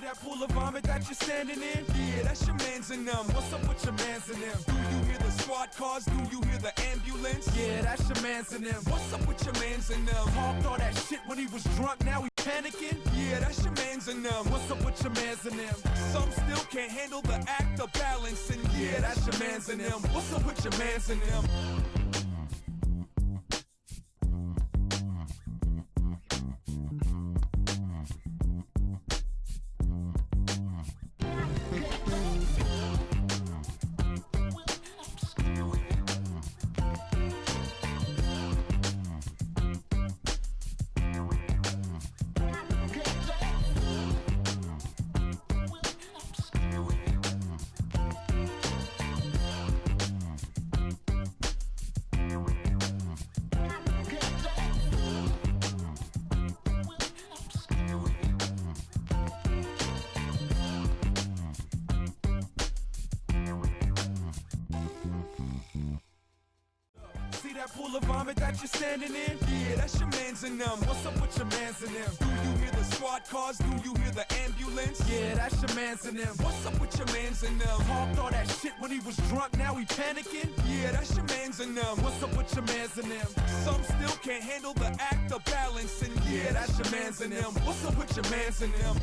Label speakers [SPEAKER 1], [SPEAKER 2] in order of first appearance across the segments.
[SPEAKER 1] that pool of vomit that you're standing in? Yeah, that's your mans and them. What's up with your mans and them? Do you hear the squad cars? Do you hear the ambulance? Yeah, that's your mans and them. What's up with your mans and them? Talked all that shit when he was drunk, now he panicking? Yeah, that's your mans and them. What's up with your mans and them? Some still can't handle the act of balancing. Yeah, that's your mans and them. What's up with your mans and them? That pool of vomit that you're standing in? Yeah, that's your mans and them. What's up with your mans and them? Do you hear the squad cars? Do you hear the ambulance? Yeah, that's your mans and them. What's up with your mans and them? Talked all that shit when he was drunk, now he panicking? Yeah, that's your mans and them. What's up with your mans and them? Some still can't handle the act of balancing. Yeah, that's your mans and them. What's up with your mans and them?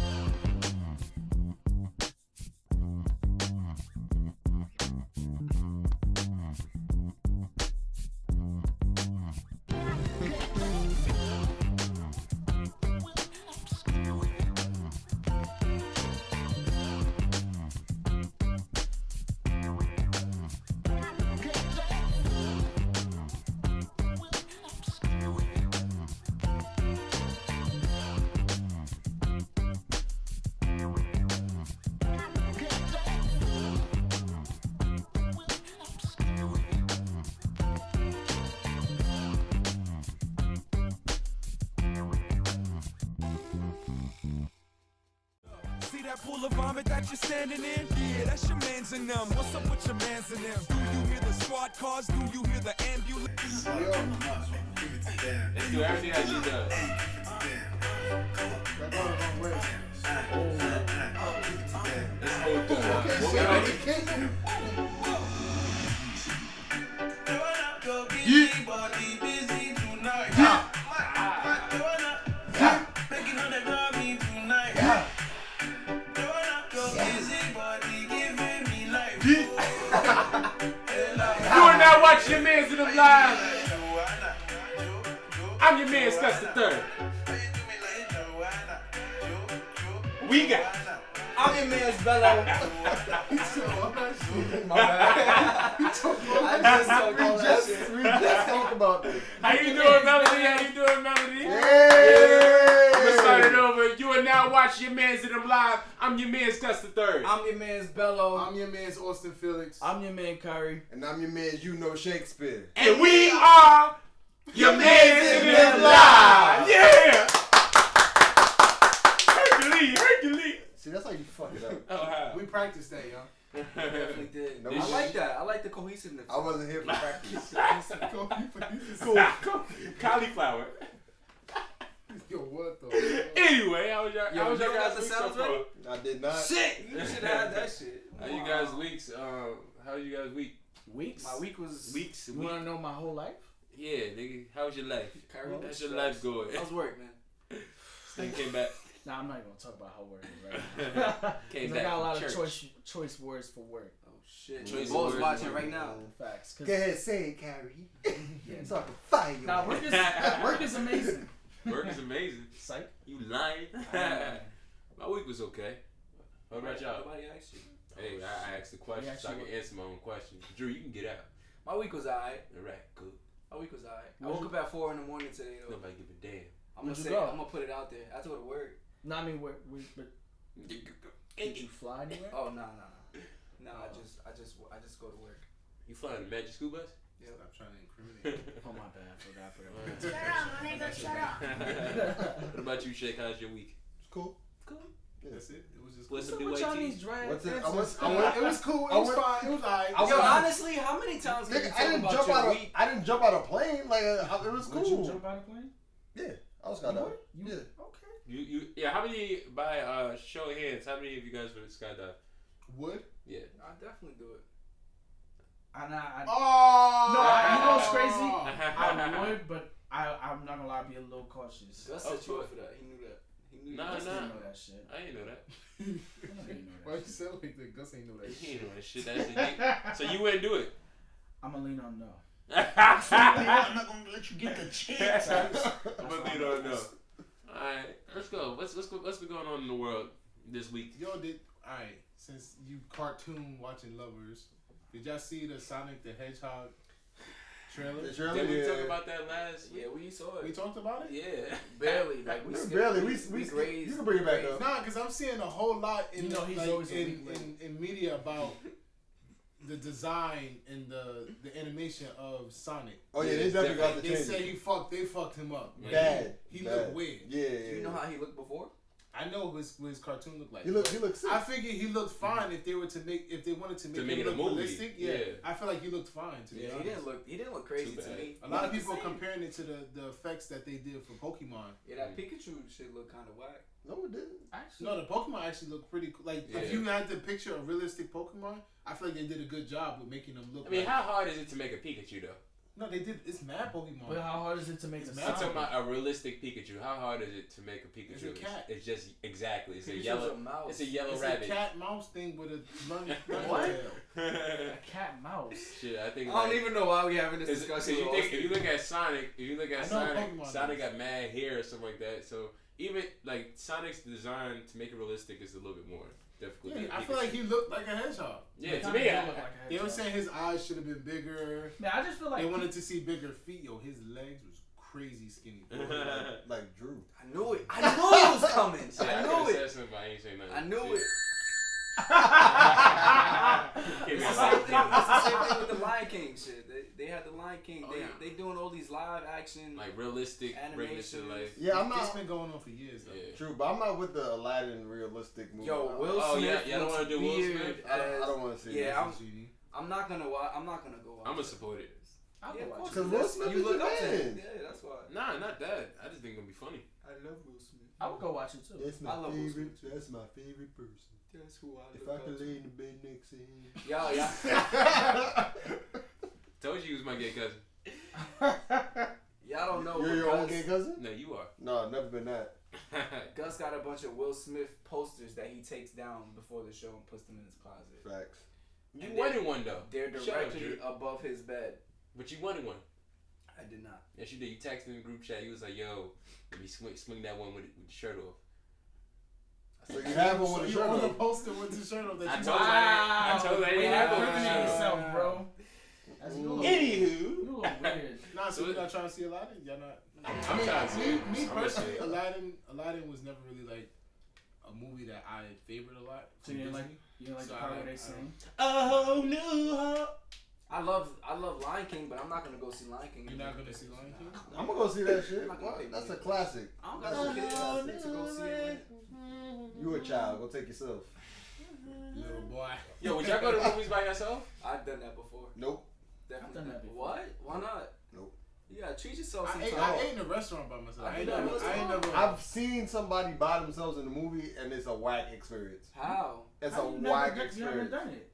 [SPEAKER 1] That pool of vomit that you're standing in? Yeah, that's your mans and them. What's up with your mans and them? Do you hear the squad cars? Do you hear the ambulance?
[SPEAKER 2] Let's do everything that she does. Let's go now watch your mans in them live. I'm your man, Gus the Third. We got.
[SPEAKER 3] I'm your man's Bello. My bad. We just talked about this.
[SPEAKER 2] How you doing, Melody? How you doing, Melody?
[SPEAKER 3] Yeah.
[SPEAKER 2] Let's start it over. You are now watching your mans in them live. I'm your man's Gus the Third.
[SPEAKER 3] I'm your man's Bello.
[SPEAKER 4] I'm your man's Austin Felix.
[SPEAKER 3] I'm your man Curry.
[SPEAKER 4] And I'm your man's Shakespeare.
[SPEAKER 2] And we are your mans in them live. Yeah. Hercules.
[SPEAKER 4] See, that's how you fuck it up.
[SPEAKER 2] Oh, how?
[SPEAKER 4] We practiced that, yo.
[SPEAKER 3] Definitely did.
[SPEAKER 4] No,
[SPEAKER 3] I like that. I like the cohesiveness.
[SPEAKER 4] I wasn't here for practice.
[SPEAKER 2] Cool. Cauliflower.
[SPEAKER 4] Yo, what the?
[SPEAKER 2] Anyway, how was your guys'
[SPEAKER 3] the
[SPEAKER 2] week so
[SPEAKER 3] sounds
[SPEAKER 2] far?
[SPEAKER 3] ready?
[SPEAKER 4] I did not.
[SPEAKER 3] Shit! You should have had that shit.
[SPEAKER 2] How you guys' weeks? How you guys' week?
[SPEAKER 3] Weeks? My week was...
[SPEAKER 2] Weeks?
[SPEAKER 3] You want to know my whole life?
[SPEAKER 2] Yeah, nigga. How's your life?
[SPEAKER 3] Kyrie,
[SPEAKER 2] how's your life going?
[SPEAKER 3] How's work, man?
[SPEAKER 2] Then came back.
[SPEAKER 3] Nah, I'm not even going to talk about how work is right
[SPEAKER 2] Came
[SPEAKER 3] now. I got a lot of choice words for work. Oh, shit.
[SPEAKER 2] Choice
[SPEAKER 3] Bo's
[SPEAKER 2] words
[SPEAKER 3] watching right now. Facts.
[SPEAKER 4] Go ahead, say it, Kyrie. Yeah, so I can fire you.
[SPEAKER 3] Nah, work is amazing.
[SPEAKER 2] Work is amazing.
[SPEAKER 3] Psych.
[SPEAKER 2] You lying. My week was okay. What about y'all?
[SPEAKER 3] Nobody asked you.
[SPEAKER 2] Hey, I asked the question so I can answer my own question. Drew, you can get out.
[SPEAKER 3] My week was alright.
[SPEAKER 2] Alright, cool.
[SPEAKER 3] My week was alright. I woke up at 4 in the morning today though.
[SPEAKER 2] Nobody give a damn.
[SPEAKER 3] I'm gonna put it out there. I had to go to work. No, I mean, did you fly anywhere? Oh no. I just go to work.
[SPEAKER 2] You flying the Magic School Bus?
[SPEAKER 3] Yeah.
[SPEAKER 4] I'm trying to incriminate.
[SPEAKER 3] Oh my bad, I forgot.
[SPEAKER 5] Shut up, my nigga, shut up.
[SPEAKER 2] What about you, Shake? How's your week?
[SPEAKER 4] It's cool.
[SPEAKER 2] Cool.
[SPEAKER 4] Yeah, that's it. It was just
[SPEAKER 2] What's
[SPEAKER 4] cool.
[SPEAKER 2] up with
[SPEAKER 3] Chinese drag?
[SPEAKER 4] What's it?
[SPEAKER 3] Answers?
[SPEAKER 4] It was cool. It was fine. It was alright.
[SPEAKER 3] Yo, honestly, how many times can you talk about your week?
[SPEAKER 4] I didn't jump out of a plane. Like it was cool.
[SPEAKER 3] Did you jump out of a plane?
[SPEAKER 4] Yeah, I was got out.
[SPEAKER 3] Yeah. Okay.
[SPEAKER 6] Yeah. How many by show of hands? How many of you guys would skydive?
[SPEAKER 4] Would?
[SPEAKER 6] Yeah.
[SPEAKER 3] I'd definitely do it.
[SPEAKER 2] And I
[SPEAKER 4] Oh!
[SPEAKER 2] no, you know what's crazy? I would, but I'm not gonna lie, I'd be a little cautious.
[SPEAKER 3] Gus set you up for that. He knew that. He knew
[SPEAKER 6] Nah,
[SPEAKER 3] that.
[SPEAKER 2] Gus didn't know that shit.
[SPEAKER 6] I didn't know that.
[SPEAKER 2] I didn't know
[SPEAKER 4] Why
[SPEAKER 2] that
[SPEAKER 4] you
[SPEAKER 2] shit.
[SPEAKER 4] say like that? Gus ain't know that
[SPEAKER 6] He
[SPEAKER 4] shit.
[SPEAKER 6] ain't know that shit. That's it. So you wouldn't do it.
[SPEAKER 2] I'm gonna lean on no.
[SPEAKER 5] I'm not gonna let you get the chance.
[SPEAKER 6] I'm gonna lean on no. Alright, let's go. What's been going on in the world this week?
[SPEAKER 4] Yo, alright, since you cartoon watching lovers, did y'all see the Sonic the Hedgehog trailer?
[SPEAKER 6] Did we talk about that last week?
[SPEAKER 3] Yeah, we saw
[SPEAKER 4] We
[SPEAKER 3] it.
[SPEAKER 4] talked about it?
[SPEAKER 3] Yeah, barely. Like we
[SPEAKER 7] Barely.
[SPEAKER 3] we
[SPEAKER 7] You
[SPEAKER 3] grazed.
[SPEAKER 7] can bring it back up.
[SPEAKER 4] Nah, because I'm seeing a whole lot in
[SPEAKER 2] You know he's
[SPEAKER 4] like,
[SPEAKER 2] always a weak link.
[SPEAKER 4] in media about the design and the animation of Sonic.
[SPEAKER 7] Oh yeah, they definitely got the
[SPEAKER 4] They
[SPEAKER 7] changes.
[SPEAKER 4] say they fucked him up. Like,
[SPEAKER 7] Bad.
[SPEAKER 4] He
[SPEAKER 7] Bad.
[SPEAKER 4] looked weird.
[SPEAKER 7] Yeah.
[SPEAKER 3] Do you know how he looked before?
[SPEAKER 4] I know what his cartoon looked like.
[SPEAKER 7] He looks sick.
[SPEAKER 4] I figured he looked fine if they wanted to make it
[SPEAKER 6] a
[SPEAKER 4] look
[SPEAKER 6] movie.
[SPEAKER 4] realistic. Yeah. I feel like he looked fine to be
[SPEAKER 3] Yeah,
[SPEAKER 4] honest.
[SPEAKER 3] he didn't look crazy
[SPEAKER 6] Too
[SPEAKER 3] to
[SPEAKER 6] bad.
[SPEAKER 3] me.
[SPEAKER 4] A lot of
[SPEAKER 3] But
[SPEAKER 4] people
[SPEAKER 3] the same.
[SPEAKER 4] comparing it to the effects that they did for Pokemon.
[SPEAKER 3] Yeah, that Pikachu shit looked kind of whack.
[SPEAKER 7] No, it didn't.
[SPEAKER 2] Actually,
[SPEAKER 4] No, the Pokemon actually look pretty cool. Like
[SPEAKER 6] Yeah.
[SPEAKER 4] if you had to picture a realistic Pokemon, I feel like they did a good job with making them look.
[SPEAKER 6] I mean,
[SPEAKER 4] like,
[SPEAKER 6] how hard is it to make a Pikachu though?
[SPEAKER 4] no, they did. It's mad Pokemon.
[SPEAKER 2] but how hard is it to make
[SPEAKER 4] It's
[SPEAKER 2] a
[SPEAKER 4] mad.
[SPEAKER 6] I'm talking
[SPEAKER 2] sound?
[SPEAKER 6] about a realistic Pikachu. How hard is it to make a Pikachu?
[SPEAKER 4] It's a cat.
[SPEAKER 6] It's just exactly. It's a
[SPEAKER 3] Pikachu's
[SPEAKER 6] yellow.
[SPEAKER 3] a mouse.
[SPEAKER 6] It's a yellow
[SPEAKER 4] It's
[SPEAKER 6] rabbit.
[SPEAKER 4] a cat mouse thing with a learning
[SPEAKER 2] What?
[SPEAKER 4] tail.
[SPEAKER 2] A cat mouse.
[SPEAKER 6] Shit, I think.
[SPEAKER 3] I don't even know why we having this
[SPEAKER 6] If
[SPEAKER 3] discussion.
[SPEAKER 6] you look at Sonic,
[SPEAKER 4] I know Pokemon
[SPEAKER 6] Sonic
[SPEAKER 4] does.
[SPEAKER 6] got mad hair or something like that. So even like Sonic's design to make it realistic is a little bit more difficult.
[SPEAKER 4] Yeah,
[SPEAKER 6] than
[SPEAKER 4] I feel
[SPEAKER 6] Pikachu.
[SPEAKER 4] like he looked like a hedgehog.
[SPEAKER 6] Yeah,
[SPEAKER 2] They
[SPEAKER 6] to
[SPEAKER 2] kinda
[SPEAKER 6] me,
[SPEAKER 2] do
[SPEAKER 6] I,
[SPEAKER 2] look like a
[SPEAKER 4] They were
[SPEAKER 2] hedgehog.
[SPEAKER 4] saying his eyes should have been bigger.
[SPEAKER 2] Man, I just feel like
[SPEAKER 4] They wanted to see bigger feet. Yo, his legs was crazy skinny.
[SPEAKER 7] Like Drew.
[SPEAKER 3] I knew it. I knew it was coming. I knew
[SPEAKER 6] could've
[SPEAKER 3] it.
[SPEAKER 6] said something, but I ain't say nothing.
[SPEAKER 3] I knew
[SPEAKER 6] Shit.
[SPEAKER 3] it.
[SPEAKER 6] Give me
[SPEAKER 3] It's
[SPEAKER 6] a
[SPEAKER 3] the same
[SPEAKER 6] break.
[SPEAKER 3] thing. It's the same thing with the Lion King shit. They had the Lion King.
[SPEAKER 4] Oh,
[SPEAKER 3] they
[SPEAKER 4] yeah.
[SPEAKER 3] they doing all these live action.
[SPEAKER 6] Like realistic, bring this to
[SPEAKER 3] Animation.
[SPEAKER 6] life.
[SPEAKER 7] Yeah, I'm
[SPEAKER 4] It's
[SPEAKER 7] not.
[SPEAKER 4] been going on for years though.
[SPEAKER 6] Yeah.
[SPEAKER 7] True, but I'm not with the Aladdin realistic movie.
[SPEAKER 3] Yo, Will
[SPEAKER 6] Oh,
[SPEAKER 3] Smith.
[SPEAKER 6] yeah, y'all don't
[SPEAKER 3] looks
[SPEAKER 6] wanna do Will
[SPEAKER 3] weird
[SPEAKER 6] Smith?
[SPEAKER 7] I don't want to see
[SPEAKER 3] Yeah,
[SPEAKER 7] that.
[SPEAKER 3] I'm not gonna go watch.
[SPEAKER 6] I'm gonna
[SPEAKER 3] it.
[SPEAKER 6] support it.
[SPEAKER 2] I'll
[SPEAKER 3] Yeah,
[SPEAKER 2] go
[SPEAKER 3] of
[SPEAKER 2] watch
[SPEAKER 3] course.
[SPEAKER 2] it.
[SPEAKER 7] Because Will Smith
[SPEAKER 3] You
[SPEAKER 7] is
[SPEAKER 3] look
[SPEAKER 7] your
[SPEAKER 3] up to him.
[SPEAKER 7] man.
[SPEAKER 3] Yeah, that's why.
[SPEAKER 6] Nah, not that. I just think it's gonna be funny.
[SPEAKER 3] I love Will Smith.
[SPEAKER 2] I would go watch it too.
[SPEAKER 7] That's
[SPEAKER 3] I
[SPEAKER 7] my
[SPEAKER 3] love Will
[SPEAKER 7] favorite. That's my favorite person.
[SPEAKER 3] That's who I
[SPEAKER 7] If
[SPEAKER 3] look
[SPEAKER 7] I
[SPEAKER 3] up
[SPEAKER 7] could
[SPEAKER 3] to.
[SPEAKER 7] lay in the bed next to him.
[SPEAKER 3] Y'all,
[SPEAKER 6] Told you he was my gay cousin.
[SPEAKER 3] y'all don't know.
[SPEAKER 7] You're
[SPEAKER 3] but
[SPEAKER 7] your own
[SPEAKER 3] Gus-
[SPEAKER 7] gay cousin?
[SPEAKER 6] No, you are.
[SPEAKER 7] No, I've never been that.
[SPEAKER 3] Gus got a bunch of Will Smith posters that he takes down before the show and puts them in his closet.
[SPEAKER 7] Facts.
[SPEAKER 6] You
[SPEAKER 3] And
[SPEAKER 6] wanted one though.
[SPEAKER 3] They're
[SPEAKER 6] Shut up,
[SPEAKER 3] directly
[SPEAKER 6] Drew.
[SPEAKER 3] above his bed.
[SPEAKER 6] But you wanted one.
[SPEAKER 3] I did not.
[SPEAKER 6] Yes, you did. You texted in the group chat. You was like, "Yo, let me swing that one with the shirt off."
[SPEAKER 7] So you have one with a
[SPEAKER 4] you
[SPEAKER 7] shirt
[SPEAKER 4] on the
[SPEAKER 7] on.
[SPEAKER 4] poster with the shirt on that
[SPEAKER 6] I
[SPEAKER 4] you
[SPEAKER 6] told
[SPEAKER 4] bought.
[SPEAKER 6] I told her.
[SPEAKER 2] Wait,
[SPEAKER 6] Yeah.
[SPEAKER 2] incriminate yourself, bro. That's you look,
[SPEAKER 6] Anywho.
[SPEAKER 2] you look weird.
[SPEAKER 4] Nah, so
[SPEAKER 6] So
[SPEAKER 4] you're not trying to see Aladdin? Y'all not?
[SPEAKER 6] I'm trying to see it.
[SPEAKER 4] Me
[SPEAKER 6] I'm gonna
[SPEAKER 4] personally,
[SPEAKER 6] see it.
[SPEAKER 4] Aladdin was never really like a movie that I favored a lot.
[SPEAKER 2] So you didn't like
[SPEAKER 4] So
[SPEAKER 2] the
[SPEAKER 4] I
[SPEAKER 2] part where
[SPEAKER 4] don't-
[SPEAKER 2] they
[SPEAKER 4] I
[SPEAKER 2] sing?
[SPEAKER 6] Oh no.
[SPEAKER 3] I love Lion King, but I'm not gonna go see Lion King.
[SPEAKER 4] You're not gonna see Lion King?
[SPEAKER 7] I'm gonna go see that shit.
[SPEAKER 3] I'm not gonna pay
[SPEAKER 7] What? That's a
[SPEAKER 3] money.
[SPEAKER 7] classic.
[SPEAKER 3] I don't got no kids to go see it.
[SPEAKER 7] You a child. Go take yourself.
[SPEAKER 4] Little boy.
[SPEAKER 6] Yo, would y'all go to the movies by yourself?
[SPEAKER 3] I've done that before.
[SPEAKER 7] Nope.
[SPEAKER 3] Definitely.
[SPEAKER 2] I've done that before.
[SPEAKER 3] What? Why not?
[SPEAKER 7] Nope.
[SPEAKER 3] You gotta treat yourself
[SPEAKER 4] I
[SPEAKER 3] sometimes.
[SPEAKER 4] ate in a restaurant by myself.
[SPEAKER 3] I
[SPEAKER 4] I ain't
[SPEAKER 3] did that
[SPEAKER 4] never.
[SPEAKER 3] once
[SPEAKER 4] I ain't
[SPEAKER 3] before.
[SPEAKER 4] never.
[SPEAKER 7] I've seen somebody by themselves in a movie and it's a whack experience.
[SPEAKER 3] How?
[SPEAKER 7] It's
[SPEAKER 2] How
[SPEAKER 7] a
[SPEAKER 2] you
[SPEAKER 7] whack
[SPEAKER 2] never, you haven't
[SPEAKER 7] experience.
[SPEAKER 2] done it.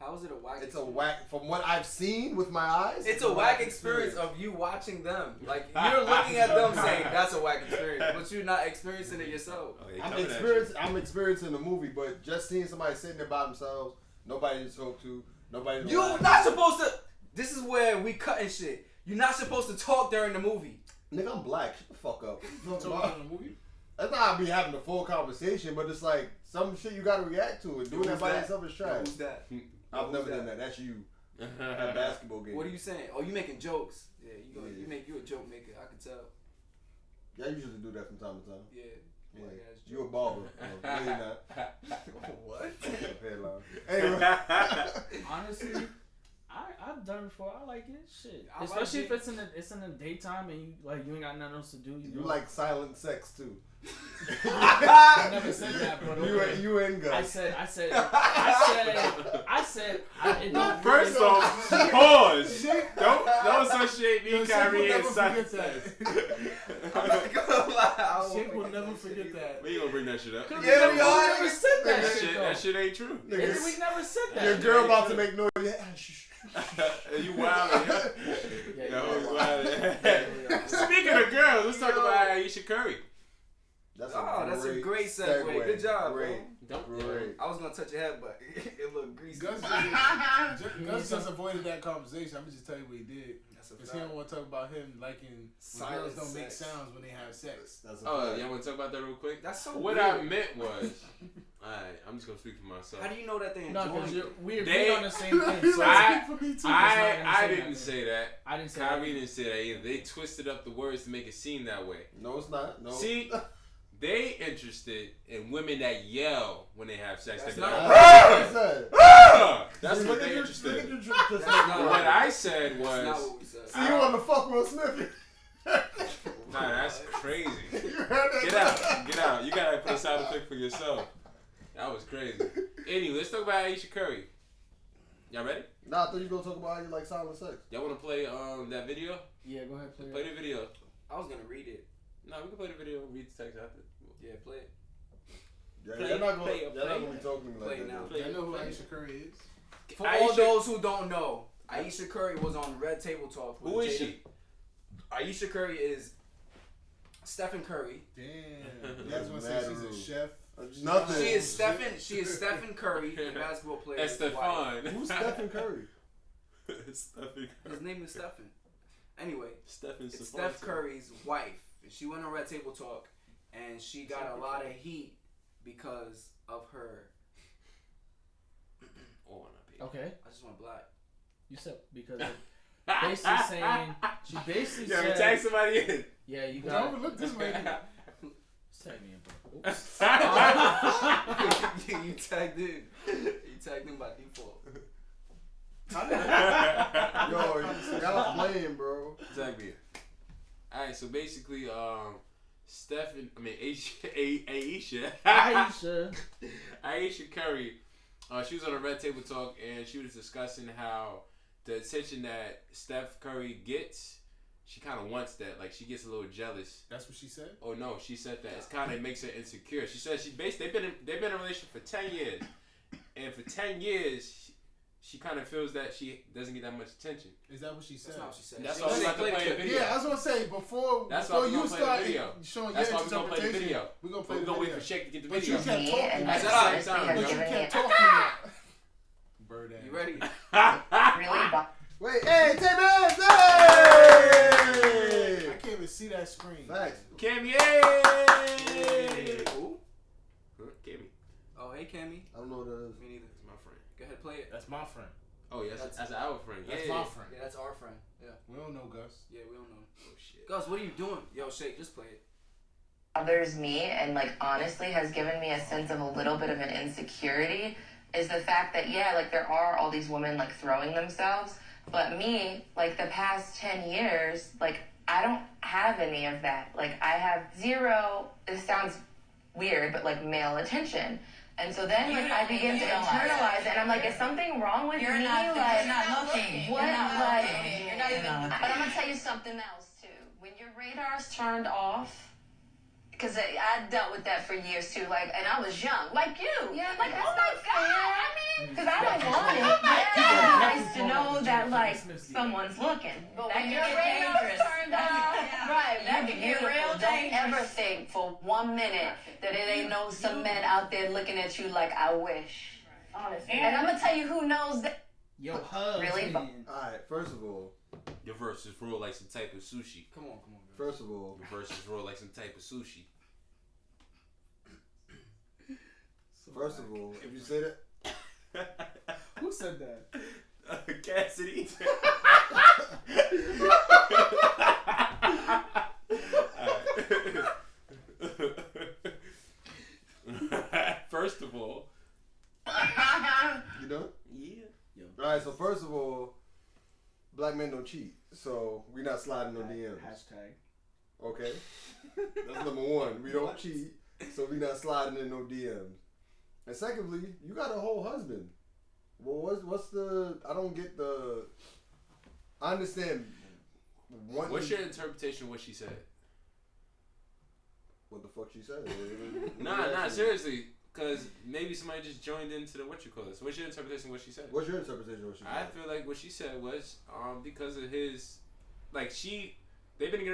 [SPEAKER 3] How is it a whack?
[SPEAKER 7] It's a
[SPEAKER 3] experience?
[SPEAKER 7] whack. From what I've seen with my eyes,
[SPEAKER 3] It's a whack experience of you watching them. Like you're looking at them saying that's a whack experience, but you're not experiencing it yourself.
[SPEAKER 6] Oh, they
[SPEAKER 7] I'm
[SPEAKER 6] coming at you.
[SPEAKER 7] I'm experiencing the movie, but just seeing somebody sitting there by themselves, nobody to talk to, nobody. To
[SPEAKER 3] You're
[SPEAKER 7] laugh.
[SPEAKER 3] not supposed to. This is where we cutting shit. You're not supposed to talk during the movie.
[SPEAKER 7] Nigga, I'm black. Shut the fuck up.
[SPEAKER 4] talking in a movie.
[SPEAKER 7] That's not be having a full conversation, but it's like some shit you gotta react to, and doing that
[SPEAKER 3] Who's
[SPEAKER 7] by
[SPEAKER 3] that?
[SPEAKER 7] yourself is trash.
[SPEAKER 3] Who's that?
[SPEAKER 7] I've
[SPEAKER 3] Who's
[SPEAKER 7] never
[SPEAKER 3] that?
[SPEAKER 7] done that. That's you. At basketball game.
[SPEAKER 3] What are you saying? Oh, you making jokes? Yeah,
[SPEAKER 7] Yeah.
[SPEAKER 3] you make you a joke maker. I can tell.
[SPEAKER 7] Yeah, I usually do that from time to time.
[SPEAKER 3] Yeah.
[SPEAKER 7] Yeah.
[SPEAKER 3] White ass
[SPEAKER 7] You a
[SPEAKER 3] joke.
[SPEAKER 7] barber. No, you're not.
[SPEAKER 3] What?
[SPEAKER 7] Headline. Anyway.
[SPEAKER 2] Honestly, I've done it before. I like it. Shit,
[SPEAKER 3] I like
[SPEAKER 2] especially
[SPEAKER 3] it.
[SPEAKER 2] if it's in the daytime and you ain't got nothing else to do.
[SPEAKER 7] You like silent sex too.
[SPEAKER 2] I never said that, but okay.
[SPEAKER 7] You and Gus.
[SPEAKER 2] I said, it don't
[SPEAKER 6] First
[SPEAKER 2] really-
[SPEAKER 6] off, pause. Don't associate me,
[SPEAKER 4] Yo,
[SPEAKER 6] Kyrie,
[SPEAKER 4] Shaq
[SPEAKER 6] and
[SPEAKER 4] will
[SPEAKER 6] Simon.
[SPEAKER 4] never forget that.
[SPEAKER 3] I'm not gonna lie. I
[SPEAKER 4] Shake will never forget that.
[SPEAKER 6] We ain't gonna bring that shit up.
[SPEAKER 3] Yeah, we
[SPEAKER 2] We
[SPEAKER 3] are.
[SPEAKER 2] never said that shit.
[SPEAKER 6] That shit ain't true.
[SPEAKER 2] We never said that.
[SPEAKER 7] Your girl about to make noise.
[SPEAKER 6] You wild,
[SPEAKER 3] Yeah,
[SPEAKER 6] yeah. Speaking of girls, let's talk about Ayesha Curry.
[SPEAKER 7] That's
[SPEAKER 3] a great segue. Good job, bro.
[SPEAKER 7] Great.
[SPEAKER 3] I was gonna touch your head, but it looked greasy.
[SPEAKER 4] Gus just avoided that conversation. I'm gonna just tell you what he did. Because he don't want to talk about him liking when girls don't make sounds when they have sex.
[SPEAKER 6] Oh, y'all want to talk about that real quick?
[SPEAKER 3] That's so
[SPEAKER 6] what
[SPEAKER 3] weird.
[SPEAKER 6] I meant was, alright, I'm just gonna speak for myself.
[SPEAKER 3] How do you know that they enjoy
[SPEAKER 2] No, because
[SPEAKER 3] it?
[SPEAKER 2] we agree on the same thing. So
[SPEAKER 6] I didn't say that.
[SPEAKER 2] I didn't say
[SPEAKER 6] Kyrie
[SPEAKER 2] that.
[SPEAKER 6] didn't say that either. They twisted up the words to make it seem that way.
[SPEAKER 7] No, it's not. No.
[SPEAKER 6] See, they interested in women that yell when they have sex.
[SPEAKER 3] That's
[SPEAKER 6] They
[SPEAKER 3] not
[SPEAKER 6] be
[SPEAKER 3] what
[SPEAKER 6] like, that's what they interested in.
[SPEAKER 3] That's not
[SPEAKER 6] What I said
[SPEAKER 3] That's not
[SPEAKER 6] was,
[SPEAKER 3] what we said.
[SPEAKER 7] See, you want to fuck Will Smith?
[SPEAKER 6] nah, that's crazy.
[SPEAKER 7] You heard that?
[SPEAKER 6] Get out. You gotta put a sound effect for yourself. That was crazy. Anyway, let's talk about Ayesha Curry. Y'all ready?
[SPEAKER 7] Nah, I thought you were gonna talk about how you like silent sex.
[SPEAKER 6] Y'all wanna play that video?
[SPEAKER 2] Yeah, go ahead,
[SPEAKER 6] Play the video.
[SPEAKER 3] I was gonna read it.
[SPEAKER 6] No, we can play the video and read the text after.
[SPEAKER 3] Yeah, play it.
[SPEAKER 7] Yeah,
[SPEAKER 6] Play,
[SPEAKER 7] you're not gonna
[SPEAKER 6] play,
[SPEAKER 7] be talking to me
[SPEAKER 3] play
[SPEAKER 7] like
[SPEAKER 3] now.
[SPEAKER 7] that.
[SPEAKER 4] I know who Ayesha Curry is.
[SPEAKER 3] For all those who don't know, Ayesha Curry was on Red Table Talk. With
[SPEAKER 6] Who is
[SPEAKER 3] Jada.
[SPEAKER 6] she?
[SPEAKER 3] Ayesha Curry is Stephen Curry.
[SPEAKER 4] Damn. You guys want to say she's a chef?
[SPEAKER 7] Nothing.
[SPEAKER 3] She is Stephen Curry, the basketball player.
[SPEAKER 6] That's Stefan.
[SPEAKER 7] Who's Stephen Curry?
[SPEAKER 6] Stephen.
[SPEAKER 3] His name is Stephen. Anyway,
[SPEAKER 6] Stephen.
[SPEAKER 3] it's Steph Curry's wife. She went on Red Table Talk, and she got a lot of heat because of her.
[SPEAKER 2] Okay.
[SPEAKER 3] I just want black.
[SPEAKER 2] You said because of basically saying she basically
[SPEAKER 6] Yeah,
[SPEAKER 2] said.
[SPEAKER 6] tag somebody in.
[SPEAKER 2] Yeah, you
[SPEAKER 4] Don't
[SPEAKER 2] got.
[SPEAKER 4] overlook this way.
[SPEAKER 2] Tag me in, bro. Oops.
[SPEAKER 3] You tagged in. You tagged in by default.
[SPEAKER 7] Yo, y'all playing, bro.
[SPEAKER 6] Exactly. Alright, so basically, Ayesha Curry, she was on a Red Table Talk and she was discussing how the attention that Steph Curry gets, she kind of wants that. Like, she gets a little jealous.
[SPEAKER 4] That's what she said?
[SPEAKER 6] Oh no, she said that it's kind of makes her insecure. She said they've been in a relationship for 10 years, and for 10 years she kind of feels that she doesn't get that much attention.
[SPEAKER 4] Is that what she said?
[SPEAKER 3] That's not what she said.
[SPEAKER 6] That's
[SPEAKER 3] She
[SPEAKER 6] why we
[SPEAKER 3] said
[SPEAKER 6] about to
[SPEAKER 3] play
[SPEAKER 6] play
[SPEAKER 3] the
[SPEAKER 6] a video.
[SPEAKER 4] Yeah, I was gonna say before
[SPEAKER 6] we
[SPEAKER 4] you
[SPEAKER 6] gonna play the
[SPEAKER 4] start
[SPEAKER 6] video.
[SPEAKER 4] showing
[SPEAKER 6] That's
[SPEAKER 4] your
[SPEAKER 6] why we gonna play the
[SPEAKER 4] interpretation,
[SPEAKER 6] video.
[SPEAKER 4] we're gonna play
[SPEAKER 6] We're
[SPEAKER 4] the
[SPEAKER 6] gonna
[SPEAKER 4] video.
[SPEAKER 6] wait for Shake to get the
[SPEAKER 4] But
[SPEAKER 6] video.
[SPEAKER 4] you can't talk in
[SPEAKER 3] That's
[SPEAKER 4] that.
[SPEAKER 3] at the same time.
[SPEAKER 4] But you
[SPEAKER 3] Yo.
[SPEAKER 4] can't talk in that. Bird ass.
[SPEAKER 3] You ready?
[SPEAKER 5] Really?
[SPEAKER 7] Wait, hey, Tim Hey!
[SPEAKER 4] I can't even see that screen.
[SPEAKER 7] Facts.
[SPEAKER 6] Cammy,
[SPEAKER 3] Who?
[SPEAKER 6] Cammy.
[SPEAKER 3] Oh, hey, Cammy.
[SPEAKER 7] I don't know what that is.
[SPEAKER 3] Me neither.
[SPEAKER 6] That's my friend.
[SPEAKER 3] Go ahead, play it.
[SPEAKER 4] That's my friend.
[SPEAKER 6] Oh, yeah, that's our friend.
[SPEAKER 4] That's
[SPEAKER 6] Yeah.
[SPEAKER 4] my friend.
[SPEAKER 3] Yeah, that's our friend. Yeah.
[SPEAKER 4] We don't know Gus.
[SPEAKER 3] Yeah, we don't know.
[SPEAKER 6] Oh, shit.
[SPEAKER 3] Gus, what are you doing? Yo, Shake, just play it.
[SPEAKER 8] Bothers me and like honestly has given me a sense of a little bit of an insecurity is the fact that like there are all these women like throwing themselves, but me, like the past 10 years, like I don't have any of that. Like I have zero, this sounds weird, but like male attention. And so then like I begin to internalize it and I'm like, is something wrong with me?
[SPEAKER 9] You're not looking.
[SPEAKER 8] What?
[SPEAKER 9] You're not
[SPEAKER 8] Like,
[SPEAKER 9] looking. You're not even looking.
[SPEAKER 8] but I'm gonna tell you something else too. When your radar's turned off, because I dealt with that for years too, like, and I was young, like you. Yeah, like, oh my God, I mean, because I don't want it. It's nice to know that, like, someone's looking. But when your radar's turned off, right, that can get real dangerous. Don't ever think for 1 minute that it ain't some men out there looking at you like, I wish. Honestly. And I'm going to tell you who knows that.
[SPEAKER 2] Yo, hug.
[SPEAKER 8] Really?
[SPEAKER 7] Alright, first of all,
[SPEAKER 6] Your verse is rolled like some type of sushi.
[SPEAKER 3] Come on.
[SPEAKER 7] first of all,
[SPEAKER 6] Your verse is rolled like some type of sushi.
[SPEAKER 7] if you say that,
[SPEAKER 2] Who said that?
[SPEAKER 6] Cassidy. First of all,
[SPEAKER 7] you know?
[SPEAKER 6] yeah.
[SPEAKER 7] Alright, so first of all, black men don't cheat. So we not sliding no DMs.
[SPEAKER 2] Hashtag.
[SPEAKER 7] Okay? That's number one. We don't cheat, so we not sliding in no DMs. And secondly, you got a whole husband. Well, what's the? I don't get the. I understand.
[SPEAKER 6] What's your interpretation of what she said?
[SPEAKER 7] what the fuck she said.
[SPEAKER 6] Nah, seriously. Because maybe somebody just joined into the what you call this. What's your interpretation of what she said?
[SPEAKER 7] What's your interpretation of what she said?
[SPEAKER 6] I feel like what she said was because of his, like they've been in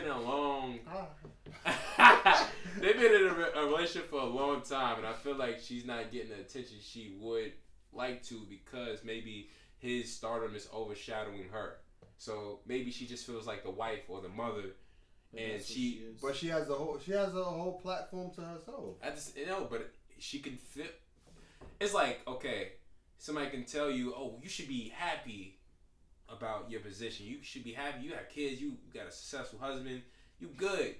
[SPEAKER 6] a long, they've been in a relationship for a long time, and I feel like she's not getting the attention she would like to because maybe his stardom is overshadowing her. So maybe she just feels like the wife or the mother. And
[SPEAKER 7] but she has a whole platform to herself.
[SPEAKER 6] But she can feel. It's like, okay, somebody can tell you, oh, you should be happy about your position. You should be happy. You got kids. You got a successful husband. You good.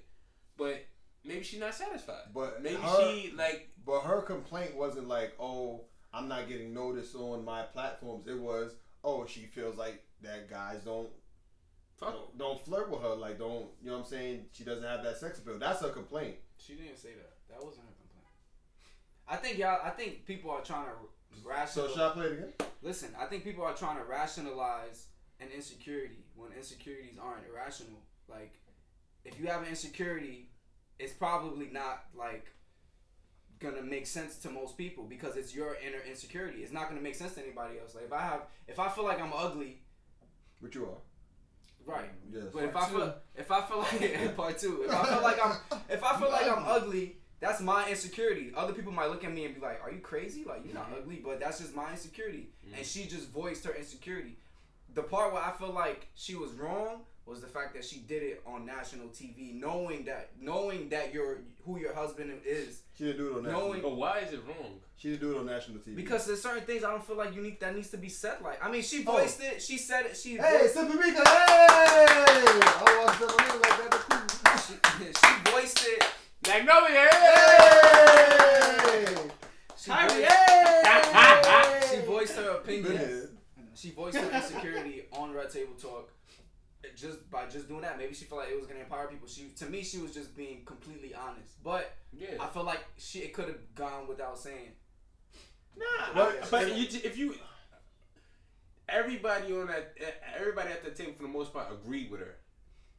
[SPEAKER 6] But maybe she's not satisfied. But maybe
[SPEAKER 7] But her complaint wasn't like, oh, I'm not getting noticed on my platforms. It was, oh, she feels like that guys don't flirt with her, like don't, you know what I'm saying? She doesn't have that sex appeal. That's her complaint.
[SPEAKER 3] She didn't say that. That wasn't her complaint. I think people are trying to rationalize.
[SPEAKER 7] So should I play it again?
[SPEAKER 3] Listen, I think people are trying to rationalize an insecurity when insecurities aren't irrational. Like, if you have an insecurity, it's probably not like gonna make sense to most people because it's your inner insecurity. It's not gonna make sense to anybody else. Like if I feel like I'm ugly,
[SPEAKER 7] which you are.
[SPEAKER 3] Right.
[SPEAKER 7] Yes.
[SPEAKER 3] But if I feel like part two, if I feel like I'm ugly, that's my insecurity. Other people might look at me and be like, "Are you crazy? Like you're not ugly," but that's just my insecurity. And she just voiced her insecurity. The part where I feel like she was wrong was the fact that she did it on national TV, knowing that who your husband is.
[SPEAKER 7] She didn't do it on national TV.
[SPEAKER 6] But why is it wrong?
[SPEAKER 7] She didn't do it on national TV.
[SPEAKER 3] Because there's certain things I don't feel like that needs to be said. Like, I mean, she voiced it. She said it.
[SPEAKER 7] Hey, Simple Mika, hey! I want Simple Mika like that.
[SPEAKER 3] She voiced it.
[SPEAKER 6] Magnolia,
[SPEAKER 7] hey!
[SPEAKER 3] She voiced her opinion. She voiced her insecurity on Red Table Talk. Just by doing that, maybe she felt like it was gonna empower people. To me, she was just being completely honest. But yeah. I feel like it could have gone without saying.
[SPEAKER 6] Nah, but if you everybody at the table for the most part agreed with her,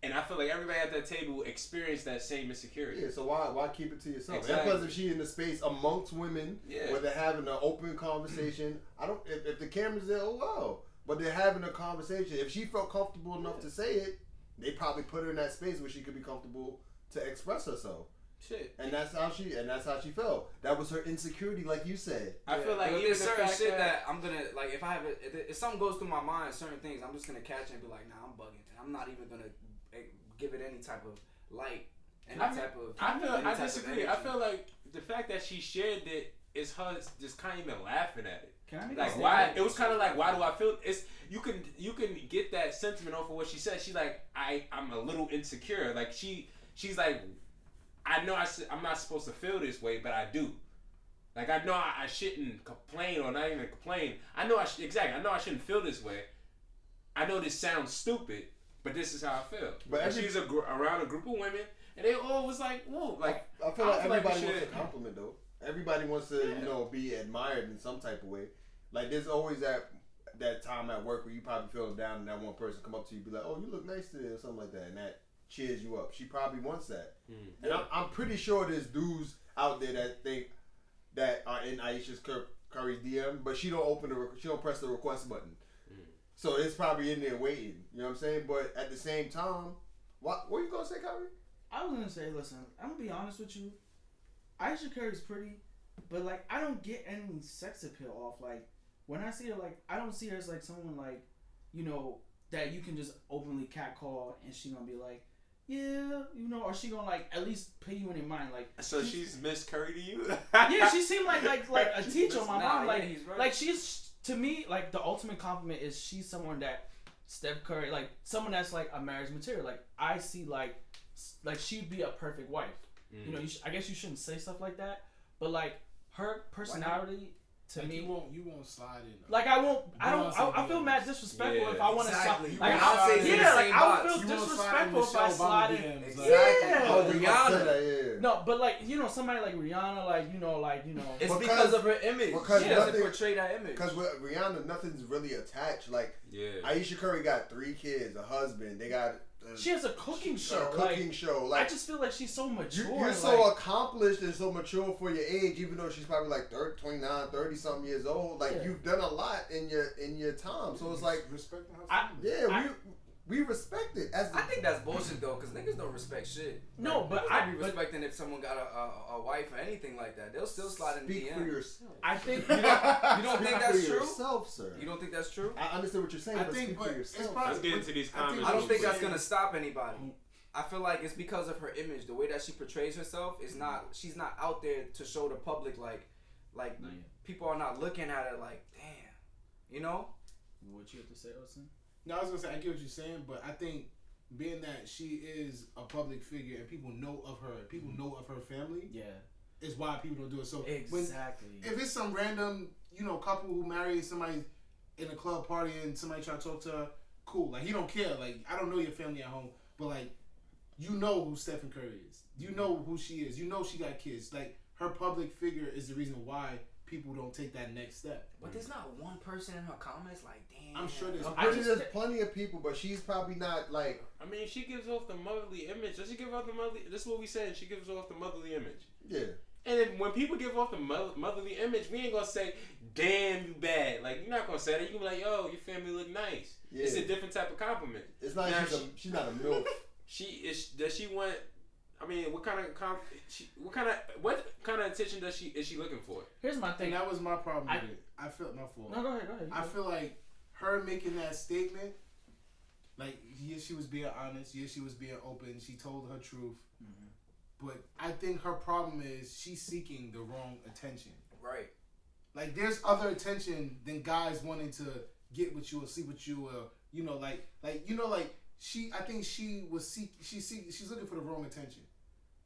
[SPEAKER 6] and I feel like everybody at that table experienced that same insecurity.
[SPEAKER 7] Yeah, so why keep it to yourself?
[SPEAKER 6] Exactly.
[SPEAKER 7] And plus, if she in the space amongst women, where they're having an open conversation, if the camera's there, oh well. But they're having a conversation. If she felt comfortable enough to say it, they probably put her in that space where she could be comfortable to express herself.
[SPEAKER 3] Shit.
[SPEAKER 7] And that's how she felt. That was her insecurity, like you said.
[SPEAKER 6] I feel like
[SPEAKER 3] there's certain shit that I'm gonna like. If something goes through my mind, certain things, I'm just gonna catch it and be like, nah, I'm bugging, and I'm not even gonna give it any type of light.
[SPEAKER 6] I disagree. I feel like the fact that she shared it is her just kind of even laughing at it.
[SPEAKER 5] Can I make
[SPEAKER 6] like why? It was kind of like, why do I feel? It's you can get that sentiment off of what she said. She's like, I'm a little insecure. Like she's like, I know I'm not supposed to feel this way, but I do. Like I know I shouldn't complain or not even complain. I know I shouldn't feel this way. I know this sounds stupid, but this is how I feel. But she's around a group of women, and they all was like, whoa, like
[SPEAKER 7] I feel like everybody wants a compliment though. Everybody wants to, be admired in some type of way. Like there's always that time at work where you probably feel down and that one person come up to you and be like, oh, you look nice today or something like that, and that cheers you up. She probably wants that. And I'm pretty sure there's dudes out there that think that are in Ayesha's Curry's DM, but she don't press the request button. So it's probably in there waiting. You know what I'm saying? But at the same time, what were you gonna say, Kyrie?
[SPEAKER 5] I was gonna say, listen, I'm gonna be honest with you. Ayesha Curry's pretty, but like I don't get any sex appeal off. Like when I see her, like I don't see her as like someone like, that you can just openly catcall and she gonna be like, yeah, or she gonna like at least put you in your mind. Like
[SPEAKER 6] so she's Miss Curry to you?
[SPEAKER 5] Yeah, she seemed like a teacher on my mom. Like he's right. Like she's to me like the ultimate compliment is she's someone that Steph Curry, like someone that's like a marriage material. Like I see like she'd be a perfect wife. I guess you shouldn't say stuff like that, but like her personality to me,
[SPEAKER 4] you won't slide in.
[SPEAKER 5] Like I won't. I feel mad disrespectful if I want to slide. Like
[SPEAKER 3] I'll say
[SPEAKER 5] I would feel disrespectful if I slide in.
[SPEAKER 3] Exactly.
[SPEAKER 5] Yeah.
[SPEAKER 3] Oh, Rihanna.
[SPEAKER 5] No, but like somebody like Rihanna,
[SPEAKER 3] It's because of her image. She doesn't portray that image.
[SPEAKER 7] Because with Rihanna, nothing's really attached. Like Ayesha Curry got 3 kids, a husband. They got
[SPEAKER 5] She has a cooking show.
[SPEAKER 7] Like,
[SPEAKER 5] I just feel like she's so mature.
[SPEAKER 7] You're so accomplished and so mature for your age, even though she's probably like 30, 29, 30 something years old. Like you've done a lot in your time. So it's like
[SPEAKER 4] respecting her
[SPEAKER 7] family. We respect it.
[SPEAKER 3] I think that's bullshit though, because niggas don't respect shit.
[SPEAKER 5] No, but
[SPEAKER 3] I be respecting if someone got a wife or anything like that. They'll still slide in the DM.
[SPEAKER 7] Speak for yourself.
[SPEAKER 5] I think
[SPEAKER 3] you don't think that's
[SPEAKER 7] for
[SPEAKER 3] true.
[SPEAKER 7] Yourself, sir.
[SPEAKER 3] You don't think that's true?
[SPEAKER 7] I understand what you're saying. But speak for yourself.
[SPEAKER 6] Let's get into these comments.
[SPEAKER 3] I don't think that's gonna stop anybody. I feel like it's because of her image, the way that she portrays herself is not. She's not out there to show the public like people are not looking at her like, damn, you know.
[SPEAKER 5] What you have to say, Austin?
[SPEAKER 4] No, I was gonna say I get what you're saying, but I think being that she is a public figure and people know of her family, is why people don't do it. So
[SPEAKER 5] exactly,
[SPEAKER 4] if it's some random couple who marry somebody in a club party and somebody try to talk to her, cool. Like he don't care. Like I don't know your family at home, but like you know who Stephen Curry is. You know who she is. You know she got kids. Like her public figure is the reason why people don't take that next step.
[SPEAKER 3] But there's not one person in her comments like, damn.
[SPEAKER 4] I'm sure
[SPEAKER 7] there's plenty of people, but she's probably not like.
[SPEAKER 6] I mean, she gives off the motherly image. Does she give off the motherly? This is what we said. She gives off the motherly image.
[SPEAKER 7] Yeah.
[SPEAKER 6] And if, when people give off the motherly image, we ain't gonna say, "Damn, you bad." Like you're not gonna say that. You can be like, "Yo, your family look nice." Yeah. It's a different type of compliment.
[SPEAKER 7] It's not. She's not a MILF.
[SPEAKER 6] Does she want? I mean, what kind of attention is she looking for?
[SPEAKER 5] Here's my thing.
[SPEAKER 4] And that was my problem with it. I feel my fault.
[SPEAKER 5] No, go ahead.
[SPEAKER 4] I feel like her making that statement, like she was being honest. She was being open. She told her truth. Mm-hmm. But I think her problem is she's seeking the wrong attention.
[SPEAKER 3] Right.
[SPEAKER 4] Like there's other attention than guys wanting to get with you or sleep with you or I think she's looking for the wrong attention.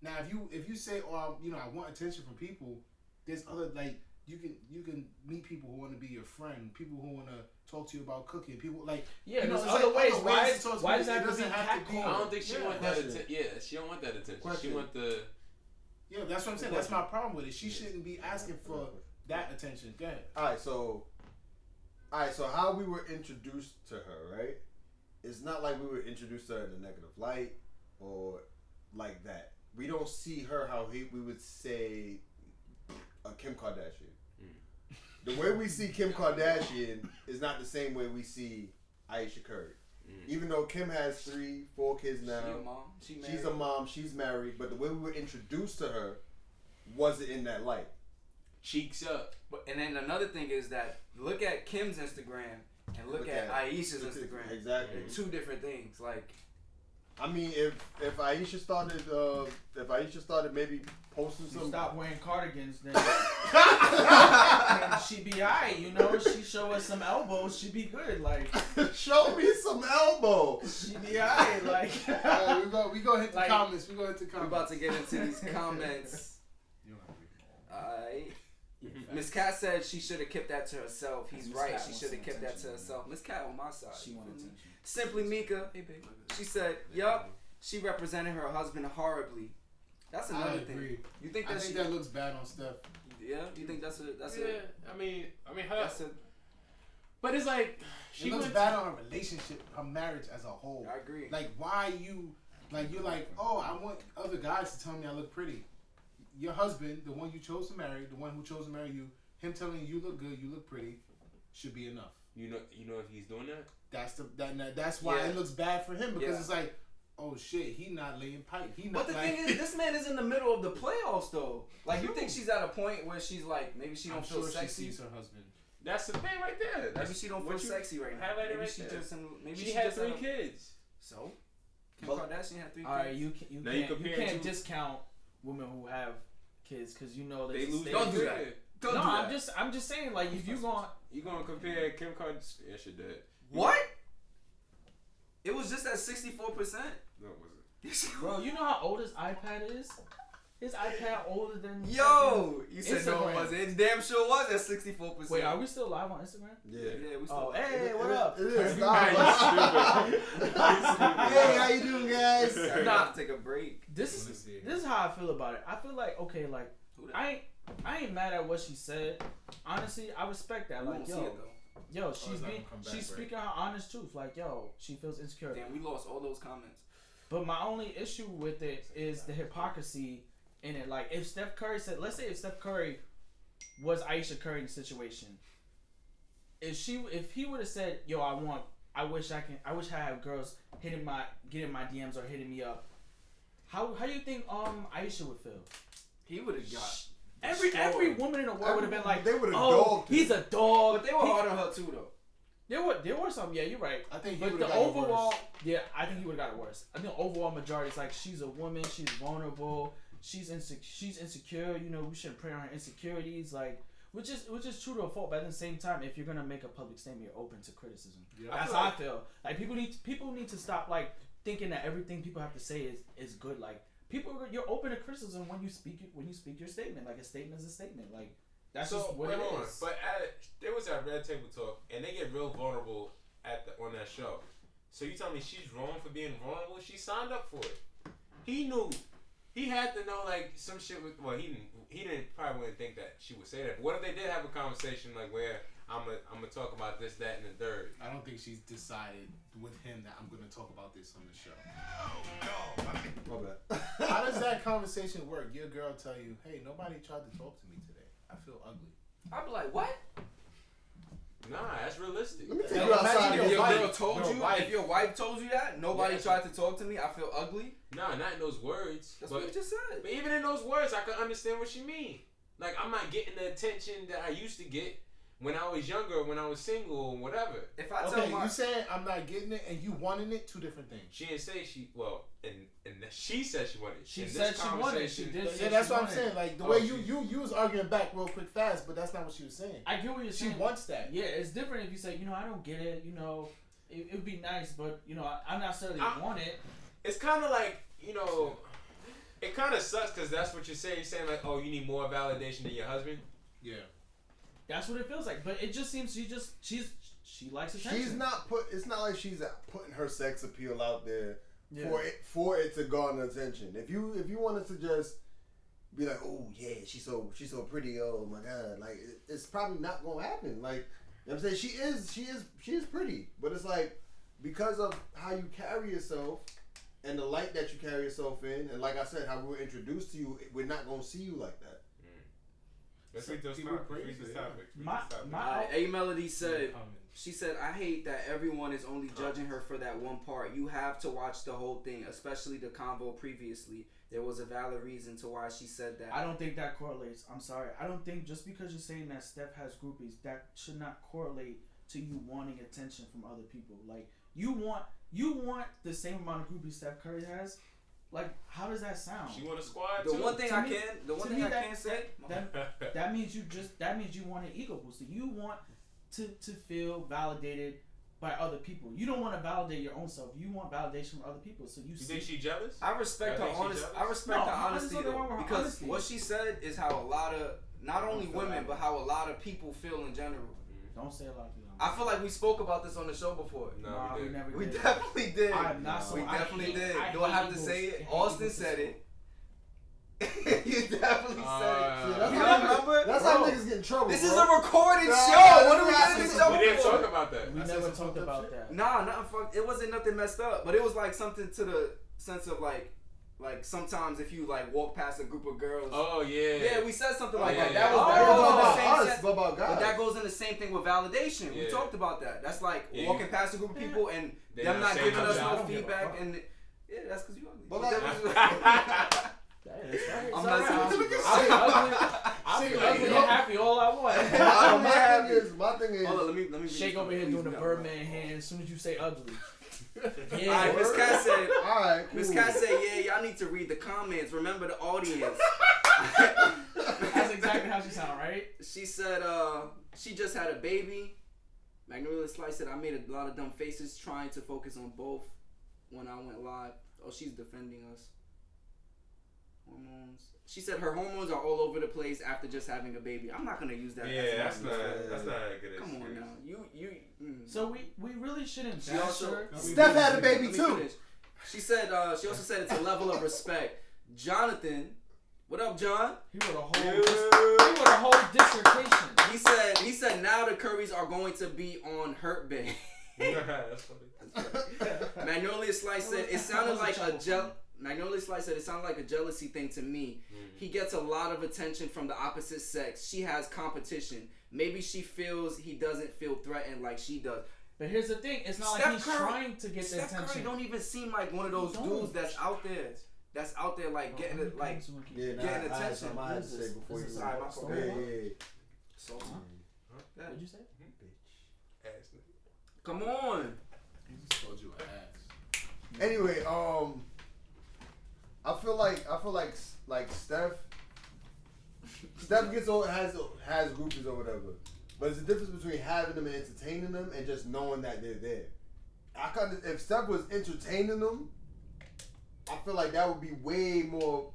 [SPEAKER 4] Now if you say I want attention from people, there's other you can meet people who want to be your friend, people who want to talk to you about cooking, people
[SPEAKER 5] there's other ways. Why does that have to be?
[SPEAKER 6] I don't think she wants that attention. Yeah, she don't want that attention. She want the.
[SPEAKER 4] Yeah, that's what I'm saying. That's my problem with it. She shouldn't be asking for that attention. Go ahead.
[SPEAKER 7] All right, so how we were introduced to her, right? It's not like we were introduced to her in a negative light or like that. We don't see her how we would say a Kim Kardashian. The way we see Kim Kardashian is not the same way we see Ayesha Curry. Even though Kim has 3-4 kids now, she's a mom, she's married, but the way we were introduced to her wasn't in that light.
[SPEAKER 6] Cheeks up.
[SPEAKER 3] And then another thing is that look at Kim's Instagram and look at Ayesha's Instagram.
[SPEAKER 7] Exactly.
[SPEAKER 3] Two different things. Like,
[SPEAKER 7] I mean, if Ayesha started maybe posting some.
[SPEAKER 5] Stop wearing cardigans, then she be alright. She show us some elbows, she be good. Like,
[SPEAKER 7] show me some elbow.
[SPEAKER 5] She be alright. Like,
[SPEAKER 4] alright, we gonna hit the comments. We
[SPEAKER 3] about to get into these comments. Alright. Miss Cat said she should have kept that to herself. He's right. She should have kept that to herself. Miss Cat on my side.
[SPEAKER 5] She wanted attention.
[SPEAKER 3] Simply Mika. Hey, babe. She said, "Yup, she represented her husband horribly." That's another thing. You think that
[SPEAKER 4] I think that looks bad on Steph.
[SPEAKER 3] Yeah. You think that's a?
[SPEAKER 6] I mean, her. But it's like
[SPEAKER 4] she looks bad on her relationship, her marriage as a whole.
[SPEAKER 3] I agree.
[SPEAKER 4] Like, why you're like, oh, I want other guys to tell me I look pretty. Your husband, the one you chose to marry, the one who chose to marry you, him telling you look good, you look pretty, should be enough.
[SPEAKER 6] You know if he's doing that.
[SPEAKER 4] That's why it looks bad for him because it's like, oh shit, he not laying pipe.
[SPEAKER 3] But the thing is, this man is in the middle of the playoffs though. Like, you think she's at a point where she's like, maybe she don't feel sexy.
[SPEAKER 4] She sees her husband.
[SPEAKER 6] That's the thing right there.
[SPEAKER 3] Maybe she don't feel sexy right now.
[SPEAKER 6] Maybe she had 3 kids.
[SPEAKER 3] So Kim Kardashian had 3 kids.
[SPEAKER 5] All right, you can't discount women who have kids because
[SPEAKER 6] they lose.
[SPEAKER 3] Don't do that. Don't do that.
[SPEAKER 5] I'm just saying, like, if you gonna
[SPEAKER 6] compare Kim Kardashian, yeah, she did.
[SPEAKER 3] What? It was just at 64%.
[SPEAKER 6] No, it wasn't.
[SPEAKER 5] Bro, you know how old his iPad is? His iPad older than
[SPEAKER 3] Yo, you said
[SPEAKER 5] Instagram.
[SPEAKER 3] no, it wasn't. It damn sure was at 64%.
[SPEAKER 5] Wait, are we still live on Instagram?
[SPEAKER 3] Yeah, we still.
[SPEAKER 5] Oh, hey, what up?
[SPEAKER 7] It is.
[SPEAKER 3] Hey, how you doing, guys? Nah, take a break.
[SPEAKER 5] This is how I feel about it. I feel like, okay, like, I ain't mad at what she said. Honestly, I respect that. Like, she's speaking her honest truth. Like, yo, she feels insecure.
[SPEAKER 3] Damn, we lost all those comments.
[SPEAKER 5] But my only issue with it is the hypocrisy in it. Like, if Steph Curry said, let's say if Steph Curry was Ayesha Curry in the situation, if he would have said, "Yo, I wish I had girls getting my DMs or hitting me up," how do you think Ayesha would feel?
[SPEAKER 3] He would have got
[SPEAKER 5] every woman in the world would have been like,
[SPEAKER 7] they would have
[SPEAKER 5] "Oh,
[SPEAKER 7] dogged him.
[SPEAKER 5] he's a dog."
[SPEAKER 3] But they were hard on her too, though.
[SPEAKER 5] There were some, yeah, you're right.
[SPEAKER 4] I think he
[SPEAKER 5] but
[SPEAKER 4] would
[SPEAKER 5] the
[SPEAKER 4] have got
[SPEAKER 5] overall,
[SPEAKER 4] worse.
[SPEAKER 5] yeah, I think he would have got it worse. I think the overall majority is like, she's a woman, she's vulnerable, she's insecure. You know, we shouldn't prey on her insecurities, like, which is true to a fault. But at the same time, if you're gonna make a public statement, you're open to criticism. Yeah. That's how I feel. Like, people need to stop like thinking that everything people have to say is good. Like, you're open to criticism when you speak your statement. Like, a statement is a statement. Like, that's just what it is.
[SPEAKER 6] But there was that Red Table Talk, and they get real vulnerable on that show. So you tell me she's wrong for being vulnerable? She signed up for it. He knew. He had to know, like, some shit with. Well, he probably wouldn't think that she would say that. But what if they did have a conversation like where I'm gonna talk about this, that, and the third?
[SPEAKER 4] I don't think she's decided with him that I'm gonna talk about this on the show.
[SPEAKER 7] My bad.
[SPEAKER 4] How does that conversation work? Your girl tell you, "Hey, nobody tried to talk to me today. I feel ugly."
[SPEAKER 3] I'd be like, what?
[SPEAKER 6] Nah, that's realistic.
[SPEAKER 7] Let me take you outside.
[SPEAKER 3] If your girl told you, if your wife told you that, nobody tried to talk to me, I feel ugly.
[SPEAKER 6] Nah, not in those words.
[SPEAKER 3] That's what you just said.
[SPEAKER 6] But even in those words, I can understand what you mean. Like, I'm not getting the attention that I used to get when I was younger, when I was single, or whatever.
[SPEAKER 3] If I
[SPEAKER 4] Okay, you saying I'm not getting it and you wanting it, two different things.
[SPEAKER 6] She didn't say and she said she wanted it.
[SPEAKER 5] She said she wanted. She did.
[SPEAKER 4] Yeah, that's what I'm saying. Like, the way you was arguing back real quick fast, but that's not what she was saying.
[SPEAKER 5] I get what you're saying.
[SPEAKER 4] She wants that.
[SPEAKER 5] Yeah, it's different if you say, I don't get it. It would be nice, but I'm not necessarily want it.
[SPEAKER 6] It's kind of like, it kind of sucks because that's what you're saying. You're saying like, oh, you need more validation than your husband.
[SPEAKER 4] Yeah,
[SPEAKER 5] that's what it feels like. But it just seems she likes attention.
[SPEAKER 7] She's not it's not like she's putting her sex appeal out there for it to garner attention. If you wanted to just be like, oh yeah, she's so pretty. Oh my god, like it's probably not gonna happen. Like, you know what I'm saying, she is pretty, but it's like because of how you carry yourself and the light that you carry yourself in, and like I said, how we were introduced to you, we're not gonna see you like that.
[SPEAKER 6] Let's read this topic.
[SPEAKER 3] A Melody said, she said, I hate that everyone is only judging her for that one part. You have to watch the whole thing, especially the convo previously. There was a valid reason to why she said that.
[SPEAKER 5] I don't think that correlates. I'm sorry. I don't think just because you're saying that Steph has groupies, that should not correlate to you wanting attention from other people. Like, you want the same amount of groupies Steph Curry has. Like, how does that sound?
[SPEAKER 6] She want a squad
[SPEAKER 3] too.
[SPEAKER 6] The one thing
[SPEAKER 3] I can say
[SPEAKER 5] that means you want an ego booster. You want to feel validated by other people. You don't want to validate your own self. You want validation from other people. So you
[SPEAKER 6] think she jealous?
[SPEAKER 3] I respect her honesty. I respect her honesty though, because what she said is how a lot of not only women but how a lot of people feel in general.
[SPEAKER 5] Don't say a lot of people.
[SPEAKER 3] I feel like we spoke about this on the show before.
[SPEAKER 5] No, we never did.
[SPEAKER 3] We definitely did.
[SPEAKER 5] I'm not so.
[SPEAKER 3] We definitely did. Do I have to say it? Austin said it. You definitely said it. You remember?
[SPEAKER 7] That's how niggas get in trouble.
[SPEAKER 3] This is a recorded show. What are we getting in trouble for?
[SPEAKER 6] We didn't talk about that.
[SPEAKER 5] We never talked about that.
[SPEAKER 3] Nah, nothing fucked. It wasn't nothing messed up, but it was like something to the sense of like sometimes if you like walk past a group of girls.
[SPEAKER 6] Oh yeah.
[SPEAKER 3] Yeah, we said something like that.
[SPEAKER 7] That
[SPEAKER 3] goes in the same thing with validation. We talked about that. That's like walking past a group of people and them not giving us no feedback, and that's because you ugly.
[SPEAKER 5] I'm not saying I'll be ugly and happy all I want.
[SPEAKER 7] My thing is,
[SPEAKER 3] hold on, let me
[SPEAKER 5] Shake over here doing the Birdman hand as soon as you say ugly.
[SPEAKER 3] Yeah. Alright, Miss Cat said.
[SPEAKER 7] Alright, cool.
[SPEAKER 3] Miss Cat said, yeah, y'all need to read the comments. Remember the audience.
[SPEAKER 5] That's exactly how she sound, right?
[SPEAKER 3] She said, she just had a baby. Magnolia Slice said, I made a lot of dumb faces trying to focus on both when I went live. Oh, she's defending us. Hormones. She said her hormones are all over the place after just having a baby. I'm not gonna use that.
[SPEAKER 6] Yeah, that's not a good excuse.
[SPEAKER 3] Come on now, you.
[SPEAKER 5] So we really shouldn't bash her.
[SPEAKER 7] Steph had a baby too.
[SPEAKER 3] She said. She also said it's a level of respect. Jonathan, what up, John?
[SPEAKER 5] He wrote a whole dissertation.
[SPEAKER 3] He said now the Currys are going to be on Hurt Bay.
[SPEAKER 6] That's funny.
[SPEAKER 3] Magnolia Slice said it sounded like Magnolia Slice said it sounded like a jealousy thing to me. He gets a lot of attention from the opposite sex. She has competition. Maybe she feels he doesn't feel threatened like she does.
[SPEAKER 5] But here's the thing: it's not like he's trying to get the attention.
[SPEAKER 3] Steph Curry don't even seem like one of those dudes that's out there. That's out there like getting it, like getting attention.
[SPEAKER 7] I had to say before you.
[SPEAKER 3] Sorry, my fault.
[SPEAKER 7] Yeah.
[SPEAKER 3] So,
[SPEAKER 5] what'd you say?
[SPEAKER 6] Bitch. Ass nigga.
[SPEAKER 3] Come on.
[SPEAKER 4] He just told you an ass.
[SPEAKER 7] Anyway, I feel like Steph gets over, has groupies or whatever, but there's a difference between having them and entertaining them and just knowing that they're there. If Steph was entertaining them, I feel like that would be way more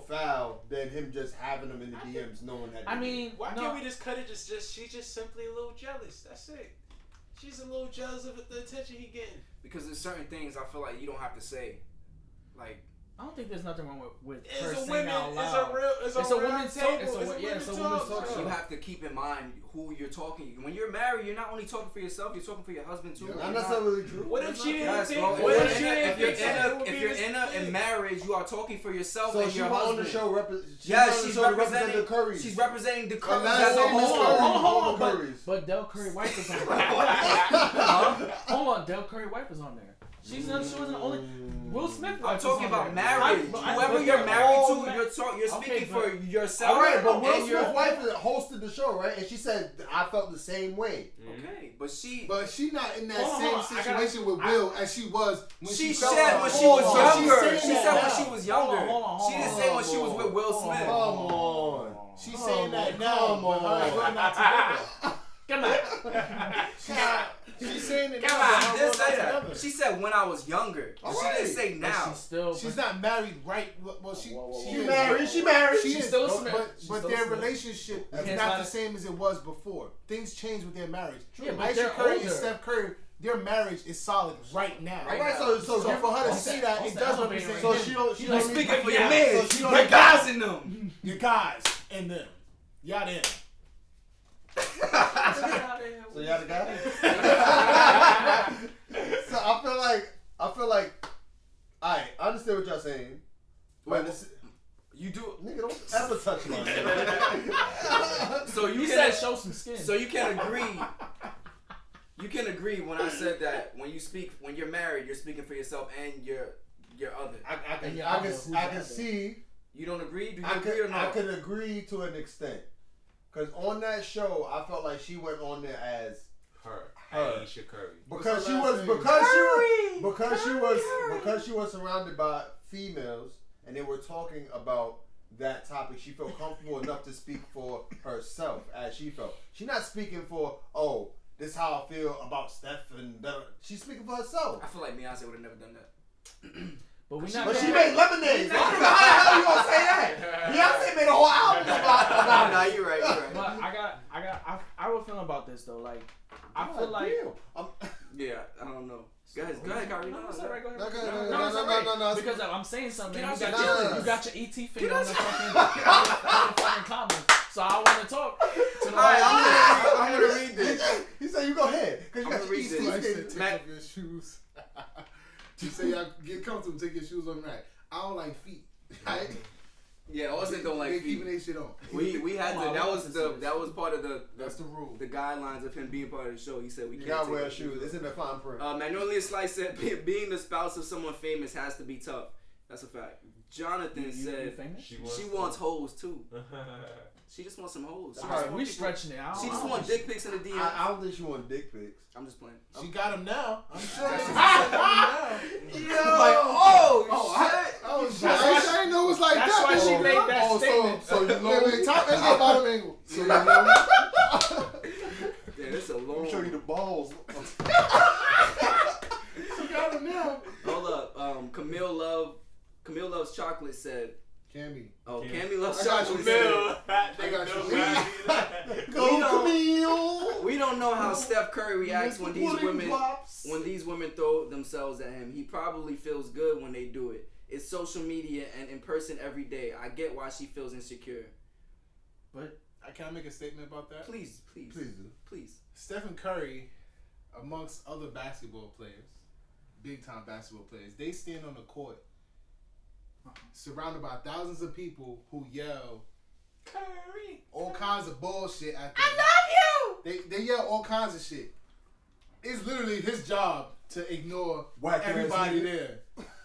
[SPEAKER 7] foul than him just having them in the DMs knowing that.
[SPEAKER 6] Why can't we just cut it? She's just simply a little jealous. That's it. She's a little jealous of the attention he getting.
[SPEAKER 3] Because there's certain things I feel like you don't have to say, like.
[SPEAKER 5] I don't think there's nothing wrong with
[SPEAKER 6] It's
[SPEAKER 5] her
[SPEAKER 6] a
[SPEAKER 5] saying
[SPEAKER 6] women.
[SPEAKER 5] out loud.
[SPEAKER 6] It's
[SPEAKER 5] a women's talk. It's a women's
[SPEAKER 6] talk.
[SPEAKER 3] You have to keep in mind who you're talking. When you're married, you're not only talking for yourself. You're talking for your husband too.
[SPEAKER 7] Yeah, that's not really true.
[SPEAKER 6] What if she didn't
[SPEAKER 3] Yes,
[SPEAKER 6] think?
[SPEAKER 3] bro.
[SPEAKER 6] What if she didn't think?
[SPEAKER 3] If you're in marriage, you are talking for yourself
[SPEAKER 7] So
[SPEAKER 3] and
[SPEAKER 7] she
[SPEAKER 3] your
[SPEAKER 7] was
[SPEAKER 3] husband.
[SPEAKER 7] on the show.
[SPEAKER 3] She's
[SPEAKER 7] representing the Currys.
[SPEAKER 3] She's representing the Currys.
[SPEAKER 7] That's
[SPEAKER 3] as a whole.
[SPEAKER 5] But Del Curry wife was on there. Hold on, Del Curry wife was on there. She wasn't only Will Smith.
[SPEAKER 3] I'm talking about marriage. Whoever
[SPEAKER 5] but
[SPEAKER 3] you're
[SPEAKER 5] they're
[SPEAKER 3] married
[SPEAKER 5] all
[SPEAKER 3] to, you're speaking for yourself.
[SPEAKER 7] All right, but Will
[SPEAKER 3] and your
[SPEAKER 7] Smith's wife hosted the show, right? And she said, "I felt the same way."
[SPEAKER 3] Okay, but she
[SPEAKER 4] not in that
[SPEAKER 5] Hold on,
[SPEAKER 4] same situation with Will as she was when
[SPEAKER 3] she
[SPEAKER 4] felt
[SPEAKER 3] said
[SPEAKER 4] like,
[SPEAKER 3] when she was
[SPEAKER 4] oh,
[SPEAKER 3] younger.
[SPEAKER 4] she's
[SPEAKER 3] She
[SPEAKER 4] saying
[SPEAKER 3] said
[SPEAKER 4] that
[SPEAKER 3] when
[SPEAKER 4] now.
[SPEAKER 3] she was younger.
[SPEAKER 5] Hold
[SPEAKER 3] She didn't say when she was with Will Smith.
[SPEAKER 7] Come on.
[SPEAKER 4] She's saying that now.
[SPEAKER 7] Come on.
[SPEAKER 4] We're not together.
[SPEAKER 5] Come on.
[SPEAKER 4] She's saying it
[SPEAKER 3] Come
[SPEAKER 4] now.
[SPEAKER 3] on, she did
[SPEAKER 4] we're
[SPEAKER 3] say
[SPEAKER 4] not
[SPEAKER 3] that.
[SPEAKER 4] together.
[SPEAKER 3] She said when I was younger.
[SPEAKER 7] All
[SPEAKER 3] She
[SPEAKER 7] right.
[SPEAKER 3] didn't say now.
[SPEAKER 4] She's not married, right? Well, she is.
[SPEAKER 7] married. She married.
[SPEAKER 4] She
[SPEAKER 5] She's
[SPEAKER 4] is,
[SPEAKER 5] still
[SPEAKER 4] but,
[SPEAKER 5] Smith.
[SPEAKER 4] but,
[SPEAKER 5] She's
[SPEAKER 4] but
[SPEAKER 5] still
[SPEAKER 4] their
[SPEAKER 5] Smith.
[SPEAKER 4] relationship is
[SPEAKER 5] can't
[SPEAKER 4] not
[SPEAKER 5] slide
[SPEAKER 4] the
[SPEAKER 5] it.
[SPEAKER 4] same as it was before. Things change with their marriage.
[SPEAKER 5] Yeah, but
[SPEAKER 4] Ayesha
[SPEAKER 5] they're
[SPEAKER 4] Curry and
[SPEAKER 5] older.
[SPEAKER 4] Steph Curry, their marriage is solid right now.
[SPEAKER 7] All right, so
[SPEAKER 4] So for her to say that, it does represent
[SPEAKER 7] So
[SPEAKER 4] him.
[SPEAKER 7] she don't. She
[SPEAKER 3] You're
[SPEAKER 7] don't
[SPEAKER 3] speaking
[SPEAKER 7] need-
[SPEAKER 3] for your
[SPEAKER 5] Yeah.
[SPEAKER 3] man.
[SPEAKER 7] So she
[SPEAKER 3] Your
[SPEAKER 7] don't-
[SPEAKER 3] guys in them.
[SPEAKER 4] Your guys and them. Y'all them.
[SPEAKER 7] So y'all the guy. So I feel like. Alright, I understand what y'all saying. But this,
[SPEAKER 3] You do.
[SPEAKER 7] nigga, don't ever touch my nigga.
[SPEAKER 3] So you
[SPEAKER 5] You
[SPEAKER 3] can
[SPEAKER 5] said show some skin.
[SPEAKER 3] So you can agree. You can agree when I said that when you're married, you're speaking for yourself and your other.
[SPEAKER 7] I can see.
[SPEAKER 3] You don't agree? Do you
[SPEAKER 7] I
[SPEAKER 3] agree or
[SPEAKER 7] could, I
[SPEAKER 3] not?
[SPEAKER 7] could agree to an extent. Because on that show, I felt like she went on there as
[SPEAKER 6] Her.
[SPEAKER 7] Her.
[SPEAKER 6] Ayesha Curry.
[SPEAKER 7] because she
[SPEAKER 4] the
[SPEAKER 7] was
[SPEAKER 4] last name?
[SPEAKER 7] because she was surrounded by females and they were talking about that topic. She felt comfortable enough to speak for herself as she felt. She's not speaking for this is how I feel about Steph and da-da. She's speaking for herself.
[SPEAKER 3] I feel like Beyonce would have never done that.
[SPEAKER 5] but we
[SPEAKER 7] But
[SPEAKER 5] not.
[SPEAKER 7] she made lemonade. How the hell you gonna say that? Beyonce made a whole album about
[SPEAKER 3] Nah, you're right. You're right.
[SPEAKER 5] But I have a feeling about this though. Like I feel like.
[SPEAKER 3] Yeah, I don't know. Go ahead, Kyrie.
[SPEAKER 5] No, it's alright. Go ahead.
[SPEAKER 7] No,
[SPEAKER 5] it's alright.
[SPEAKER 7] no.
[SPEAKER 5] Because I'm saying something.
[SPEAKER 3] Get
[SPEAKER 5] You
[SPEAKER 3] out
[SPEAKER 5] got,
[SPEAKER 3] your-
[SPEAKER 5] you got your ET finger on the fucking comments. So I want to talk to the
[SPEAKER 3] Alright, I'm gonna read this.
[SPEAKER 7] He said you go ahead because you
[SPEAKER 3] I'm
[SPEAKER 7] got
[SPEAKER 3] gonna
[SPEAKER 7] your
[SPEAKER 3] read
[SPEAKER 7] ET
[SPEAKER 3] this.
[SPEAKER 4] I said,
[SPEAKER 7] finger.
[SPEAKER 4] take
[SPEAKER 3] Matt-
[SPEAKER 4] off your shoes. She said, y'all get comfortable, take your shoes on right. I don't like feet. Right?
[SPEAKER 3] Yeah, Austin don't like
[SPEAKER 4] They
[SPEAKER 3] feet.
[SPEAKER 4] keeping their shit on.
[SPEAKER 3] We had
[SPEAKER 5] Oh,
[SPEAKER 3] to. That was part of
[SPEAKER 4] That's the rule.
[SPEAKER 3] the guidelines of him being part of the show. He said we
[SPEAKER 7] You
[SPEAKER 3] can't
[SPEAKER 7] gotta
[SPEAKER 3] take
[SPEAKER 7] wear
[SPEAKER 3] our
[SPEAKER 7] shoes. It's in the fine print.
[SPEAKER 3] Magnolia Slice said being the spouse of someone famous has to be tough. That's a fact. Jonathan
[SPEAKER 5] You
[SPEAKER 3] said
[SPEAKER 5] famous?
[SPEAKER 3] she wants hoes too. She just wants some hoes. She
[SPEAKER 5] Alright,
[SPEAKER 3] just
[SPEAKER 5] we
[SPEAKER 3] wants people-
[SPEAKER 5] stretching it.
[SPEAKER 3] She just wants dick pics in the DM.
[SPEAKER 7] I don't think she want dick pics.
[SPEAKER 3] I'm just playing.
[SPEAKER 4] She got him now. I'm sure.
[SPEAKER 3] That's
[SPEAKER 4] She
[SPEAKER 3] just-
[SPEAKER 4] got him now.
[SPEAKER 3] Like, shit.
[SPEAKER 4] Oh,
[SPEAKER 5] That's
[SPEAKER 4] shit.
[SPEAKER 5] why
[SPEAKER 4] I
[SPEAKER 5] she-
[SPEAKER 4] didn't know it was like
[SPEAKER 5] that's
[SPEAKER 4] that.
[SPEAKER 5] why she
[SPEAKER 4] Oh,
[SPEAKER 5] made that
[SPEAKER 4] oh,
[SPEAKER 5] statement.
[SPEAKER 4] So you know, top angle, bottom angle. So you know.
[SPEAKER 3] Damn, it's a long.
[SPEAKER 7] Let me show you the balls.
[SPEAKER 4] She got him now.
[SPEAKER 3] Hold up. Camille Loves Chocolate said.
[SPEAKER 4] Cammy.
[SPEAKER 3] Oh,
[SPEAKER 6] Cammy.
[SPEAKER 3] Cammy Loves
[SPEAKER 4] I got you,
[SPEAKER 3] Chocolate
[SPEAKER 4] Bill.
[SPEAKER 3] said.
[SPEAKER 4] I got you.
[SPEAKER 7] Go Camille.
[SPEAKER 3] We don't know how Steph Curry reacts when these
[SPEAKER 7] Pudding
[SPEAKER 3] women
[SPEAKER 7] pops.
[SPEAKER 3] throw themselves at him. He probably feels good when they do it. It's social media and in person every day. I get why she feels insecure.
[SPEAKER 4] But can I make a statement about that?
[SPEAKER 3] Please.
[SPEAKER 7] Please do.
[SPEAKER 3] Please.
[SPEAKER 4] Stephen Curry, amongst other basketball players, big time basketball players, they stand on the court surrounded by thousands of people who yell
[SPEAKER 5] Curry,
[SPEAKER 4] all kinds of bullshit at them.
[SPEAKER 5] I love you.
[SPEAKER 4] They yell all kinds of shit. It's literally his job to ignore
[SPEAKER 7] Whack
[SPEAKER 4] everybody
[SPEAKER 7] ass nigga.
[SPEAKER 4] there.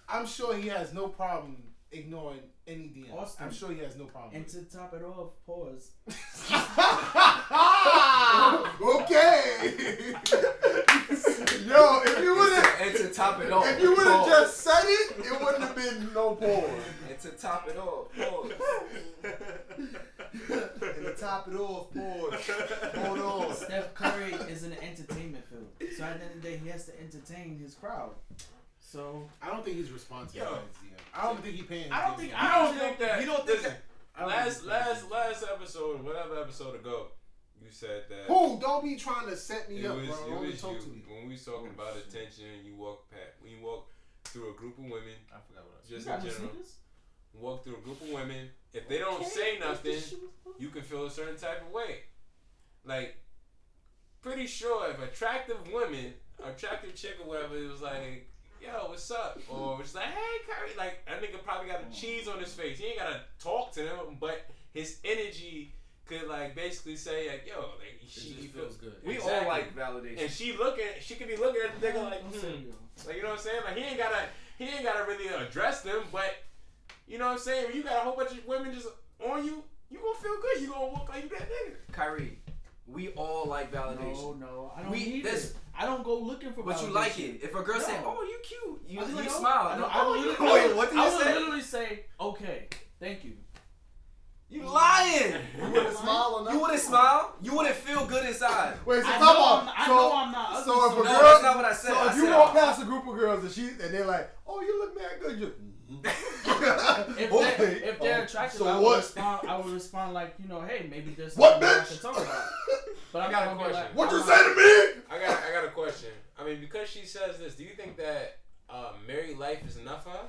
[SPEAKER 4] I'm sure he has no problem ignoring any DMs.
[SPEAKER 5] Austin.
[SPEAKER 4] I'm sure he has no problem.
[SPEAKER 5] And to top it off, pause.
[SPEAKER 4] Okay.
[SPEAKER 7] Yo, if you would have,
[SPEAKER 3] And to top it off,
[SPEAKER 7] if you would have just said it, it wouldn't have been no pause.
[SPEAKER 3] And to top it off, pause.
[SPEAKER 7] And to top it off, pause. Hold on.
[SPEAKER 5] Steph Curry is in the entertainment field, so at the end of the day, he has to entertain his crowd. So
[SPEAKER 4] I don't think he's responsible.
[SPEAKER 6] Yo.
[SPEAKER 4] I don't think he's paying.
[SPEAKER 5] I don't think
[SPEAKER 6] I don't think that.
[SPEAKER 5] You don't think
[SPEAKER 6] listen,
[SPEAKER 5] that?
[SPEAKER 6] last episode, whatever episode ago, you said that.
[SPEAKER 4] Who? Don't be trying to set me
[SPEAKER 6] It
[SPEAKER 4] up,
[SPEAKER 6] was,
[SPEAKER 4] bro.
[SPEAKER 6] it
[SPEAKER 4] Only
[SPEAKER 6] was
[SPEAKER 4] talk
[SPEAKER 6] you
[SPEAKER 4] to me.
[SPEAKER 6] when we was talking about attention. You walk through a group of women,
[SPEAKER 4] I forgot what I
[SPEAKER 6] just
[SPEAKER 5] You got
[SPEAKER 6] in
[SPEAKER 5] no
[SPEAKER 6] general.
[SPEAKER 5] sneakers?
[SPEAKER 6] Walk through a group of women. If they don't say nothing, you can feel a certain type of way. Like, pretty sure if attractive chick or whatever, it was like, yo, what's up? Or it's like, hey, Curry. Like, that nigga probably got a cheese on his face. He ain't gotta talk to them, but his energy could, like, basically say, like, yo, like, she
[SPEAKER 4] feels good.
[SPEAKER 3] We
[SPEAKER 6] Exactly.
[SPEAKER 3] all like validation.
[SPEAKER 6] And she could be looking at the nigga like, like, you know what I'm saying? Like, he ain't gotta really address them, but you know what I'm saying? When you got a whole bunch of women just on you, you gonna feel good. You gonna look like you that nigga.
[SPEAKER 3] Kyrie, we all like validation.
[SPEAKER 5] No, I don't need this. I don't go looking for
[SPEAKER 3] But
[SPEAKER 5] validation.
[SPEAKER 3] you like it. If a girl say,
[SPEAKER 5] No.
[SPEAKER 3] "Oh, you cute," you
[SPEAKER 5] I'll be like,
[SPEAKER 3] smile.
[SPEAKER 5] I
[SPEAKER 3] Wait, what did
[SPEAKER 5] I
[SPEAKER 3] you
[SPEAKER 5] would
[SPEAKER 3] say?
[SPEAKER 5] literally say, okay, thank you.
[SPEAKER 3] You lying.
[SPEAKER 7] You wouldn't smile or nothing?
[SPEAKER 3] You wouldn't smile. You wouldn't feel good inside.
[SPEAKER 7] Wait, so
[SPEAKER 5] I
[SPEAKER 7] talk
[SPEAKER 5] know
[SPEAKER 7] about.
[SPEAKER 5] I know I'm not ugly.
[SPEAKER 7] So if a
[SPEAKER 3] No,
[SPEAKER 7] girl,
[SPEAKER 3] that's not what I said.
[SPEAKER 7] so
[SPEAKER 3] I
[SPEAKER 7] if you
[SPEAKER 3] said,
[SPEAKER 7] walk past a group of girls and they're like, "Oh, you look mad good," you.
[SPEAKER 5] If they're attractive,
[SPEAKER 7] So
[SPEAKER 5] I
[SPEAKER 7] what?
[SPEAKER 5] would respond like, you know, hey, maybe there's
[SPEAKER 7] What,
[SPEAKER 5] something I
[SPEAKER 7] bitch?
[SPEAKER 5] can talk about. But
[SPEAKER 6] I
[SPEAKER 5] I'm
[SPEAKER 6] got
[SPEAKER 5] not
[SPEAKER 6] a
[SPEAKER 5] gonna be
[SPEAKER 6] question.
[SPEAKER 5] like,
[SPEAKER 7] What you
[SPEAKER 5] I'm
[SPEAKER 7] say to me?
[SPEAKER 6] I got a question. I mean, because she says this, do you think that married life is enough for her?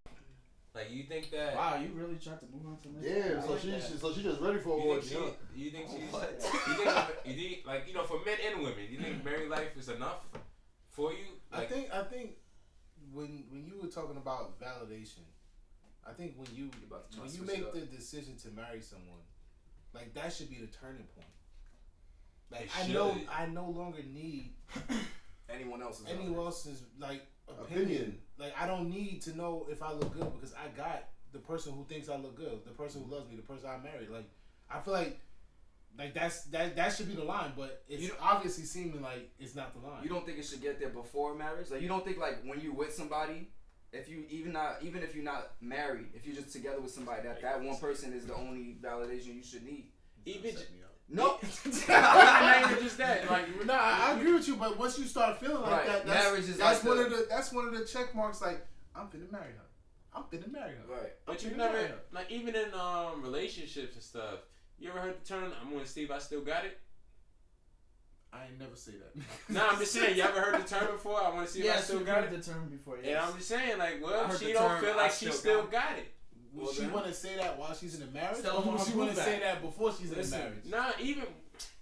[SPEAKER 6] Like, you think that?
[SPEAKER 5] Wow, you really tried to move on to this?
[SPEAKER 7] Yeah,
[SPEAKER 5] I
[SPEAKER 7] so
[SPEAKER 5] like
[SPEAKER 7] she's
[SPEAKER 5] that.
[SPEAKER 7] just ready for a
[SPEAKER 6] You
[SPEAKER 7] war.
[SPEAKER 6] think you think she's
[SPEAKER 3] What?
[SPEAKER 6] you think like, you know, for men and women, do you think married life is enough for you? Like,
[SPEAKER 4] I think when you were talking about validation, I think when you make the decision to marry someone, like that should be the turning point. Like
[SPEAKER 6] It
[SPEAKER 4] I no longer need
[SPEAKER 3] anyone else's
[SPEAKER 4] like opinion.
[SPEAKER 7] Opinion.
[SPEAKER 4] Like I don't need to know if I look good because I got the person who thinks I look good, the person who loves me, the person I married. Like I feel like that should be the line, but it's obviously seeming like it's not the line.
[SPEAKER 3] You don't think it should get there before marriage? Like you don't think like when you're with somebody, if you even if you're not married, if you're just together with somebody, that one person is the only validation you should need.
[SPEAKER 6] even
[SPEAKER 3] No.
[SPEAKER 6] not even just that. Like,
[SPEAKER 4] Nah, I agree with you, but once you start feeling like
[SPEAKER 3] Right.
[SPEAKER 4] that,
[SPEAKER 3] Marriage is
[SPEAKER 4] that's
[SPEAKER 3] like
[SPEAKER 4] one of the check marks. Like I'm finna marry her. I'm finna marry her.
[SPEAKER 3] Right.
[SPEAKER 6] but you
[SPEAKER 4] I'm finna
[SPEAKER 6] never
[SPEAKER 4] marry her.
[SPEAKER 6] like even in relationships and stuff. You ever heard the term "I'm with Steve, I still got it"?
[SPEAKER 4] I ain't never say that.
[SPEAKER 6] Nah, I'm just saying. You ever heard the term before? I want to see if I
[SPEAKER 5] Yes,
[SPEAKER 6] still
[SPEAKER 5] you've
[SPEAKER 6] got
[SPEAKER 5] heard
[SPEAKER 6] it.
[SPEAKER 5] the term before.
[SPEAKER 6] And
[SPEAKER 5] Yes.
[SPEAKER 6] I'm just saying, like,
[SPEAKER 3] I
[SPEAKER 6] well,
[SPEAKER 3] heard
[SPEAKER 6] she
[SPEAKER 3] the
[SPEAKER 6] don't
[SPEAKER 3] term,
[SPEAKER 6] feel
[SPEAKER 3] "I
[SPEAKER 6] like she
[SPEAKER 3] still
[SPEAKER 6] still
[SPEAKER 3] got
[SPEAKER 6] got it.
[SPEAKER 4] Would she want to say that while she's in a marriage,
[SPEAKER 5] Tell
[SPEAKER 4] or
[SPEAKER 5] them
[SPEAKER 4] would
[SPEAKER 5] on
[SPEAKER 4] she
[SPEAKER 5] her
[SPEAKER 4] want to
[SPEAKER 5] group
[SPEAKER 4] say
[SPEAKER 5] back.
[SPEAKER 4] that before she's in a
[SPEAKER 6] Listen,
[SPEAKER 4] marriage?
[SPEAKER 6] nah, even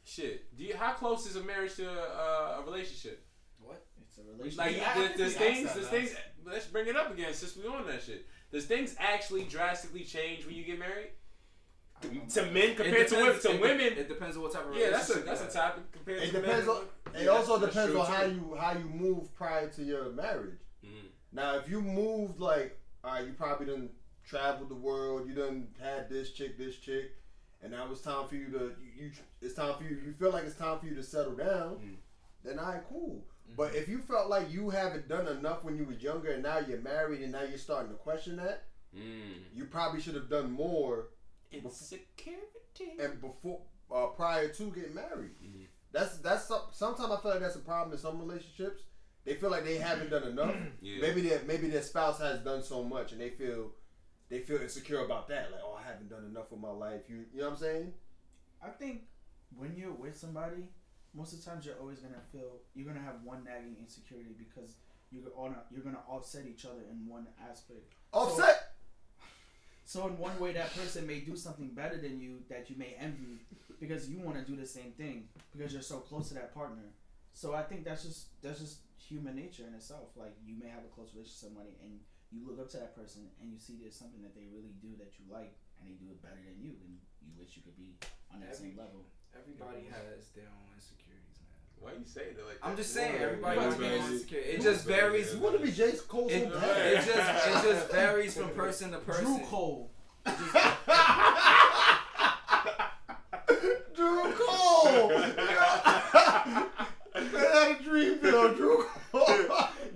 [SPEAKER 6] shit. How close is a marriage to a relationship?
[SPEAKER 3] What?
[SPEAKER 5] It's a relationship.
[SPEAKER 6] Like,
[SPEAKER 4] Yeah, I think
[SPEAKER 6] does
[SPEAKER 4] we
[SPEAKER 6] things,
[SPEAKER 4] asked
[SPEAKER 6] does
[SPEAKER 4] that
[SPEAKER 6] things. Let's bring it up again since we on that shit. Does things actually drastically change when you get married? To men compared to women. To women,
[SPEAKER 3] It depends on what type of
[SPEAKER 6] yeah,
[SPEAKER 3] relationship.
[SPEAKER 6] that's a topic compared
[SPEAKER 7] It
[SPEAKER 6] to
[SPEAKER 7] depends
[SPEAKER 6] men.
[SPEAKER 7] on. It
[SPEAKER 6] Yeah,
[SPEAKER 7] also
[SPEAKER 6] that's
[SPEAKER 7] depends
[SPEAKER 6] true,
[SPEAKER 7] on
[SPEAKER 6] too.
[SPEAKER 7] how you move prior to your marriage.
[SPEAKER 6] Mhm.
[SPEAKER 7] Now, if you moved like, all right, you probably done traveled the world, you done had this chick, and now it's time for you to you feel like it's time for you to settle down. Then all right, cool. But if you felt like you haven't done enough when you was younger and now you're married and now you're starting to question that, you probably should have done more.
[SPEAKER 6] Insecurity.
[SPEAKER 7] And before prior to getting married. That's sometimes I feel like that's a problem in some relationships. They feel like they haven't done enough.
[SPEAKER 6] Yeah.
[SPEAKER 7] Maybe their spouse has done so much and they feel insecure about that. Like, oh, I haven't done enough with my life. You know what I'm saying?
[SPEAKER 5] I think when you're with somebody, most of the times you're gonna have one nagging insecurity because you're gonna offset each other in one aspect.
[SPEAKER 7] Offset.
[SPEAKER 5] So in one way, that person may do something better than you that you may envy because you want to do the same thing because you're so close to that partner. So I think that's just human nature in itself. Like you may have a close relationship with somebody and you look up to that person and you see there's something that they really do that you like and they do it better than you and you wish you could be on that same level.
[SPEAKER 3] Everybody has their own insecurities, man.
[SPEAKER 6] Why you say that? Like
[SPEAKER 3] I'm
[SPEAKER 6] that?
[SPEAKER 3] just saying, everybody
[SPEAKER 6] Why
[SPEAKER 3] has their
[SPEAKER 6] you
[SPEAKER 3] own
[SPEAKER 6] say
[SPEAKER 3] insecurities. It just varies.
[SPEAKER 7] You want to be J. Cole so bad.
[SPEAKER 3] It just varies from person to person.
[SPEAKER 5] Drew Cole.
[SPEAKER 7] Drew Cole. Man, I had a dream, Bill. Drew Cole.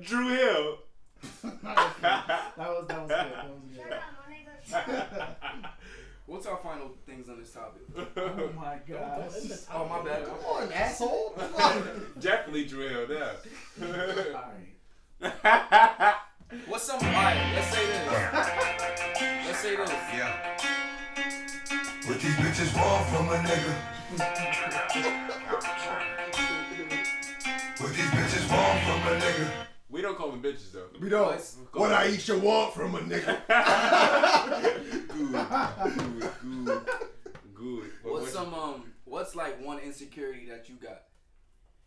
[SPEAKER 6] Drew Hill.
[SPEAKER 5] That was good.
[SPEAKER 3] What's our final things on this topic?
[SPEAKER 5] Oh my god.
[SPEAKER 3] Oh my bad.
[SPEAKER 7] Come on, asshole.
[SPEAKER 6] Definitely Drew Hill. Yeah.
[SPEAKER 5] Alright.
[SPEAKER 3] What's some? Alright, let's say this. Let's say this.
[SPEAKER 1] Yeah. What these bitches want from a nigga? What these bitches want from a nigga?
[SPEAKER 6] We don't call them bitches though.
[SPEAKER 7] We don't. What Ayesha want from a nigga?
[SPEAKER 6] Good.
[SPEAKER 3] What's like one insecurity that you got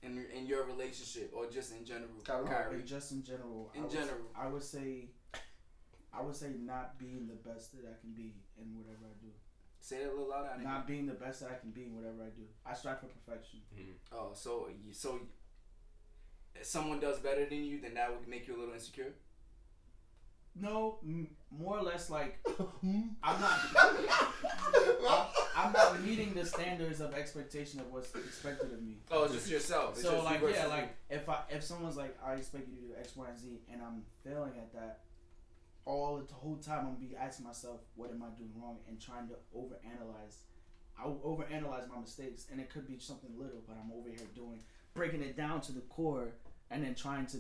[SPEAKER 3] in your relationship or just in general? Kyrie.
[SPEAKER 5] Just in general. I would say not being the best that I can be in whatever I do.
[SPEAKER 3] Say that a little louder.
[SPEAKER 5] Not being the best that I can be in whatever I do. I strive for perfection.
[SPEAKER 6] Mm-hmm.
[SPEAKER 3] Oh, so if someone does better than you, then that would make you a little insecure?
[SPEAKER 5] No, more or less like I'm not meeting the standards of expectation of what's expected of me.
[SPEAKER 3] Oh, it's just yourself. It's
[SPEAKER 5] so
[SPEAKER 3] just
[SPEAKER 5] like
[SPEAKER 3] you
[SPEAKER 5] like if someone's like I expect you to do X, Y, and Z, and I'm failing at that, all the whole time I'm gonna be asking myself, what am I doing wrong, and trying to overanalyze. I overanalyze my mistakes, and it could be something little, but I'm over here breaking it down to the core. And then trying to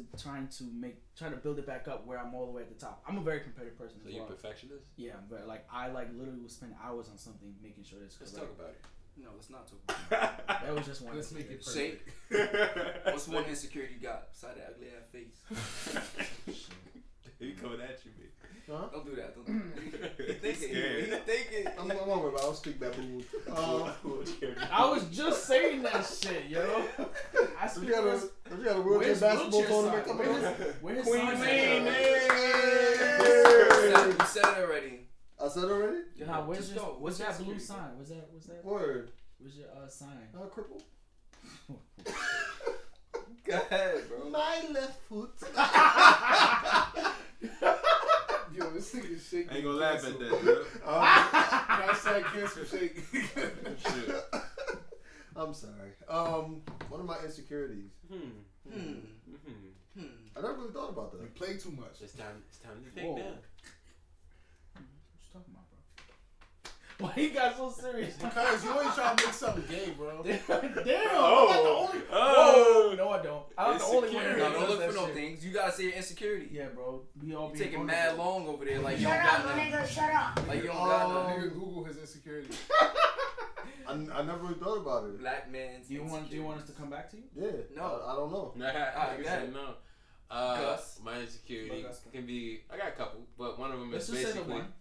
[SPEAKER 5] build it back up where I'm all the way at the top. I'm a very competitive person.
[SPEAKER 6] So you're perfectionist?
[SPEAKER 5] Yeah, but like I literally will spend hours on something making sure it's correct.
[SPEAKER 6] Let's talk about it.
[SPEAKER 3] No, let's not talk about it.
[SPEAKER 5] That was just one.
[SPEAKER 4] Let's make it
[SPEAKER 3] Shake. What's one insecurity you got beside that ugly ass face?
[SPEAKER 6] He coming at you, man.
[SPEAKER 7] Huh?
[SPEAKER 3] Don't do that. Don't do that. He thinking.
[SPEAKER 7] I'm over, but I'll speak baboon.
[SPEAKER 5] I was just saying that shit, yo.
[SPEAKER 7] We got a wheelchair basketball tournament coming up.
[SPEAKER 5] Where's
[SPEAKER 6] Queen
[SPEAKER 5] Simon?
[SPEAKER 6] Lane,
[SPEAKER 3] You said it already.
[SPEAKER 7] I said already?
[SPEAKER 5] Nah, what's that blue
[SPEAKER 3] insecurity?
[SPEAKER 5] sign? What's that?
[SPEAKER 7] Word.
[SPEAKER 5] What's your sign?
[SPEAKER 7] Cripple.
[SPEAKER 3] Go ahead, bro.
[SPEAKER 7] My left foot.
[SPEAKER 4] Yo, this nigga shake.
[SPEAKER 6] I ain't gonna laugh at that, bro.
[SPEAKER 4] Hashtag cancel shake.
[SPEAKER 7] I'm sorry. One of my insecurities. I never really thought about
[SPEAKER 4] You
[SPEAKER 7] that.
[SPEAKER 4] play too much.
[SPEAKER 6] It's time to think
[SPEAKER 5] Whoa.
[SPEAKER 6] now.
[SPEAKER 5] What you talking about, bro? Why you got so serious?
[SPEAKER 4] Because you always trying to make something gay, bro.
[SPEAKER 5] Damn!
[SPEAKER 6] Oh.
[SPEAKER 5] I'm not the only. Whoa! No, I don't. I'm not the only one.
[SPEAKER 6] Insecurity.
[SPEAKER 3] No, don't look for no things. You gotta say your insecurity.
[SPEAKER 5] Yeah, bro. We all
[SPEAKER 3] You
[SPEAKER 5] be
[SPEAKER 3] taking mad long over there, like you don't
[SPEAKER 8] Shut
[SPEAKER 3] got
[SPEAKER 8] up,
[SPEAKER 3] nothing.
[SPEAKER 8] nigga, shut up.
[SPEAKER 3] Like you don't got nothing.
[SPEAKER 4] Nigga Google his insecurity.
[SPEAKER 7] I never really thought about it.
[SPEAKER 3] Black man's.
[SPEAKER 5] Do you want us to come back to you?
[SPEAKER 7] Yeah.
[SPEAKER 3] No.
[SPEAKER 7] I don't know.
[SPEAKER 6] I can
[SPEAKER 3] go
[SPEAKER 6] say
[SPEAKER 3] ahead.
[SPEAKER 6] no.
[SPEAKER 3] Gus.
[SPEAKER 6] My insecurity
[SPEAKER 5] Gus.
[SPEAKER 6] can be. I got a couple, but one of them
[SPEAKER 5] Let's
[SPEAKER 6] is
[SPEAKER 5] just say the
[SPEAKER 6] basically.
[SPEAKER 5] one.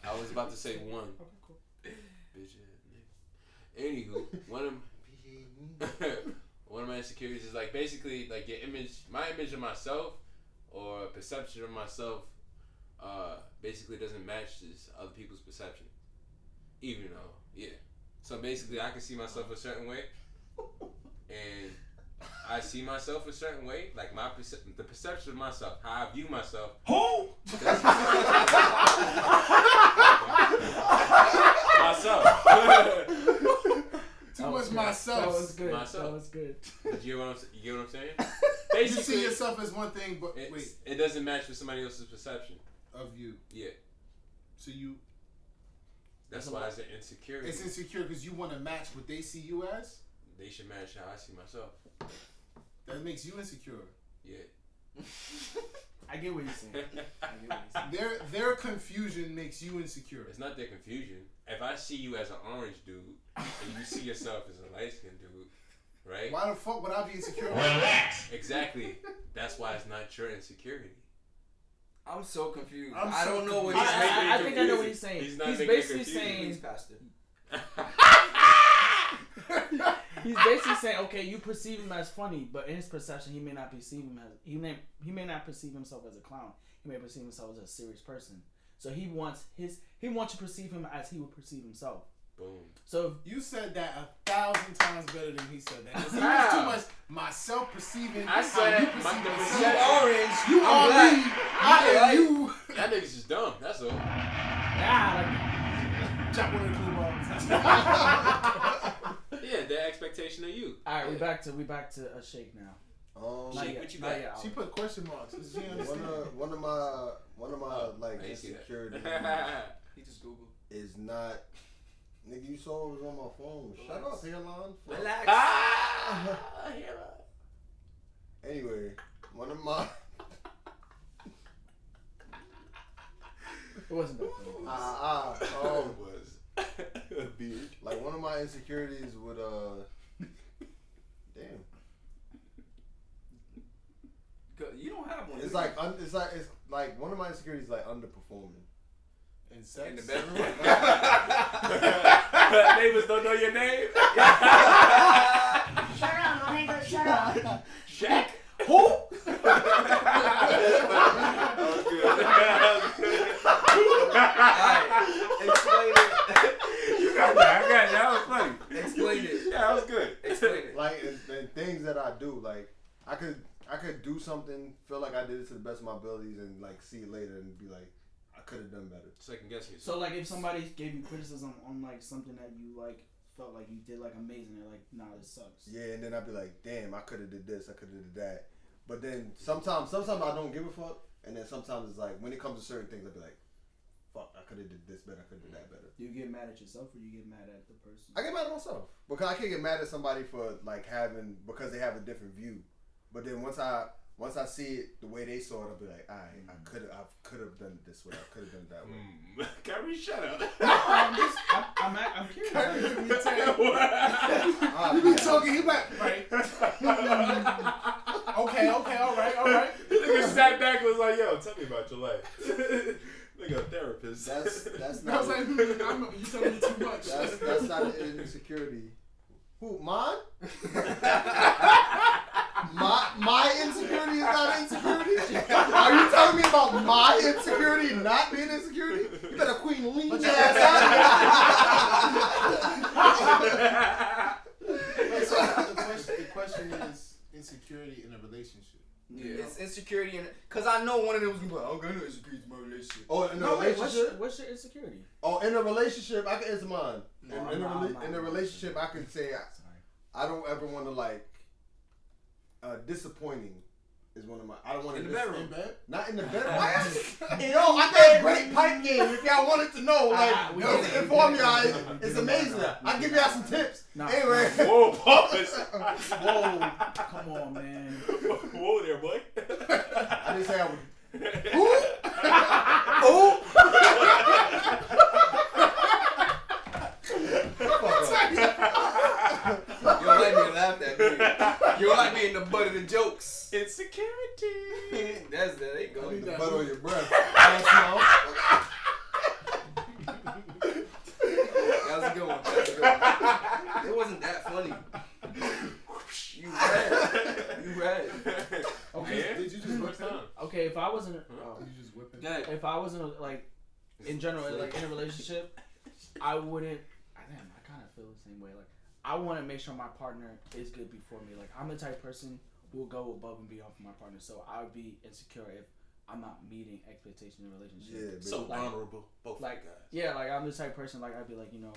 [SPEAKER 6] I was about to say one.
[SPEAKER 5] Okay, cool.
[SPEAKER 6] Bitch ass nigga. Anywho, one of my insecurities is like basically like my image of myself or perception of myself, basically doesn't match this other people's perception. Even though, yeah. So basically, I can see myself a certain way, and I see myself a certain way. Like the perception of myself, how I view myself.
[SPEAKER 1] Who?
[SPEAKER 6] Myself.
[SPEAKER 4] Too much myself.
[SPEAKER 5] That was good.
[SPEAKER 6] Myself.
[SPEAKER 5] That was good.
[SPEAKER 6] You get what I'm saying?
[SPEAKER 4] You see yourself as one thing, but wait.
[SPEAKER 6] It doesn't match with somebody else's perception
[SPEAKER 4] Of you.
[SPEAKER 6] Yeah.
[SPEAKER 4] So you.
[SPEAKER 6] That's why it's an insecurity.
[SPEAKER 4] It's insecure because you want to match what they see you as.
[SPEAKER 6] They should match how I see myself.
[SPEAKER 4] That makes you insecure.
[SPEAKER 6] Yeah.
[SPEAKER 5] I get what you're saying.
[SPEAKER 4] Their confusion makes you insecure.
[SPEAKER 6] It's not their confusion. If I see you as an orange dude and you see yourself as a light skinned dude, right?
[SPEAKER 4] Why the fuck would I be insecure?
[SPEAKER 6] Exactly. That's why it's not your insecurity.
[SPEAKER 3] I'm so confused.
[SPEAKER 4] I'm
[SPEAKER 3] I
[SPEAKER 4] so
[SPEAKER 3] don't know what
[SPEAKER 4] confused.
[SPEAKER 3] he's making.
[SPEAKER 5] I think I know what he's saying.
[SPEAKER 6] He's not
[SPEAKER 5] He's
[SPEAKER 6] making
[SPEAKER 5] basically
[SPEAKER 6] confusing.
[SPEAKER 5] saying
[SPEAKER 3] He's pastor.
[SPEAKER 5] He's basically saying, okay, you perceive him as funny, but in his perception, he may not perceive him as he may not perceive himself as a clown. He may perceive himself as a serious person. So he wants you to perceive him as he would perceive himself.
[SPEAKER 6] Boom.
[SPEAKER 5] So
[SPEAKER 4] you said that 1,000 times better than he said that. It's too much myself perceiving.
[SPEAKER 6] I said
[SPEAKER 4] how you perceive
[SPEAKER 6] the
[SPEAKER 4] yourself.
[SPEAKER 3] You orange.
[SPEAKER 4] You
[SPEAKER 3] I'm
[SPEAKER 4] are
[SPEAKER 3] black.
[SPEAKER 4] me. I am you.
[SPEAKER 6] That nigga's just dumb. That's all.
[SPEAKER 5] yeah,
[SPEAKER 4] Chop one of the blue
[SPEAKER 6] Yeah, their expectation of you.
[SPEAKER 5] all right, we back to a shake now. Not
[SPEAKER 6] Shake,
[SPEAKER 5] yet,
[SPEAKER 6] what you
[SPEAKER 5] not
[SPEAKER 6] got?
[SPEAKER 5] yet.
[SPEAKER 4] She put question marks. Does she understand?
[SPEAKER 7] one of my like
[SPEAKER 6] I ain't see that.
[SPEAKER 7] insecurities
[SPEAKER 3] He just Googled.
[SPEAKER 7] is not. Nigga, you saw it was on my phone. Shut up, hairline.
[SPEAKER 3] Relax.
[SPEAKER 7] Anyway, one of my.
[SPEAKER 5] It wasn't that funny.
[SPEAKER 6] Oh, it was. Beard.
[SPEAKER 7] Like one of my insecurities would damn.
[SPEAKER 3] You don't have one.
[SPEAKER 7] It's like one of my insecurities is like underperforming.
[SPEAKER 4] In sex?
[SPEAKER 3] In the bedroom.
[SPEAKER 6] Neighbors don't know your name.
[SPEAKER 8] Shut up, my nigga, shut up.
[SPEAKER 6] Shaq.
[SPEAKER 5] Who?
[SPEAKER 6] That was good.
[SPEAKER 3] Alright, explain it.
[SPEAKER 6] You got that. I got that. That was funny.
[SPEAKER 3] Explain it.
[SPEAKER 6] Yeah, that was good.
[SPEAKER 3] Explain it.
[SPEAKER 7] Like and things that I do, like I could do something, feel like I did it to the best of my abilities, and like see it later and be like, I could have done better.
[SPEAKER 6] Second guessing yourself.
[SPEAKER 5] So like, if somebody gave you criticism on like something that you like felt like you did like amazing, they're like, nah, this sucks.
[SPEAKER 7] Yeah, and then I'd be like, damn, I could have did this, I could have did that. But then sometimes I don't give a fuck, and then sometimes it's like when it comes to certain things, I'd be like, fuck, I could have did this better, I could have did that better.
[SPEAKER 5] Do you get mad at yourself or do you get mad at the person?
[SPEAKER 7] I get mad at myself because I can't get mad at somebody for like because they have a different view. But then once I see it the way they saw it, I'll be like, alright, I could have done it this way, I could have done it that way.
[SPEAKER 6] Kyrie, shut up.
[SPEAKER 5] I'm curious.
[SPEAKER 4] He be talking, he like, right. Okay, all right.
[SPEAKER 6] Nigga sat back and was like, yo, tell me about your life. Nigga, a therapist.
[SPEAKER 7] That's
[SPEAKER 4] I
[SPEAKER 7] not.
[SPEAKER 4] was like, you telling me too much.
[SPEAKER 7] That's not an insecurity. Who, mine? My insecurity is not an insecurity? Are you telling me about my insecurity not being insecurity? You better queen lean your ass out.
[SPEAKER 4] The question is insecurity in a relationship.
[SPEAKER 3] Yeah. It's insecurity, because I know one of them was going to be like, I'm going to insecurity in my relationship.
[SPEAKER 7] Oh, in a relationship?
[SPEAKER 5] What's your insecurity?
[SPEAKER 7] Oh, in a relationship, I can answer mine.
[SPEAKER 5] No,
[SPEAKER 7] In a relationship, I can say I don't ever want to like disappointing is one of my. I don't want to
[SPEAKER 3] in the bedroom.
[SPEAKER 4] In bed?
[SPEAKER 7] Not in the bedroom. Yo, I got great pipe game. If y'all wanted to know, like, inform y'all, it's amazing. I'll give y'all some tips.
[SPEAKER 5] Nah.
[SPEAKER 7] Anyway.
[SPEAKER 6] Whoa, pause.
[SPEAKER 5] Whoa, come on, man.
[SPEAKER 6] Whoa there, boy.
[SPEAKER 7] I didn't say I would.
[SPEAKER 3] You don't like me to laugh at me. You don't like me in the butt of the jokes.
[SPEAKER 6] Insecurity.
[SPEAKER 3] There you go.
[SPEAKER 7] The butt on your breath.
[SPEAKER 3] That was a good one. It wasn't that funny. You read.
[SPEAKER 5] Okay.
[SPEAKER 6] Yeah.
[SPEAKER 4] Did you just whip him?
[SPEAKER 5] Okay, if I wasn't,
[SPEAKER 4] You just whip him?
[SPEAKER 5] if I wasn't like, in general, like in a relationship, I wouldn't. I kind of feel the same way. Like, I want to make sure my partner is good before me. Like, I'm the type of person who will go above and beyond for my partner. So I would be insecure if I'm not meeting expectations in a relationship.
[SPEAKER 7] Yeah,
[SPEAKER 6] So
[SPEAKER 5] like,
[SPEAKER 6] vulnerable. Both
[SPEAKER 5] like,
[SPEAKER 6] guys.
[SPEAKER 5] yeah, like I'm the type of person, like, I'd be like, you know,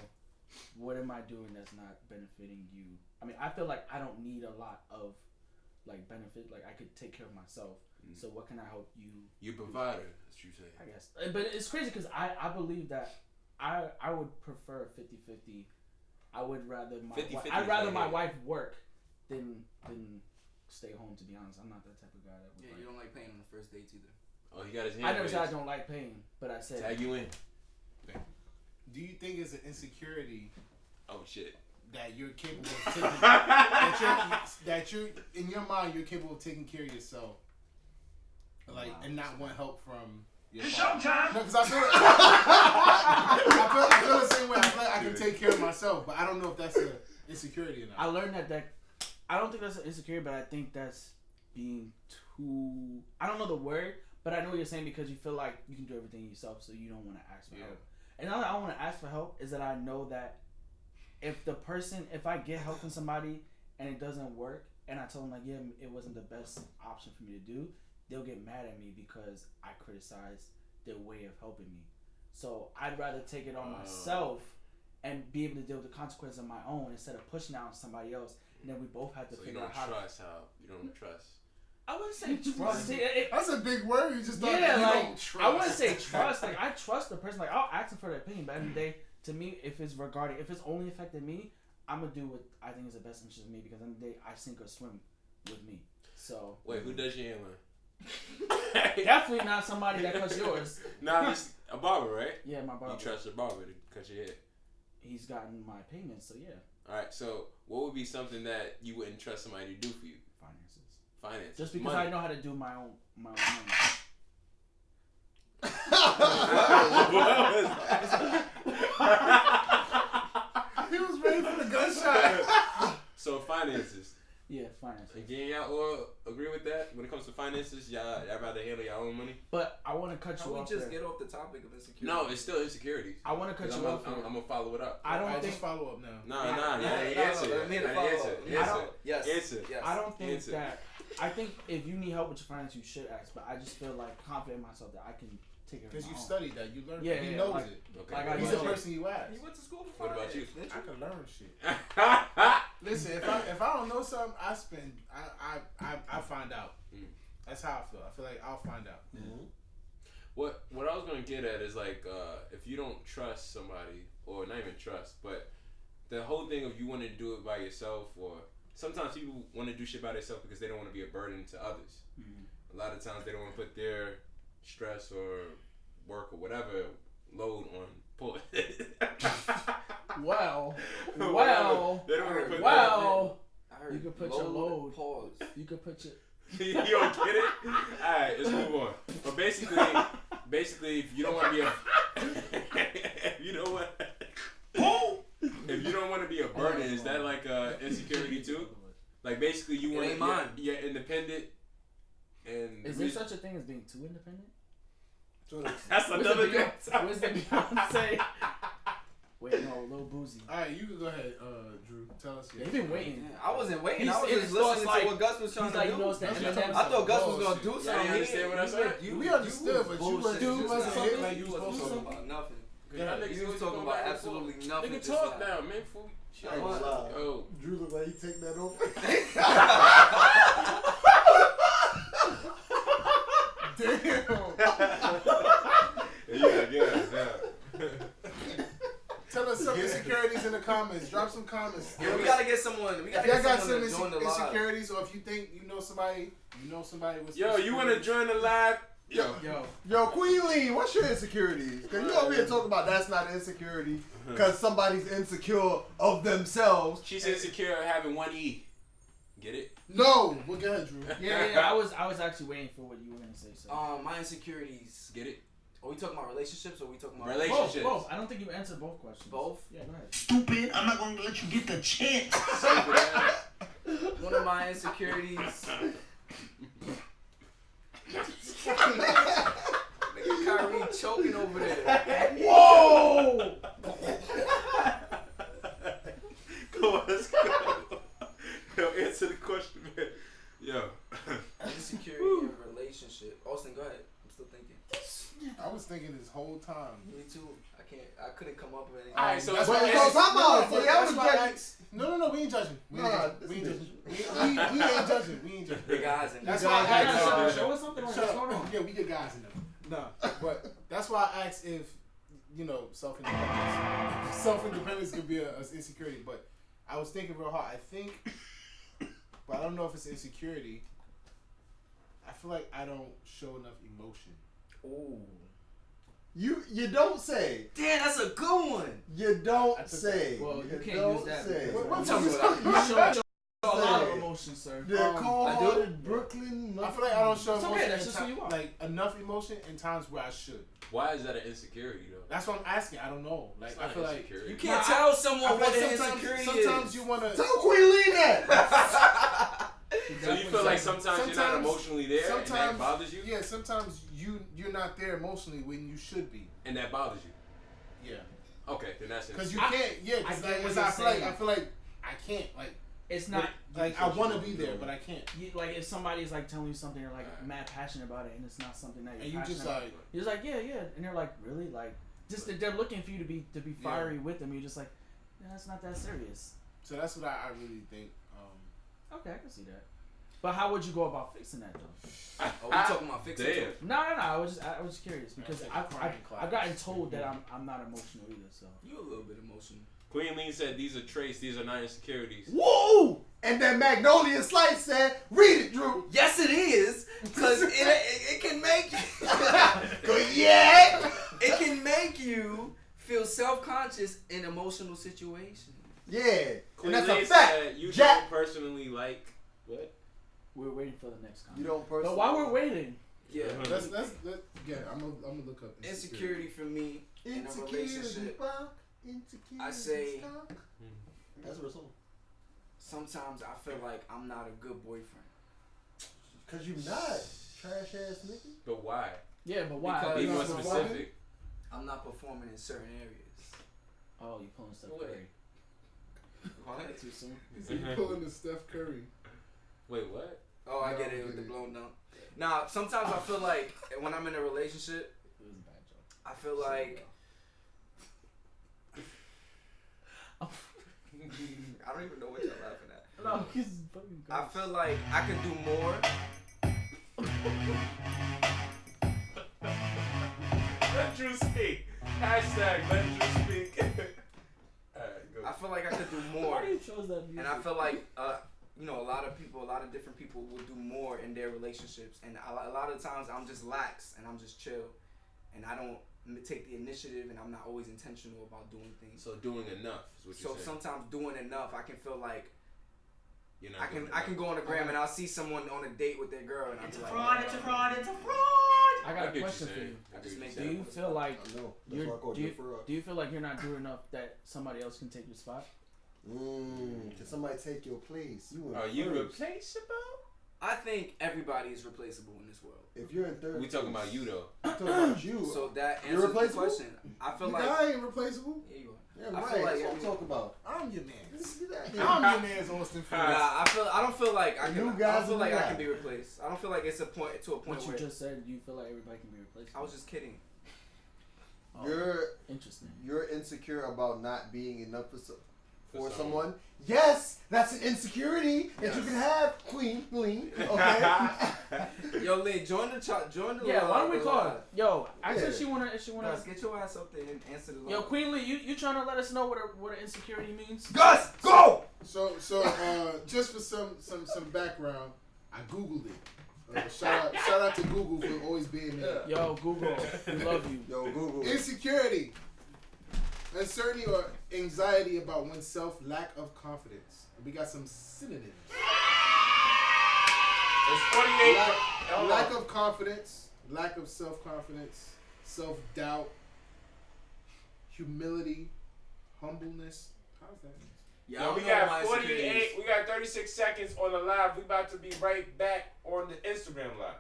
[SPEAKER 5] what am I doing that's not benefiting you? I mean, I feel like I don't need a lot of like benefit. Like, I could take care of myself. So what can I help you?
[SPEAKER 6] You provider, as you say.
[SPEAKER 5] I guess. But it's crazy because I believe that I would prefer 50-50. I would rather I'd rather my wife work than stay home, to be honest. I'm not that type of guy that would.
[SPEAKER 3] Yeah, you don't like paying on the first dates either.
[SPEAKER 6] Oh, he got his hand
[SPEAKER 5] I never
[SPEAKER 6] raised.
[SPEAKER 5] said I don't like paying, but I said
[SPEAKER 6] Tag you in.
[SPEAKER 4] Do you think it's an insecurity
[SPEAKER 6] Oh, shit.
[SPEAKER 4] that you're capable of taking that you're in your mind you're capable of taking care of yourself, like, and not want help from your partner? No, because I feel the same way. I feel like I can take care of myself, but I don't know if that's an insecurity or not.
[SPEAKER 5] I learned that I don't think that's an insecurity, but I think that's being too. I don't know the word, but I know what you're saying because you feel like you can do everything yourself, so you don't want to ask for help. And now that I want to ask for help is that I know that if I get help from somebody and it doesn't work, and I tell them like, yeah, it wasn't the best option for me to do, they'll get mad at me because I criticized their way of helping me. So I'd rather take it on myself and be able to deal with the consequences on my own instead of pushing out on somebody else. And then we both have to figure out how.
[SPEAKER 6] You don't trust.
[SPEAKER 5] I wouldn't say trust.
[SPEAKER 4] That's a big word. You just thought
[SPEAKER 5] yeah,
[SPEAKER 4] you
[SPEAKER 5] like
[SPEAKER 4] don't trust.
[SPEAKER 5] I wouldn't say trust. Like I trust the person. Like I'll ask them for their opinion, but at the end of the day, to me, if it's only affecting me, I'm gonna do what I think is the best interest of me because at the end of the day, I sink or swim with me. So
[SPEAKER 6] wait, who does your hairline?
[SPEAKER 5] Definitely not somebody that cuts yours.
[SPEAKER 6] Nah, just a barber, right?
[SPEAKER 5] Yeah, my barber.
[SPEAKER 6] You trust your barber to cut your hair?
[SPEAKER 5] He's gotten my payments, so yeah.
[SPEAKER 6] All right, so what would be something that you wouldn't trust somebody to do for you? Finances.
[SPEAKER 5] Just because
[SPEAKER 6] money.
[SPEAKER 5] I know how to do my own money.
[SPEAKER 4] He was ready for the gunshot.
[SPEAKER 6] So finances.
[SPEAKER 5] Yeah, finances.
[SPEAKER 6] Again, y'all all agree with that? When it comes to finances, y'all rather handle your own money?
[SPEAKER 5] But I want to cut you off.
[SPEAKER 3] Can we just get off the topic of insecurity?
[SPEAKER 6] No, it's still insecurities.
[SPEAKER 5] I want to cut you off.
[SPEAKER 6] I'm gonna follow it up.
[SPEAKER 5] I don't think
[SPEAKER 4] just follow up now.
[SPEAKER 6] Answer.
[SPEAKER 5] Yes. I don't think that. I think if you need help with your finances, you should ask. But I just feel like confident in myself that I can take it.
[SPEAKER 4] Because you studied that, you learned.
[SPEAKER 5] Yeah,
[SPEAKER 4] he knows
[SPEAKER 5] like,
[SPEAKER 4] it.
[SPEAKER 6] Okay.
[SPEAKER 5] Like
[SPEAKER 4] He's the person you ask.
[SPEAKER 3] He went to school for
[SPEAKER 6] What about you?
[SPEAKER 4] I can learn shit. Listen, if I don't know something, I find out. That's how I feel. I feel like I'll find out.
[SPEAKER 6] Mm-hmm. What I was gonna get at is like if you don't trust somebody, or not even trust, but the whole thing of you want to do it by yourself, or sometimes people want to do shit by themselves because they don't want to be a burden to others. Mm-hmm. A lot of times they don't want to put their stress or work or whatever load on pull.
[SPEAKER 5] Well,
[SPEAKER 6] they don't want to put
[SPEAKER 5] you can put your load. Pause. You can put your.
[SPEAKER 6] You don't get it? Alright, let's move on. But basically, if you don't want to be a if you don't want to be a burden, is that like insecurity too? Like basically you want to you're independent and
[SPEAKER 5] is there such a thing as being too independent?
[SPEAKER 6] That's another thing.
[SPEAKER 5] Where's the Beyonce? Wait, no, Lil Boozy.
[SPEAKER 4] Alright, you can go ahead, Drew. Tell us.
[SPEAKER 5] You've been waiting.
[SPEAKER 3] Yeah, I wasn't waiting. I was just listening to what Gus was trying to do.
[SPEAKER 5] I
[SPEAKER 3] thought Gus was going to do something.
[SPEAKER 6] You understand what I said?
[SPEAKER 4] We understood, but you wasn't hit like you was supposed to.
[SPEAKER 3] About nothing.
[SPEAKER 6] You
[SPEAKER 3] was talking about absolutely nothing.
[SPEAKER 6] Nigga, talk now, man.
[SPEAKER 7] Oh, Drew look like he take that over.
[SPEAKER 6] Damn. Yeah.
[SPEAKER 4] Tell us some insecurities in the comments. Drop some comments.
[SPEAKER 3] Yeah, we gotta get someone. If y'all got some
[SPEAKER 4] insecurities, or if you think you know somebody with.
[SPEAKER 6] Yo, you want to join the live?
[SPEAKER 7] Yo, Queen Lee, what's your insecurities? Because you over here talking about that's not an insecurity because somebody's insecure of themselves.
[SPEAKER 6] She's insecure of having one E. Get it?
[SPEAKER 4] No, well, go ahead, Drew.
[SPEAKER 5] Yeah. I was actually waiting for what you were gonna say. So.
[SPEAKER 3] My insecurities.
[SPEAKER 6] Get it?
[SPEAKER 3] Are we talking about relationships or are we talking about
[SPEAKER 6] relationships?
[SPEAKER 5] Both. I don't think you answered both questions.
[SPEAKER 3] Both?
[SPEAKER 5] Yeah, go ahead.
[SPEAKER 9] Stupid, I'm not gonna let you get the chance.
[SPEAKER 3] One of my insecurities. Nigga Kyrie choking over there.
[SPEAKER 5] Whoa!
[SPEAKER 6] Come on, let's go. Yo, answer the question, man. Yo.
[SPEAKER 3] Insecurity in a relationship. Austin, go ahead. I'm still thinking.
[SPEAKER 4] I was thinking this whole time.
[SPEAKER 3] Me too. I couldn't come up with anything.
[SPEAKER 6] Alright, so
[SPEAKER 4] that's
[SPEAKER 6] why
[SPEAKER 4] No, we ain't judging. We ain't judging. We ain't judging.
[SPEAKER 3] Big eyes in
[SPEAKER 4] That's
[SPEAKER 3] there.
[SPEAKER 4] why I asked.
[SPEAKER 5] Show us something. What's going on?
[SPEAKER 4] Yeah, we get guys in them. No, but that's why I asked if self-independence could be an insecurity. But I was thinking real hard. I think, but I don't know if it's insecurity. I feel like I don't show enough emotion.
[SPEAKER 3] Ooh.
[SPEAKER 7] You don't say.
[SPEAKER 3] Damn, that's a good one.
[SPEAKER 7] You don't say.
[SPEAKER 5] Well, you can't
[SPEAKER 7] don't
[SPEAKER 5] use that.
[SPEAKER 7] say.
[SPEAKER 4] What
[SPEAKER 5] You show a lot of emotion. emotion, sir.
[SPEAKER 7] Yeah, cold-hearted
[SPEAKER 3] I do.
[SPEAKER 7] Brooklyn.
[SPEAKER 4] I feel like I don't show
[SPEAKER 5] It's okay,
[SPEAKER 4] emotion.
[SPEAKER 5] that's just who you are.
[SPEAKER 4] Like enough emotion in times where I should.
[SPEAKER 6] Why is that an insecurity though?
[SPEAKER 4] That's what I'm asking. I don't know. Like
[SPEAKER 6] It's
[SPEAKER 4] I
[SPEAKER 6] not
[SPEAKER 4] feel
[SPEAKER 6] an
[SPEAKER 4] like
[SPEAKER 6] insecurity.
[SPEAKER 3] You can't tell
[SPEAKER 4] I
[SPEAKER 3] someone
[SPEAKER 4] feel
[SPEAKER 3] what
[SPEAKER 4] like
[SPEAKER 3] an
[SPEAKER 4] sometimes
[SPEAKER 3] insecurity
[SPEAKER 4] sometimes
[SPEAKER 3] is.
[SPEAKER 4] you wanna.
[SPEAKER 7] Tell Queen Lee that.
[SPEAKER 6] So you feel like sometimes you're not emotionally there, and that bothers you,
[SPEAKER 4] Yeah, sometimes you're not there emotionally when you should be.
[SPEAKER 6] and that bothers you.
[SPEAKER 4] Yeah.
[SPEAKER 6] Okay, then that's
[SPEAKER 4] Because you
[SPEAKER 5] I-
[SPEAKER 4] can't. Yeah.
[SPEAKER 5] I
[SPEAKER 4] Because
[SPEAKER 5] get what
[SPEAKER 4] I
[SPEAKER 5] you're
[SPEAKER 4] feel like
[SPEAKER 5] saying.
[SPEAKER 4] I feel like I can't. Like
[SPEAKER 5] It's not
[SPEAKER 4] like I want to be there, but I can't.
[SPEAKER 5] you, like if somebody's like telling you something, you're like mad passionate about it, and it's not something that you're
[SPEAKER 4] And you
[SPEAKER 5] passionate
[SPEAKER 4] just
[SPEAKER 5] about.
[SPEAKER 4] like.
[SPEAKER 5] You're just like yeah, and they're like really like just they're looking for you to be fiery with them. You're just like, yeah, it's not that serious.
[SPEAKER 4] So that's what I really think.
[SPEAKER 5] Okay, I can see that. But how would you go about fixing that though?
[SPEAKER 3] Oh, we talking about fixing
[SPEAKER 6] Damn.
[SPEAKER 3] it.
[SPEAKER 5] No. I was just curious because
[SPEAKER 4] I've
[SPEAKER 5] I've gotten told that I'm not emotional either. So
[SPEAKER 3] You a little bit emotional.
[SPEAKER 6] Queen Lean said these are traits, these are not insecurities.
[SPEAKER 7] Woo! And that Magnolia Slice said, "Read it, Drew."
[SPEAKER 3] Yes, it is, cause it can make
[SPEAKER 7] Yeah.
[SPEAKER 3] it can make you feel self-conscious in emotional situations.
[SPEAKER 7] Yeah.
[SPEAKER 6] Queen
[SPEAKER 7] And that's
[SPEAKER 6] Lean
[SPEAKER 7] a fact.
[SPEAKER 6] said you
[SPEAKER 7] Jack.
[SPEAKER 6] don't personally like what?
[SPEAKER 5] we're waiting for the next comment.
[SPEAKER 7] You don't personally.
[SPEAKER 5] But while we're waiting,
[SPEAKER 3] Yeah,
[SPEAKER 4] Let's yeah. I'm gonna look up
[SPEAKER 3] insecurity for me in a
[SPEAKER 7] Insecurity
[SPEAKER 3] relationship.
[SPEAKER 7] fuck. Insecurity
[SPEAKER 3] I say-
[SPEAKER 7] fuck. That's what it's on.
[SPEAKER 3] Sometimes I feel like I'm not a good boyfriend.
[SPEAKER 7] Cause you not trash ass nigga.
[SPEAKER 6] But why?
[SPEAKER 5] yeah, but why?
[SPEAKER 3] Because-
[SPEAKER 6] Be more
[SPEAKER 4] not
[SPEAKER 6] specific.
[SPEAKER 3] I'm not performing in certain areas.
[SPEAKER 5] Oh, you pulling stuff
[SPEAKER 6] Wait.
[SPEAKER 5] Curry.
[SPEAKER 3] What?
[SPEAKER 5] Too soon.
[SPEAKER 4] He's pulling the Steph Curry.
[SPEAKER 6] Wait, what?
[SPEAKER 3] Oh, I get it with the blown down. Now, sometimes I feel like when I'm in a relationship,
[SPEAKER 5] It was a bad joke.
[SPEAKER 3] I feel like I don't even know what you're laughing at.
[SPEAKER 5] No, he's fucking.
[SPEAKER 3] I feel like I could do more.
[SPEAKER 6] Let Drew speak. Hashtag let Drew speak. Alright, go.
[SPEAKER 3] I feel like I could do more,
[SPEAKER 5] Why do you chose that music?
[SPEAKER 3] and I feel like a lot of different people will do more in their relationships, and a lot of times I'm just lax and I'm just chill, and I don't take the initiative, and I'm not always intentional about doing things.
[SPEAKER 6] So doing enough is what
[SPEAKER 3] So
[SPEAKER 6] you're saying.
[SPEAKER 3] sometimes doing enough, I can feel like
[SPEAKER 6] You're not
[SPEAKER 3] I
[SPEAKER 6] doing
[SPEAKER 3] can
[SPEAKER 6] enough.
[SPEAKER 3] go on the gram and I'll see someone on a date with their girl, and I'll
[SPEAKER 9] It's
[SPEAKER 3] be
[SPEAKER 9] a
[SPEAKER 3] like,
[SPEAKER 9] fraud, it's a fraud, it's a fraud.
[SPEAKER 5] I
[SPEAKER 6] I
[SPEAKER 5] got a
[SPEAKER 6] get
[SPEAKER 5] question
[SPEAKER 6] you
[SPEAKER 5] for
[SPEAKER 6] saying.
[SPEAKER 5] you.
[SPEAKER 6] I
[SPEAKER 3] I
[SPEAKER 6] get
[SPEAKER 3] just
[SPEAKER 6] you
[SPEAKER 3] make
[SPEAKER 5] Do
[SPEAKER 6] saying.
[SPEAKER 5] you feel like
[SPEAKER 7] I know. That's
[SPEAKER 5] you're
[SPEAKER 7] why I called
[SPEAKER 5] do
[SPEAKER 7] you
[SPEAKER 5] you,
[SPEAKER 7] for
[SPEAKER 5] do you feel like you're not doing enough that somebody else can take your spot?
[SPEAKER 7] Can somebody take your place? You in
[SPEAKER 6] Are you
[SPEAKER 7] first.
[SPEAKER 6] replaceable?
[SPEAKER 3] I think everybody is replaceable in this world.
[SPEAKER 7] If you're in third,
[SPEAKER 6] We talking about you though.
[SPEAKER 7] I'm talking about you.
[SPEAKER 3] So that
[SPEAKER 7] You're
[SPEAKER 3] answers the
[SPEAKER 7] replaceable?
[SPEAKER 3] question. I feel like
[SPEAKER 4] I ain't replaceable.
[SPEAKER 3] yeah, you are.
[SPEAKER 7] yeah,
[SPEAKER 3] I
[SPEAKER 7] right.
[SPEAKER 3] feel like
[SPEAKER 7] That's what I'm
[SPEAKER 3] every-
[SPEAKER 7] talking about.
[SPEAKER 4] I'm your man.
[SPEAKER 7] Yeah.
[SPEAKER 4] I'm your man's Austin Fields.
[SPEAKER 3] Nah, I don't feel like I
[SPEAKER 7] The
[SPEAKER 3] can.
[SPEAKER 7] new
[SPEAKER 3] I
[SPEAKER 7] guys
[SPEAKER 3] don't feel
[SPEAKER 7] and
[SPEAKER 3] like
[SPEAKER 7] new
[SPEAKER 3] I can
[SPEAKER 7] guys.
[SPEAKER 3] be replaced. I don't feel like it's a point
[SPEAKER 5] What you
[SPEAKER 3] where
[SPEAKER 5] just said, do you feel like everybody can be replaced?
[SPEAKER 3] I was just kidding.
[SPEAKER 5] Oh,
[SPEAKER 7] You're
[SPEAKER 5] interesting.
[SPEAKER 7] insecure about not being enough for
[SPEAKER 6] For
[SPEAKER 7] someone. Yes, that's an insecurity that you can have, Queen Lean. Okay.
[SPEAKER 3] Yo, Lee, join the chat. Join the
[SPEAKER 5] Yeah, why don't we
[SPEAKER 3] the
[SPEAKER 5] call
[SPEAKER 3] live.
[SPEAKER 5] her? Yo, actually,
[SPEAKER 7] Yeah.
[SPEAKER 5] if she wanna.
[SPEAKER 3] Guys, get your ass up there and answer the live.
[SPEAKER 5] Yo, Queen Lee, you trying to let us know what an insecurity means?
[SPEAKER 3] Gus, go.
[SPEAKER 4] So just for some background, I googled it. Shout out to Google for always being there.
[SPEAKER 5] Yo, Google, we love you.
[SPEAKER 7] Yo, Google.
[SPEAKER 4] Insecurity, uncertainty or anxiety about oneself, lack of confidence. We got some synonyms.
[SPEAKER 6] It's 48.
[SPEAKER 4] Lack of confidence, lack of self-confidence, self-doubt, humility, humbleness. How's that?
[SPEAKER 3] Yeah,
[SPEAKER 6] Yo, we got 48. We got 36 seconds on the live. We about to be right back on the Instagram live.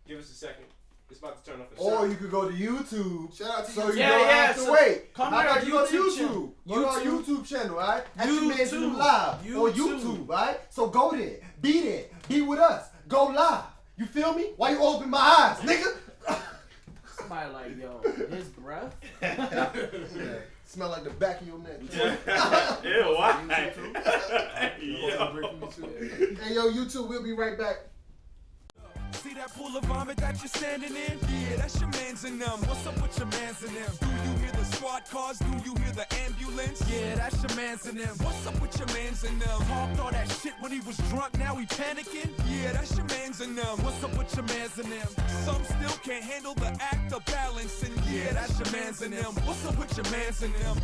[SPEAKER 6] Give us a second. It's about to turn off. In a
[SPEAKER 7] Or
[SPEAKER 6] second.
[SPEAKER 7] you could go to YouTube.
[SPEAKER 4] Shout out to
[SPEAKER 7] So
[SPEAKER 4] you.
[SPEAKER 7] you
[SPEAKER 5] Yeah,
[SPEAKER 7] don't
[SPEAKER 5] yeah,
[SPEAKER 7] have to
[SPEAKER 5] so
[SPEAKER 7] wait.
[SPEAKER 5] come
[SPEAKER 7] How
[SPEAKER 5] to our
[SPEAKER 7] about you go to
[SPEAKER 5] YouTube
[SPEAKER 7] YouTube?
[SPEAKER 5] channel.
[SPEAKER 7] Go to our YouTube channel, alright? At your man's
[SPEAKER 5] YouTube.
[SPEAKER 7] new live. Or
[SPEAKER 5] YouTube.
[SPEAKER 7] YouTube, alright? So go there. Be there. Be with us. Go live. You feel me? Why you open my eyes, nigga?
[SPEAKER 5] Somebody like, yo, his breath.
[SPEAKER 7] Yeah. Smell like the back of your neck.
[SPEAKER 6] Ew, why?
[SPEAKER 4] Hey yo, YouTube, we'll be right back.
[SPEAKER 1] See that pool of vomit that you're standing in? Yeah, that's your mans and them. What's up with your mans and them? Do you hear the squad cars? Do you hear the ambulance? Yeah, that's your mans and them. What's up with your mans and them? Talked all that shit when he was drunk, now he panicking? Yeah, that's your mans and them. What's up with your mans and them? Some still can't handle the act of balancing. Yeah, that's your mans and them. What's up with your mans and them?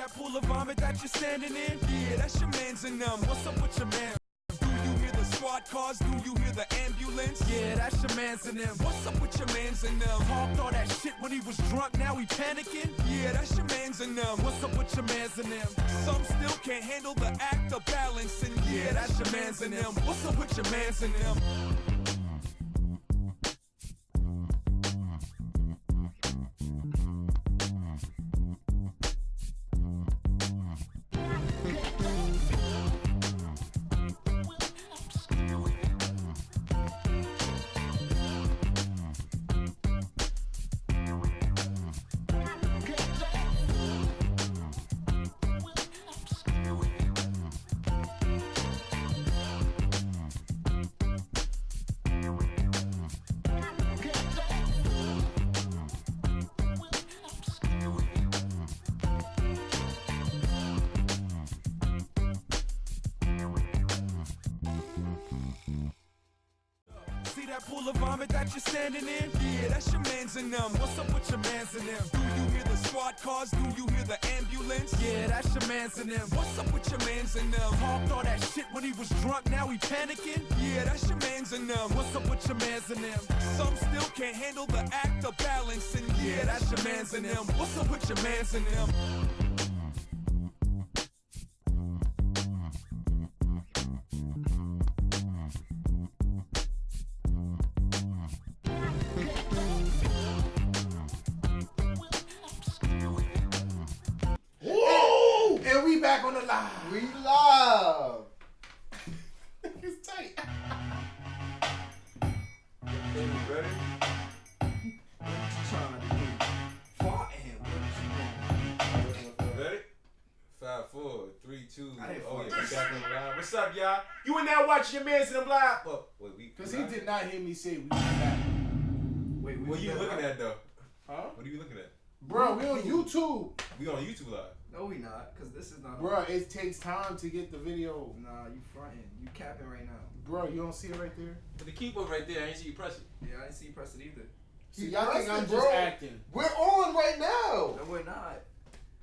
[SPEAKER 1] that pool of vomit that you're standing in? Yeah, that's your man's and them. What's up with your man? Do you hear the squad cars? Do you hear the ambulance? Yeah, that's your man's and them. What's up with your man's and them? Talked all that shit when he was drunk, now he panicking? Yeah, that's your man's and them. What's up with your man's and them? Some still can't handle the act of balancing. Yeah, that's your man's and them. What's up with your man's and them? See that pool of vomit that you're standing in? Yeah, that's your man's and them. What's up with your man's and them? Do you hear the squad cars? Do you hear the ambulance? Yeah, that's your man's and them. What's up with your man's and them? Talked all that shit when he was drunk, now he panicking? Yeah, that's your man's and them. What's up with your man's and them? Some still can't handle the act of balancing. Yeah, that's your man's and them. What's up with your man's and them?
[SPEAKER 4] And we back on the live.
[SPEAKER 7] We live.
[SPEAKER 4] It's tight.
[SPEAKER 7] Ready?
[SPEAKER 6] Ready? 5, 4, 3, 2.
[SPEAKER 3] I didn't
[SPEAKER 6] Oh yeah,
[SPEAKER 3] fart.
[SPEAKER 6] we back on the line. What's up, y'all? You in there watching your man's in the live? Well, wait,
[SPEAKER 4] Because he did not hear me say we back.
[SPEAKER 3] Wait,
[SPEAKER 6] What are you looking at though?
[SPEAKER 4] Huh?
[SPEAKER 6] What are you looking at?
[SPEAKER 4] Bro, we on YouTube.
[SPEAKER 6] We on YouTube live.
[SPEAKER 3] No, we not, because this is not.
[SPEAKER 4] Bro, it takes time to get the video.
[SPEAKER 3] Nah, you fronting. You capping right now.
[SPEAKER 4] Bro, you don't see it right there?
[SPEAKER 6] But the keyboard right there, I ain't see you press it.
[SPEAKER 3] Yeah, I didn't see you press it either.
[SPEAKER 4] See, y'all think I'm
[SPEAKER 7] bro.
[SPEAKER 4] just acting.
[SPEAKER 7] We're on right now.
[SPEAKER 3] No, we're not.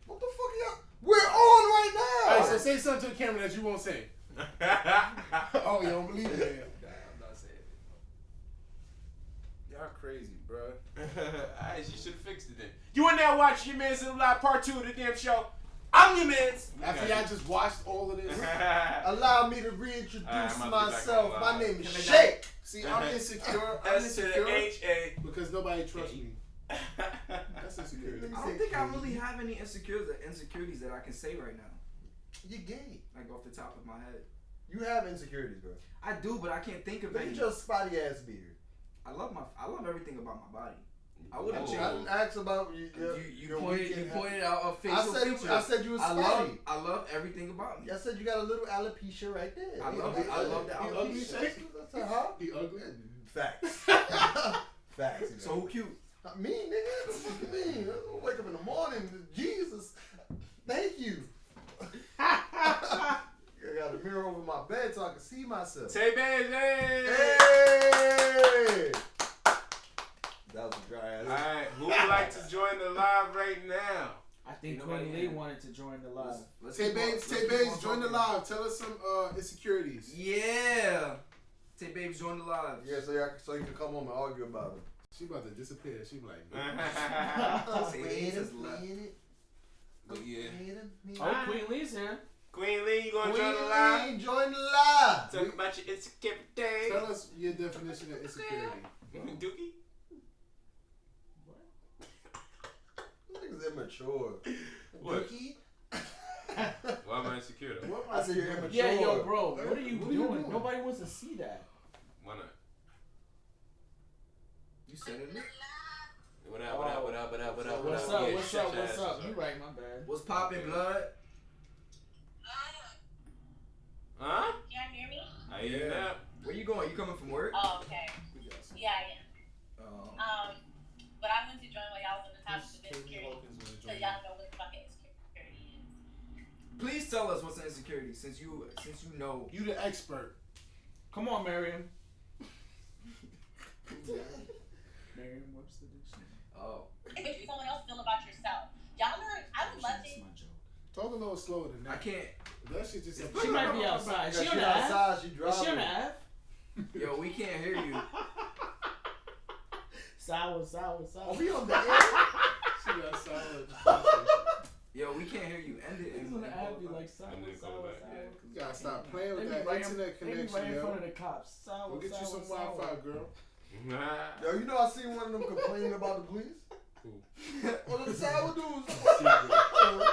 [SPEAKER 7] What the fuck y'all? We're on right now.
[SPEAKER 4] Alright, so say something to the camera that you won't say. Oh, you don't believe it?
[SPEAKER 3] I'm not saying it.
[SPEAKER 4] Y'all crazy, bro.
[SPEAKER 6] Alright, you should have fixed it then. You in there watching your man's in the live part 2 of the damn show. I'm your man's.
[SPEAKER 4] After y'all just watched all of this.
[SPEAKER 7] Allow me to reintroduce
[SPEAKER 6] I'm about to be back
[SPEAKER 7] myself.
[SPEAKER 6] on
[SPEAKER 7] My
[SPEAKER 6] live.
[SPEAKER 7] name is
[SPEAKER 3] Can I-
[SPEAKER 7] Shake.
[SPEAKER 4] See, I'm insecure. I'm
[SPEAKER 6] S to the
[SPEAKER 4] insecure
[SPEAKER 6] H-A.
[SPEAKER 4] because nobody trusts me. That's insecurity.
[SPEAKER 3] I don't think I really have any insecurities that I can say right now.
[SPEAKER 7] You're gay.
[SPEAKER 3] Like off the top of my head.
[SPEAKER 7] You have insecurities, bro.
[SPEAKER 3] I do, but I can't think of
[SPEAKER 7] Look
[SPEAKER 3] any.
[SPEAKER 7] at your spotty ass beard.
[SPEAKER 3] I love everything about my body. I wouldn't
[SPEAKER 7] I
[SPEAKER 3] change.
[SPEAKER 7] didn't ask about you.
[SPEAKER 3] You pointed out a facial feature.
[SPEAKER 7] I said you was spotty.
[SPEAKER 3] I love everything about me.
[SPEAKER 7] I said you got a little alopecia right there.
[SPEAKER 3] I love the alopecia.
[SPEAKER 7] I said, huh?
[SPEAKER 4] He ugly.
[SPEAKER 7] Facts. Facts.
[SPEAKER 3] So who cute?
[SPEAKER 7] Me, nigga. What do you mean? I wake up in the morning. Jesus. Thank you. I got a mirror over my bed so I can see myself.
[SPEAKER 6] Tay baby.
[SPEAKER 7] Hey! That was a dry ass.
[SPEAKER 6] Alright, who would like to join the live right now?
[SPEAKER 5] I think
[SPEAKER 3] Nobody
[SPEAKER 5] Queen Lee
[SPEAKER 3] in.
[SPEAKER 5] wanted to join the live.
[SPEAKER 4] Tay Babes, join the live. Tell us some insecurities.
[SPEAKER 3] Yeah. Tay Babes, join the live.
[SPEAKER 7] Yeah, so you can come home and argue about it.
[SPEAKER 4] She about to disappear. She be like,
[SPEAKER 3] Say he just left.
[SPEAKER 6] But yeah.
[SPEAKER 5] Oh, Queen Lee's here.
[SPEAKER 6] Queen Lee, you gonna
[SPEAKER 7] Queen
[SPEAKER 6] join the live?
[SPEAKER 7] Lee, join the live.
[SPEAKER 6] Talk about your insecurity.
[SPEAKER 4] tell us your definition of insecurity.
[SPEAKER 6] Dookie?
[SPEAKER 7] Niggas immature.
[SPEAKER 6] What?
[SPEAKER 7] Dookie?
[SPEAKER 6] Why am I insecure though?
[SPEAKER 7] I said you're immature.
[SPEAKER 5] Yeah, yo, bro, what are you
[SPEAKER 4] What are you
[SPEAKER 5] doing?
[SPEAKER 4] doing?
[SPEAKER 5] Nobody wants to see that.
[SPEAKER 6] Why not?
[SPEAKER 3] You said it.
[SPEAKER 6] What up, what up, what up, what up, what up, what
[SPEAKER 5] What's
[SPEAKER 6] up?
[SPEAKER 5] up?
[SPEAKER 6] Yeah,
[SPEAKER 5] What's
[SPEAKER 6] shut
[SPEAKER 5] up?
[SPEAKER 6] your
[SPEAKER 5] What's
[SPEAKER 6] ass
[SPEAKER 5] up? You right, my bad.
[SPEAKER 3] What's poppin', blood?
[SPEAKER 6] Huh?
[SPEAKER 10] Can y'all hear me?
[SPEAKER 6] I hear you now.
[SPEAKER 3] Where you going? You coming from work?
[SPEAKER 10] Oh, okay. Yeah, I am.
[SPEAKER 3] Um,
[SPEAKER 10] But I wanted to join while y'all was on the topic of insecurity, so y'all know what the fuck insecurity is.
[SPEAKER 3] please tell us what's an insecurity, since you know.
[SPEAKER 4] You the expert.
[SPEAKER 5] Come on, Miriam. Miriam Webster Dictionary.
[SPEAKER 3] Oh.
[SPEAKER 10] What someone else feel about yourself. Y'all learn. I would love
[SPEAKER 5] That's
[SPEAKER 10] to.
[SPEAKER 5] my joke.
[SPEAKER 4] Talk a little slower than that.
[SPEAKER 3] I can't.
[SPEAKER 4] That shit just.
[SPEAKER 5] She might be outside.
[SPEAKER 7] Yeah,
[SPEAKER 5] She on
[SPEAKER 7] she
[SPEAKER 5] the
[SPEAKER 7] outside.
[SPEAKER 5] Ave?
[SPEAKER 7] She
[SPEAKER 5] Is
[SPEAKER 7] driving.
[SPEAKER 5] she on the Ave?
[SPEAKER 3] Yo, we can't hear you.
[SPEAKER 5] Sour.
[SPEAKER 4] Are we on the air? She got solid.
[SPEAKER 3] Yo, we can't hear you. End it.
[SPEAKER 5] Niggas on the Ave be like sour.
[SPEAKER 7] And then go back, yeah.
[SPEAKER 4] You gotta stop playing with
[SPEAKER 5] They
[SPEAKER 4] that
[SPEAKER 5] be right
[SPEAKER 4] internet
[SPEAKER 5] They be
[SPEAKER 4] connection,
[SPEAKER 5] right in
[SPEAKER 4] yo.
[SPEAKER 5] front of the cops. Sour.
[SPEAKER 4] Go get you some Wi-Fi, girl.
[SPEAKER 7] Yo, you know I seen one of them complaining about the police? One of the sour dudes.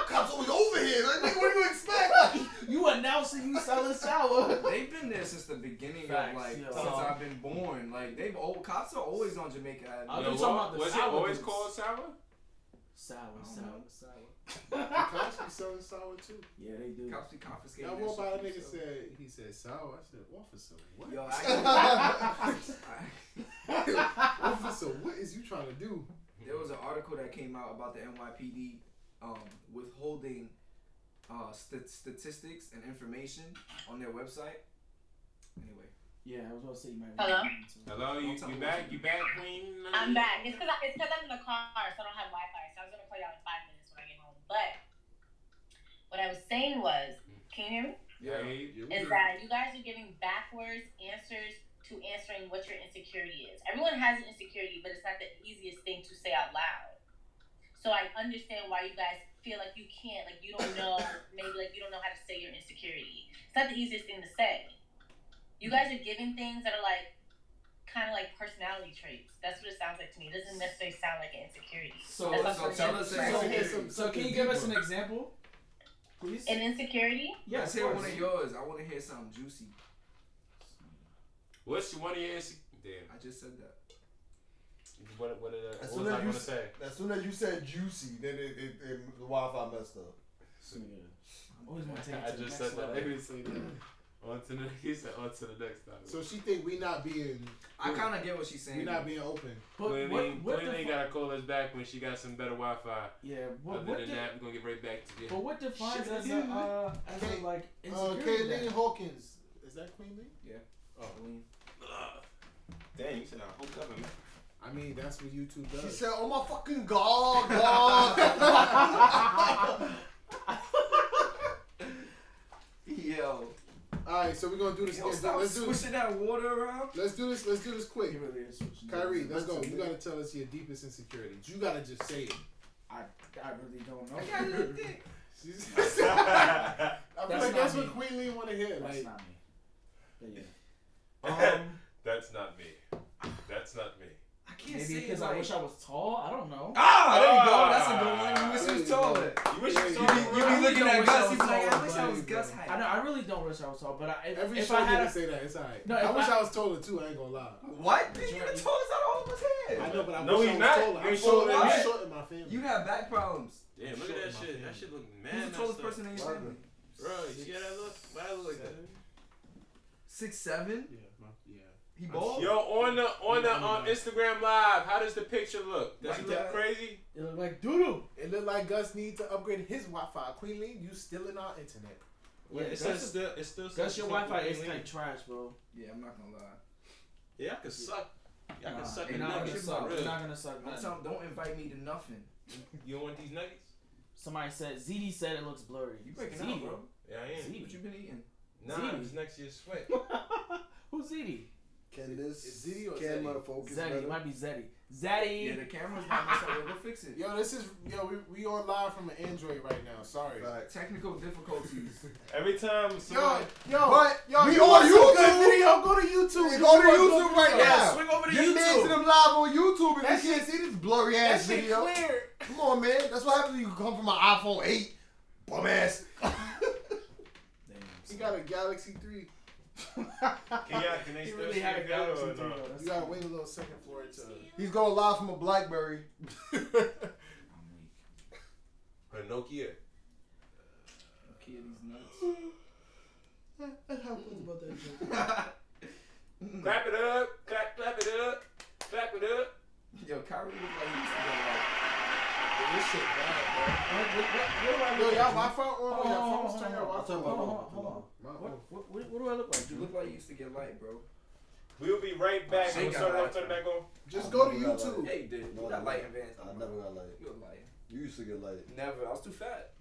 [SPEAKER 7] Cops always over here. Like, nigga, what do you expect?
[SPEAKER 5] You announcing you selling sour.
[SPEAKER 3] They've been there since the beginning
[SPEAKER 5] Facts,
[SPEAKER 3] of like
[SPEAKER 5] yo.
[SPEAKER 3] since I've been born. Like cops are always on Jamaica Avenue.
[SPEAKER 5] I'm just talking about the
[SPEAKER 6] Was it
[SPEAKER 5] sour
[SPEAKER 6] always
[SPEAKER 5] dudes.
[SPEAKER 6] called sour?
[SPEAKER 5] Sour.
[SPEAKER 4] The cops be selling sour too.
[SPEAKER 5] Yeah, they do.
[SPEAKER 3] Cops be confiscating.
[SPEAKER 4] I
[SPEAKER 3] that
[SPEAKER 4] walked by a
[SPEAKER 3] shit
[SPEAKER 4] nigga
[SPEAKER 3] from
[SPEAKER 4] he said sour. I said, officer, what?
[SPEAKER 3] Yo,
[SPEAKER 4] Officer, what is you trying to do?
[SPEAKER 3] there was an article that came out about the NYPD withholding statistics and information on their website. Anyway.
[SPEAKER 5] Yeah, I was gonna say you might.
[SPEAKER 10] Hello?
[SPEAKER 6] Hello, you back? You back, Queen?
[SPEAKER 10] I'm back. It's because I'm in the car, so I don't have Wi-Fi. So I was gonna call y'all in 5 minutes when I get home. But what I was saying was, can you hear me?
[SPEAKER 3] Yeah.
[SPEAKER 10] Is that you guys are giving backwards answers to answering what your insecurity is. Everyone has an insecurity, but it's not the easiest thing to say out loud. So I understand why you guys feel like you can't, like you don't know, maybe like you don't know how to say your insecurity. It's not the easiest thing to say. You guys are giving things that are like, kind of like personality traits. That's what it sounds like to me. It doesn't necessarily sound like an insecurity.
[SPEAKER 3] So
[SPEAKER 10] That's
[SPEAKER 3] tell us
[SPEAKER 5] So can you give us an example, please?
[SPEAKER 10] an insecurity?
[SPEAKER 3] Yeah, let's hear one of yours. I want to hear something juicy.
[SPEAKER 6] What's one of your Damn.
[SPEAKER 3] I just said that.
[SPEAKER 6] What was I
[SPEAKER 7] As
[SPEAKER 6] going to say?
[SPEAKER 7] soon as you said juicy, then the Wi-Fi messed up.
[SPEAKER 5] I'm always want to take it
[SPEAKER 6] I
[SPEAKER 5] to the
[SPEAKER 6] just
[SPEAKER 5] next
[SPEAKER 6] said that.
[SPEAKER 5] level.
[SPEAKER 6] He said on to the next topic.
[SPEAKER 4] So she think we not being.
[SPEAKER 3] I kind of get what she's saying.
[SPEAKER 4] We not being open.
[SPEAKER 5] But
[SPEAKER 6] Queen
[SPEAKER 5] what the
[SPEAKER 6] ain't gotta call us back when she got some better Wi-Fi.
[SPEAKER 5] Yeah,
[SPEAKER 6] Other than that, we're gonna get right back to you.
[SPEAKER 5] But what defines as a like insecurity?
[SPEAKER 4] Kayleen
[SPEAKER 5] then?
[SPEAKER 4] Hawkins. Is that Queen Lee?
[SPEAKER 3] Yeah.
[SPEAKER 4] Oh.
[SPEAKER 6] Dang, you said I hooked up, man.
[SPEAKER 4] I mean, that's what YouTube does.
[SPEAKER 7] She said, "Oh my fucking god, God."
[SPEAKER 3] Yo.
[SPEAKER 4] Alright, so we're gonna do this
[SPEAKER 3] Yo,
[SPEAKER 4] again.
[SPEAKER 3] stop
[SPEAKER 4] Let's do
[SPEAKER 3] swishing that water around.
[SPEAKER 4] Let's do this quick.
[SPEAKER 5] He really is switching.
[SPEAKER 4] Kyrie, let's go. You gotta tell us your deepest insecurities. You gotta just say it.
[SPEAKER 5] I really don't know.
[SPEAKER 3] I got a little dick.
[SPEAKER 4] I feel
[SPEAKER 5] That's
[SPEAKER 4] like that's
[SPEAKER 5] not
[SPEAKER 4] what Queen Lee wanna hear.
[SPEAKER 5] That's
[SPEAKER 4] Like,
[SPEAKER 5] not me. But yeah.
[SPEAKER 6] That's not me. That's not me.
[SPEAKER 3] I can't
[SPEAKER 5] Maybe
[SPEAKER 3] say
[SPEAKER 5] because
[SPEAKER 3] it
[SPEAKER 5] I
[SPEAKER 3] like...
[SPEAKER 5] wish I was tall. I don't know.
[SPEAKER 3] Ah, there you go. That's a good one. You wish you was taller.
[SPEAKER 6] You wish you was
[SPEAKER 3] You
[SPEAKER 6] taller.
[SPEAKER 3] be looking at
[SPEAKER 5] wish I
[SPEAKER 3] Gus.
[SPEAKER 5] was
[SPEAKER 3] You be like, I
[SPEAKER 5] taller,
[SPEAKER 3] wish I
[SPEAKER 5] but-
[SPEAKER 3] was Gus height.
[SPEAKER 5] I know. I really don't wish I was tall. But
[SPEAKER 4] every
[SPEAKER 5] if
[SPEAKER 4] show
[SPEAKER 5] I had
[SPEAKER 4] nigga say that. It's alright.
[SPEAKER 5] No,
[SPEAKER 4] I
[SPEAKER 5] if
[SPEAKER 4] wish
[SPEAKER 5] I-
[SPEAKER 4] I was taller too. I ain't gonna lie.
[SPEAKER 3] What? You're the tallest out of all of us here.
[SPEAKER 4] I know, but I
[SPEAKER 6] No,
[SPEAKER 4] wish
[SPEAKER 6] he
[SPEAKER 4] I
[SPEAKER 6] not.
[SPEAKER 4] was taller.
[SPEAKER 6] You
[SPEAKER 4] I'm
[SPEAKER 6] ain't
[SPEAKER 4] short,
[SPEAKER 6] shorter than
[SPEAKER 4] I'm
[SPEAKER 6] that.
[SPEAKER 4] short in my family.
[SPEAKER 3] You have back problems.
[SPEAKER 6] Damn, look at that shit. That shit look mad.
[SPEAKER 3] Who's the tallest
[SPEAKER 6] messed up.
[SPEAKER 3] person in your family?
[SPEAKER 6] Bro, you see how that look? Why that look like that?
[SPEAKER 3] 6'7"?
[SPEAKER 4] Yeah.
[SPEAKER 3] He bald?
[SPEAKER 6] Yo, on the Instagram Live, how does the picture look? Does it look crazy?
[SPEAKER 5] It look like doodoo.
[SPEAKER 4] It look like Gus need to upgrade his Wi-Fi. Queen Lee, you still in our internet.
[SPEAKER 5] Yeah,
[SPEAKER 6] It still
[SPEAKER 5] Gus, your Wi-Fi is like trash, bro.
[SPEAKER 3] Yeah, I'm not gonna lie.
[SPEAKER 6] Yeah, I can suck. I can suck
[SPEAKER 5] You're
[SPEAKER 6] a
[SPEAKER 5] not
[SPEAKER 6] nugget.
[SPEAKER 5] gonna suck.
[SPEAKER 6] Really.
[SPEAKER 5] You're not gonna suck.
[SPEAKER 3] I'm
[SPEAKER 5] Nothing.
[SPEAKER 3] telling, don't invite me to nothing.
[SPEAKER 6] You don't want these nuggets?
[SPEAKER 5] Somebody said ZD said it looks blurry.
[SPEAKER 3] You breaking
[SPEAKER 5] ZD.
[SPEAKER 3] out, bro.
[SPEAKER 6] Yeah, I am.
[SPEAKER 5] ZD.
[SPEAKER 3] What you been eating?
[SPEAKER 6] Nah,
[SPEAKER 5] Ziti.
[SPEAKER 6] it's next year's sweat.
[SPEAKER 5] Who's ZD?
[SPEAKER 7] Can this
[SPEAKER 4] Is Zeddy or
[SPEAKER 7] camera
[SPEAKER 4] Zeddy?
[SPEAKER 7] focus
[SPEAKER 5] Zeddy. It
[SPEAKER 7] better?
[SPEAKER 5] might be Zeddy. Zeddy.
[SPEAKER 3] Yeah, the camera's not messed up. Go fix it.
[SPEAKER 4] Yo, we on live from an Android right now. Sorry.
[SPEAKER 7] Facts.
[SPEAKER 3] Technical difficulties.
[SPEAKER 6] Every time
[SPEAKER 4] Yo,
[SPEAKER 6] somebody...
[SPEAKER 4] yo,
[SPEAKER 7] But
[SPEAKER 4] yo,
[SPEAKER 7] we
[SPEAKER 4] you
[SPEAKER 7] on
[SPEAKER 4] want some
[SPEAKER 7] YouTube.
[SPEAKER 4] good video? Go to YouTube.
[SPEAKER 7] Go to YouTube right
[SPEAKER 5] Yeah,
[SPEAKER 7] now.
[SPEAKER 5] swing over to
[SPEAKER 7] Your man's
[SPEAKER 5] YouTube.
[SPEAKER 7] in them live on YouTube. If
[SPEAKER 4] That
[SPEAKER 7] you can't see this blurry
[SPEAKER 4] That
[SPEAKER 7] ass
[SPEAKER 4] shit
[SPEAKER 7] video,
[SPEAKER 4] clear.
[SPEAKER 7] come on, man. That's what happens when you come from an iPhone 8. Bum ass.
[SPEAKER 4] He got a Galaxy 3.
[SPEAKER 6] Can they
[SPEAKER 5] He
[SPEAKER 6] still
[SPEAKER 5] really
[SPEAKER 6] share
[SPEAKER 5] had a
[SPEAKER 6] that
[SPEAKER 5] Galaxy
[SPEAKER 6] or
[SPEAKER 5] 3,
[SPEAKER 6] no?
[SPEAKER 5] though. That's
[SPEAKER 4] You gotta wait a little second for it to.
[SPEAKER 7] He's going live from a BlackBerry.
[SPEAKER 6] Or Nokia.
[SPEAKER 3] Kid, these nuts.
[SPEAKER 5] That's how I feel about that joke.
[SPEAKER 6] Clap it up. Clap it up. Clap it up.
[SPEAKER 3] Yo, Kyrie look like he used to get like...
[SPEAKER 4] This shit bad,
[SPEAKER 5] What do I
[SPEAKER 4] bro. Yo,
[SPEAKER 5] look
[SPEAKER 4] y'all
[SPEAKER 5] like?
[SPEAKER 4] Wi-Fi on? Your phone's turn your Wi-Fi
[SPEAKER 5] Hold
[SPEAKER 4] on.
[SPEAKER 5] on. What do I look like?
[SPEAKER 3] You look like you used to get light, bro.
[SPEAKER 6] We'll be right back.
[SPEAKER 3] Shake
[SPEAKER 6] We'll
[SPEAKER 3] got
[SPEAKER 6] turn
[SPEAKER 3] lights,
[SPEAKER 6] it back on.
[SPEAKER 4] Just go to YouTube.
[SPEAKER 3] Yeah, you did. You got light advanced.
[SPEAKER 7] I never got light.
[SPEAKER 3] You got light.
[SPEAKER 7] You used to get light.
[SPEAKER 3] Never. I was too fat.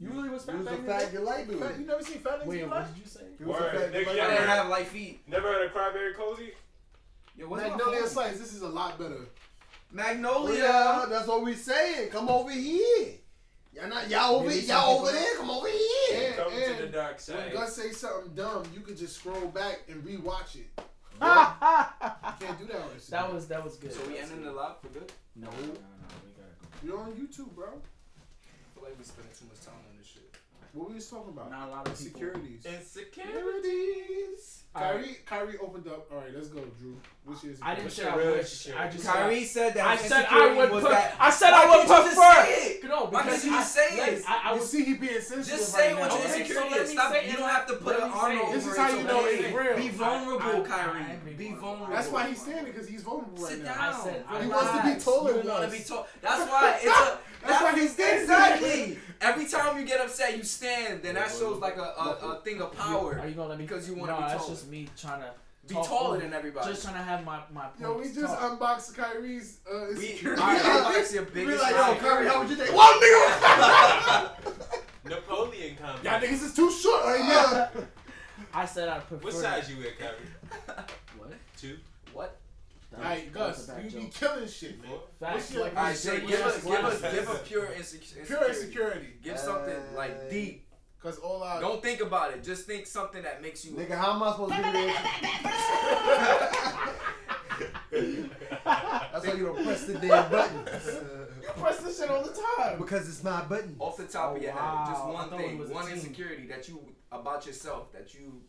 [SPEAKER 5] You really was fat
[SPEAKER 7] He was
[SPEAKER 5] back
[SPEAKER 7] a
[SPEAKER 5] in
[SPEAKER 7] fat
[SPEAKER 5] the day?
[SPEAKER 7] good light dude.
[SPEAKER 4] You never seen fat niggas
[SPEAKER 5] Wait,
[SPEAKER 4] in
[SPEAKER 5] what
[SPEAKER 4] life?
[SPEAKER 5] did you say?
[SPEAKER 7] He was a
[SPEAKER 2] Word.
[SPEAKER 7] fat good
[SPEAKER 2] Nigga,
[SPEAKER 7] light
[SPEAKER 3] I
[SPEAKER 2] y'all
[SPEAKER 3] didn't
[SPEAKER 7] dude.
[SPEAKER 3] have light feet.
[SPEAKER 2] Never heard of Cryberry Cozy?
[SPEAKER 3] Yo, what's my
[SPEAKER 4] Magnolia
[SPEAKER 3] phone?
[SPEAKER 4] Slice. This is a lot better.
[SPEAKER 7] Oh,
[SPEAKER 3] Magnolia.
[SPEAKER 7] yeah, that's what we saying. Come over here. Y'all over there. Come over here.
[SPEAKER 2] Come to the
[SPEAKER 4] And
[SPEAKER 2] dark
[SPEAKER 4] when
[SPEAKER 2] side.
[SPEAKER 4] Gus say something dumb, you could just scroll back and rewatch it. You can't do that on Instagram.
[SPEAKER 5] That was good.
[SPEAKER 3] So we ending the live for good?
[SPEAKER 5] No, we gotta go.
[SPEAKER 4] You're on YouTube, bro.
[SPEAKER 3] I feel like we spending too much time on this shit.
[SPEAKER 4] What we was talking about?
[SPEAKER 5] Not a lot of people.
[SPEAKER 4] Insecurities.
[SPEAKER 2] Insecurities.
[SPEAKER 4] Kyrie opened up. All right, let's go, Drew. Which is
[SPEAKER 5] I didn't
[SPEAKER 2] What's
[SPEAKER 5] say
[SPEAKER 2] your
[SPEAKER 5] I
[SPEAKER 2] real
[SPEAKER 5] wish.
[SPEAKER 2] insecurity?
[SPEAKER 5] I just
[SPEAKER 3] Kyrie said that
[SPEAKER 5] I
[SPEAKER 3] his
[SPEAKER 5] said I
[SPEAKER 3] insecurity
[SPEAKER 5] would
[SPEAKER 3] was
[SPEAKER 5] prefer.
[SPEAKER 3] that.
[SPEAKER 5] I said
[SPEAKER 3] Why
[SPEAKER 5] I would
[SPEAKER 3] can't you just
[SPEAKER 5] prefer.
[SPEAKER 3] say it?
[SPEAKER 5] No,
[SPEAKER 3] Why
[SPEAKER 5] because
[SPEAKER 3] can't you just say it?
[SPEAKER 5] I
[SPEAKER 4] you
[SPEAKER 5] was.
[SPEAKER 4] see he being sensitive
[SPEAKER 3] Just say
[SPEAKER 4] right
[SPEAKER 3] what
[SPEAKER 4] now.
[SPEAKER 3] your
[SPEAKER 5] Okay, so
[SPEAKER 3] insecurity
[SPEAKER 5] let
[SPEAKER 3] is.
[SPEAKER 5] me
[SPEAKER 3] Stop.
[SPEAKER 5] say
[SPEAKER 3] You
[SPEAKER 5] it.
[SPEAKER 3] don't have to put
[SPEAKER 5] Let
[SPEAKER 3] an
[SPEAKER 5] me
[SPEAKER 3] arm
[SPEAKER 5] say it.
[SPEAKER 3] over
[SPEAKER 4] This is
[SPEAKER 3] it.
[SPEAKER 4] how
[SPEAKER 3] It's
[SPEAKER 4] you know
[SPEAKER 3] okay.
[SPEAKER 4] it's real.
[SPEAKER 3] Be vulnerable,
[SPEAKER 5] I
[SPEAKER 3] Kyrie.
[SPEAKER 5] am being
[SPEAKER 3] Be
[SPEAKER 5] vulnerable.
[SPEAKER 3] vulnerable.
[SPEAKER 4] That's why he's standing, because he's vulnerable right
[SPEAKER 3] Sit
[SPEAKER 4] now.
[SPEAKER 3] down.
[SPEAKER 5] I said I
[SPEAKER 4] He wants to be
[SPEAKER 3] Relax.
[SPEAKER 4] taller
[SPEAKER 3] You
[SPEAKER 4] than
[SPEAKER 3] want to
[SPEAKER 4] us.
[SPEAKER 3] be tall. That's why it's a.
[SPEAKER 4] That's why he's standing.
[SPEAKER 3] Exactly. Every time you get upset, you stand. Then that shows like a thing of power.
[SPEAKER 5] Are you gonna let me?
[SPEAKER 3] Because you wanna
[SPEAKER 5] no,
[SPEAKER 3] be
[SPEAKER 5] that's
[SPEAKER 3] taller.
[SPEAKER 5] just me trying to
[SPEAKER 3] Be
[SPEAKER 5] talk
[SPEAKER 3] taller
[SPEAKER 5] over-
[SPEAKER 3] than everybody.
[SPEAKER 5] Just trying to have my
[SPEAKER 4] Yo, we
[SPEAKER 5] points
[SPEAKER 4] just
[SPEAKER 5] talk.
[SPEAKER 4] unboxed Kyrie's
[SPEAKER 3] We
[SPEAKER 4] insecurity.
[SPEAKER 3] unbox your
[SPEAKER 7] Be
[SPEAKER 3] biggest
[SPEAKER 7] like, yo,
[SPEAKER 3] insecurity.
[SPEAKER 7] Kyrie, how was your day? One nigga.
[SPEAKER 2] Napoleon comedy.
[SPEAKER 4] Y'all niggas is too short right now.
[SPEAKER 5] I said I prefer.
[SPEAKER 2] What size you wear, Kyrie?
[SPEAKER 5] What?
[SPEAKER 2] 2?
[SPEAKER 3] What?
[SPEAKER 4] Alright, Gus, you be killing shit, man.
[SPEAKER 2] 4?
[SPEAKER 5] Facts.
[SPEAKER 4] What's your-
[SPEAKER 5] Like,
[SPEAKER 3] Alright,
[SPEAKER 5] you
[SPEAKER 3] Jay,
[SPEAKER 5] said,
[SPEAKER 3] give
[SPEAKER 5] yes,
[SPEAKER 3] a pure insecurity.
[SPEAKER 4] Pure insecurity.
[SPEAKER 3] Give something like deep.
[SPEAKER 4] Because all our...
[SPEAKER 3] Don't think about it. Just think something that makes you.
[SPEAKER 7] Nigga, how am I supposed to give it That's why you don't press the damn button.
[SPEAKER 4] You press this shit all the time.
[SPEAKER 7] Because it's my button.
[SPEAKER 3] Off the top of your head, just
[SPEAKER 5] wow. I
[SPEAKER 3] one
[SPEAKER 5] thought it
[SPEAKER 3] thing,
[SPEAKER 5] was a
[SPEAKER 3] one
[SPEAKER 5] team.
[SPEAKER 3] insecurity that you about yourself that you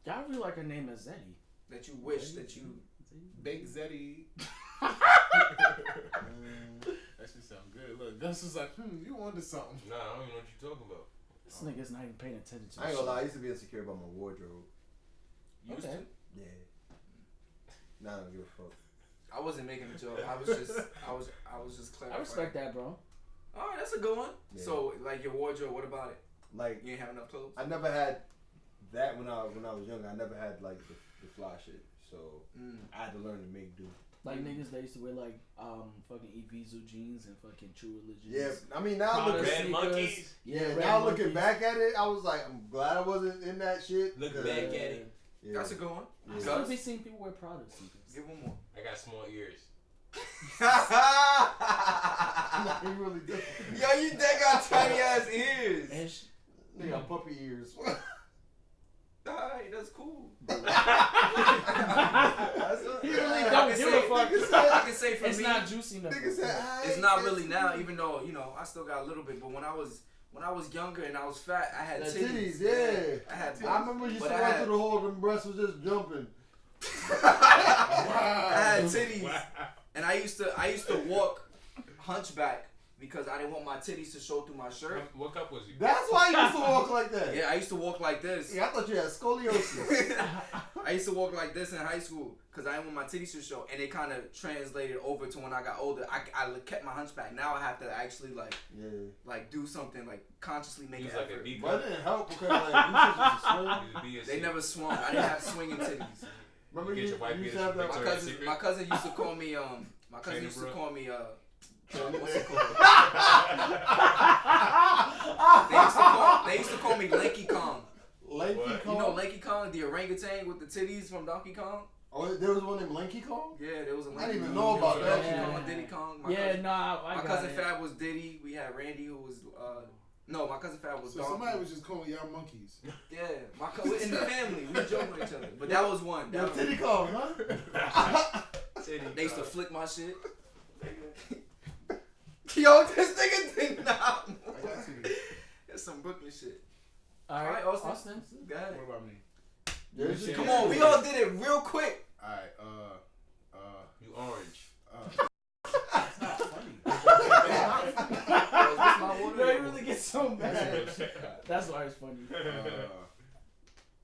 [SPEAKER 5] Y'all really like her name is Zeddy.
[SPEAKER 3] wish that you.
[SPEAKER 4] Big Zeddy. That shit sound good. Look, Gus was like, you wanted something.
[SPEAKER 2] Nah, I don't even know what you're talking about.
[SPEAKER 5] This nigga's not even paying attention to
[SPEAKER 7] I ain't
[SPEAKER 5] this
[SPEAKER 7] gonna lie, I
[SPEAKER 5] shit.
[SPEAKER 7] used to be insecure about my wardrobe.
[SPEAKER 3] Used
[SPEAKER 5] Okay.
[SPEAKER 3] to.
[SPEAKER 7] Yeah. Now I don't give a fuck.
[SPEAKER 3] I wasn't making a joke. I was just clarifying.
[SPEAKER 5] I respect that, bro.
[SPEAKER 3] All right, that's a good one.
[SPEAKER 7] Yeah.
[SPEAKER 3] So, like your wardrobe, what about it?
[SPEAKER 7] Like,
[SPEAKER 3] You ain't have enough clothes.
[SPEAKER 7] I never had that when I was young. I never had like the fly shit. So I had to learn to make do.
[SPEAKER 5] Like niggas that used to wear like fucking Evisu jeans and fucking True Religions.
[SPEAKER 7] Yeah, I mean now
[SPEAKER 5] Prada
[SPEAKER 7] looking,
[SPEAKER 2] Red
[SPEAKER 5] sneakers.
[SPEAKER 2] monkeys.
[SPEAKER 5] Yeah,
[SPEAKER 7] yeah,
[SPEAKER 5] red
[SPEAKER 7] now
[SPEAKER 5] monkeys.
[SPEAKER 7] looking back at it, I was like, I'm glad I wasn't in that shit.
[SPEAKER 2] Look
[SPEAKER 7] 'cause-
[SPEAKER 2] back at it.
[SPEAKER 7] Yeah.
[SPEAKER 3] That's a good one.
[SPEAKER 5] I
[SPEAKER 7] Yeah.
[SPEAKER 5] still be seeing people wear Prada sneakers.
[SPEAKER 3] Give one more.
[SPEAKER 2] I got small ears.
[SPEAKER 7] He really do.
[SPEAKER 3] Yo, you dead got tiny ass ears.
[SPEAKER 5] And
[SPEAKER 7] They got puppy ears.
[SPEAKER 3] Alright, that's cool.
[SPEAKER 5] he really don't give a fuck.
[SPEAKER 3] I can say for
[SPEAKER 5] It's
[SPEAKER 3] me,
[SPEAKER 5] not juicy enough.
[SPEAKER 7] Nigga said,
[SPEAKER 3] it's not really now. Even though I still got a little bit. But when I was younger and I was fat, I had
[SPEAKER 7] The
[SPEAKER 3] titties.
[SPEAKER 7] titties, yeah.
[SPEAKER 3] I had.
[SPEAKER 7] I remember you used
[SPEAKER 3] But
[SPEAKER 7] to
[SPEAKER 3] I
[SPEAKER 7] run
[SPEAKER 3] had-
[SPEAKER 7] through the hole, them breasts was just jumping.
[SPEAKER 3] I had titties,
[SPEAKER 2] Wow.
[SPEAKER 3] and I used to walk hunchback because I didn't want my titties to show through my shirt.
[SPEAKER 2] What cup was you?
[SPEAKER 7] That's why you used to walk like that.
[SPEAKER 3] Yeah, I used to walk like this.
[SPEAKER 7] Yeah, I thought you had scoliosis.
[SPEAKER 3] I used to walk like this in high school because I didn't want my titties to show, and it kind of translated over to when I got older. I kept my hunchback. Now I have to actually like do something, like consciously make
[SPEAKER 2] He
[SPEAKER 3] an
[SPEAKER 2] was like a
[SPEAKER 3] effort.
[SPEAKER 2] B
[SPEAKER 7] But it
[SPEAKER 2] cup.
[SPEAKER 7] didn't help because like you should
[SPEAKER 2] He was
[SPEAKER 7] just swing.
[SPEAKER 2] a
[SPEAKER 3] They
[SPEAKER 2] BSC.
[SPEAKER 3] never swung. I didn't have swinging titties.
[SPEAKER 7] Remember
[SPEAKER 2] You
[SPEAKER 7] you,
[SPEAKER 2] get your white
[SPEAKER 7] you used
[SPEAKER 2] beaters
[SPEAKER 7] to have that.
[SPEAKER 2] from Victoria's
[SPEAKER 3] My cousin used to call me what's it called? They used to call me Lanky Kong.
[SPEAKER 7] Lanky
[SPEAKER 2] What?
[SPEAKER 7] Kong.
[SPEAKER 3] You know Lanky Kong, the orangutan with the titties from Donkey Kong?
[SPEAKER 7] Oh, there was one named Lanky Kong.
[SPEAKER 3] Yeah, there was a
[SPEAKER 7] I
[SPEAKER 3] Lanky
[SPEAKER 7] didn't even
[SPEAKER 3] Kong.
[SPEAKER 7] know about
[SPEAKER 3] There was
[SPEAKER 7] that.
[SPEAKER 3] Donkey Kong, Diddy Kong. My
[SPEAKER 5] Yeah,
[SPEAKER 3] cousin,
[SPEAKER 5] nah, I
[SPEAKER 3] my
[SPEAKER 5] got
[SPEAKER 3] cousin
[SPEAKER 5] it.
[SPEAKER 3] Fab was Diddy. We had Randy who was no, my cousin Fab was
[SPEAKER 4] So
[SPEAKER 3] Donkey.
[SPEAKER 4] somebody was just calling y'all monkeys.
[SPEAKER 3] Yeah, we're in the family. We joke with each other. But that was one.
[SPEAKER 7] Yo,
[SPEAKER 3] That was,
[SPEAKER 7] Titty Kong, huh?
[SPEAKER 3] they used to flick my shit. Yo, this nigga did not.
[SPEAKER 4] I got you.
[SPEAKER 3] That's some Brooklyn shit.
[SPEAKER 5] All right,
[SPEAKER 3] Austin.
[SPEAKER 5] Austin.
[SPEAKER 3] Go ahead.
[SPEAKER 4] What about me?
[SPEAKER 7] Yeah, shit.
[SPEAKER 3] Come on, we all did it real quick.
[SPEAKER 4] Alright,
[SPEAKER 2] You orange.
[SPEAKER 5] It's not funny.
[SPEAKER 3] What's my water?
[SPEAKER 5] No, he really gets so mad. That's why it's funny.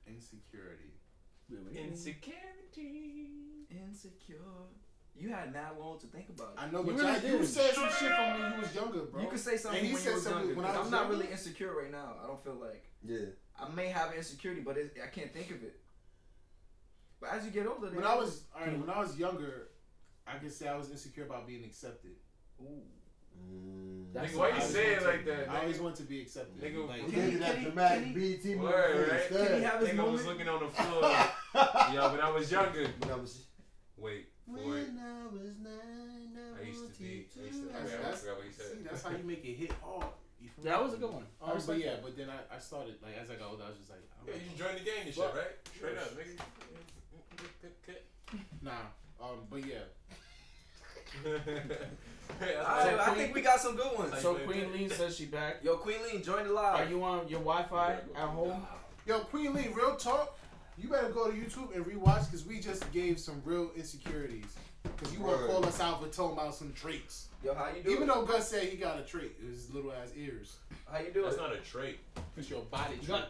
[SPEAKER 4] insecurity.
[SPEAKER 2] Insecurity.
[SPEAKER 3] Insecure. You had mad long to think about it.
[SPEAKER 4] I know,
[SPEAKER 5] You
[SPEAKER 4] but
[SPEAKER 5] really
[SPEAKER 4] you
[SPEAKER 5] did.
[SPEAKER 4] said some shit from when you was younger, bro.
[SPEAKER 3] You could say something
[SPEAKER 4] And he
[SPEAKER 3] when
[SPEAKER 4] said
[SPEAKER 3] you was
[SPEAKER 4] something
[SPEAKER 3] younger.
[SPEAKER 4] when I
[SPEAKER 3] 'cause
[SPEAKER 4] was
[SPEAKER 3] I'm not
[SPEAKER 4] younger?
[SPEAKER 3] really insecure right now. I don't feel like
[SPEAKER 7] Yeah.
[SPEAKER 3] I may have insecurity, but I can't think of it. But as you get older,
[SPEAKER 4] When I was younger, I could say I was insecure about being accepted.
[SPEAKER 3] Ooh.
[SPEAKER 6] Nigga, why you say it like that?
[SPEAKER 4] I always want to be accepted.
[SPEAKER 6] Nigga,
[SPEAKER 4] Like,
[SPEAKER 7] Can you that dramatic BT movie?
[SPEAKER 6] right?
[SPEAKER 3] Can he have his
[SPEAKER 6] Nigga
[SPEAKER 3] moment?
[SPEAKER 6] was looking on the floor. Yo, when I was younger.
[SPEAKER 7] When I was
[SPEAKER 6] Wait.
[SPEAKER 7] when I was 9,
[SPEAKER 6] I used to be. I forgot what he said.
[SPEAKER 4] See, that's how you make it hit hard.
[SPEAKER 5] That was a good one.
[SPEAKER 4] But yeah, but then I started, like, as I got older, I was just like,
[SPEAKER 6] Yeah, you joined the gang and shit, right? Straight up, nigga.
[SPEAKER 4] nah. But yeah.
[SPEAKER 3] I think we got some good ones.
[SPEAKER 5] So Queen Lee says she back.
[SPEAKER 3] Yo, Queen Lee, join the live.
[SPEAKER 5] Are you on your Wi-Fi at home?
[SPEAKER 4] Yo, Queen Lee, real talk. You better go to YouTube and rewatch because we just gave some real insecurities. Because you want to call us out for talking about some traits.
[SPEAKER 3] Yo, how you doing?
[SPEAKER 4] Even though Gus said he got a trait, his little ass ears.
[SPEAKER 3] How you doing?
[SPEAKER 6] That's not a trait.
[SPEAKER 4] It's your body trait.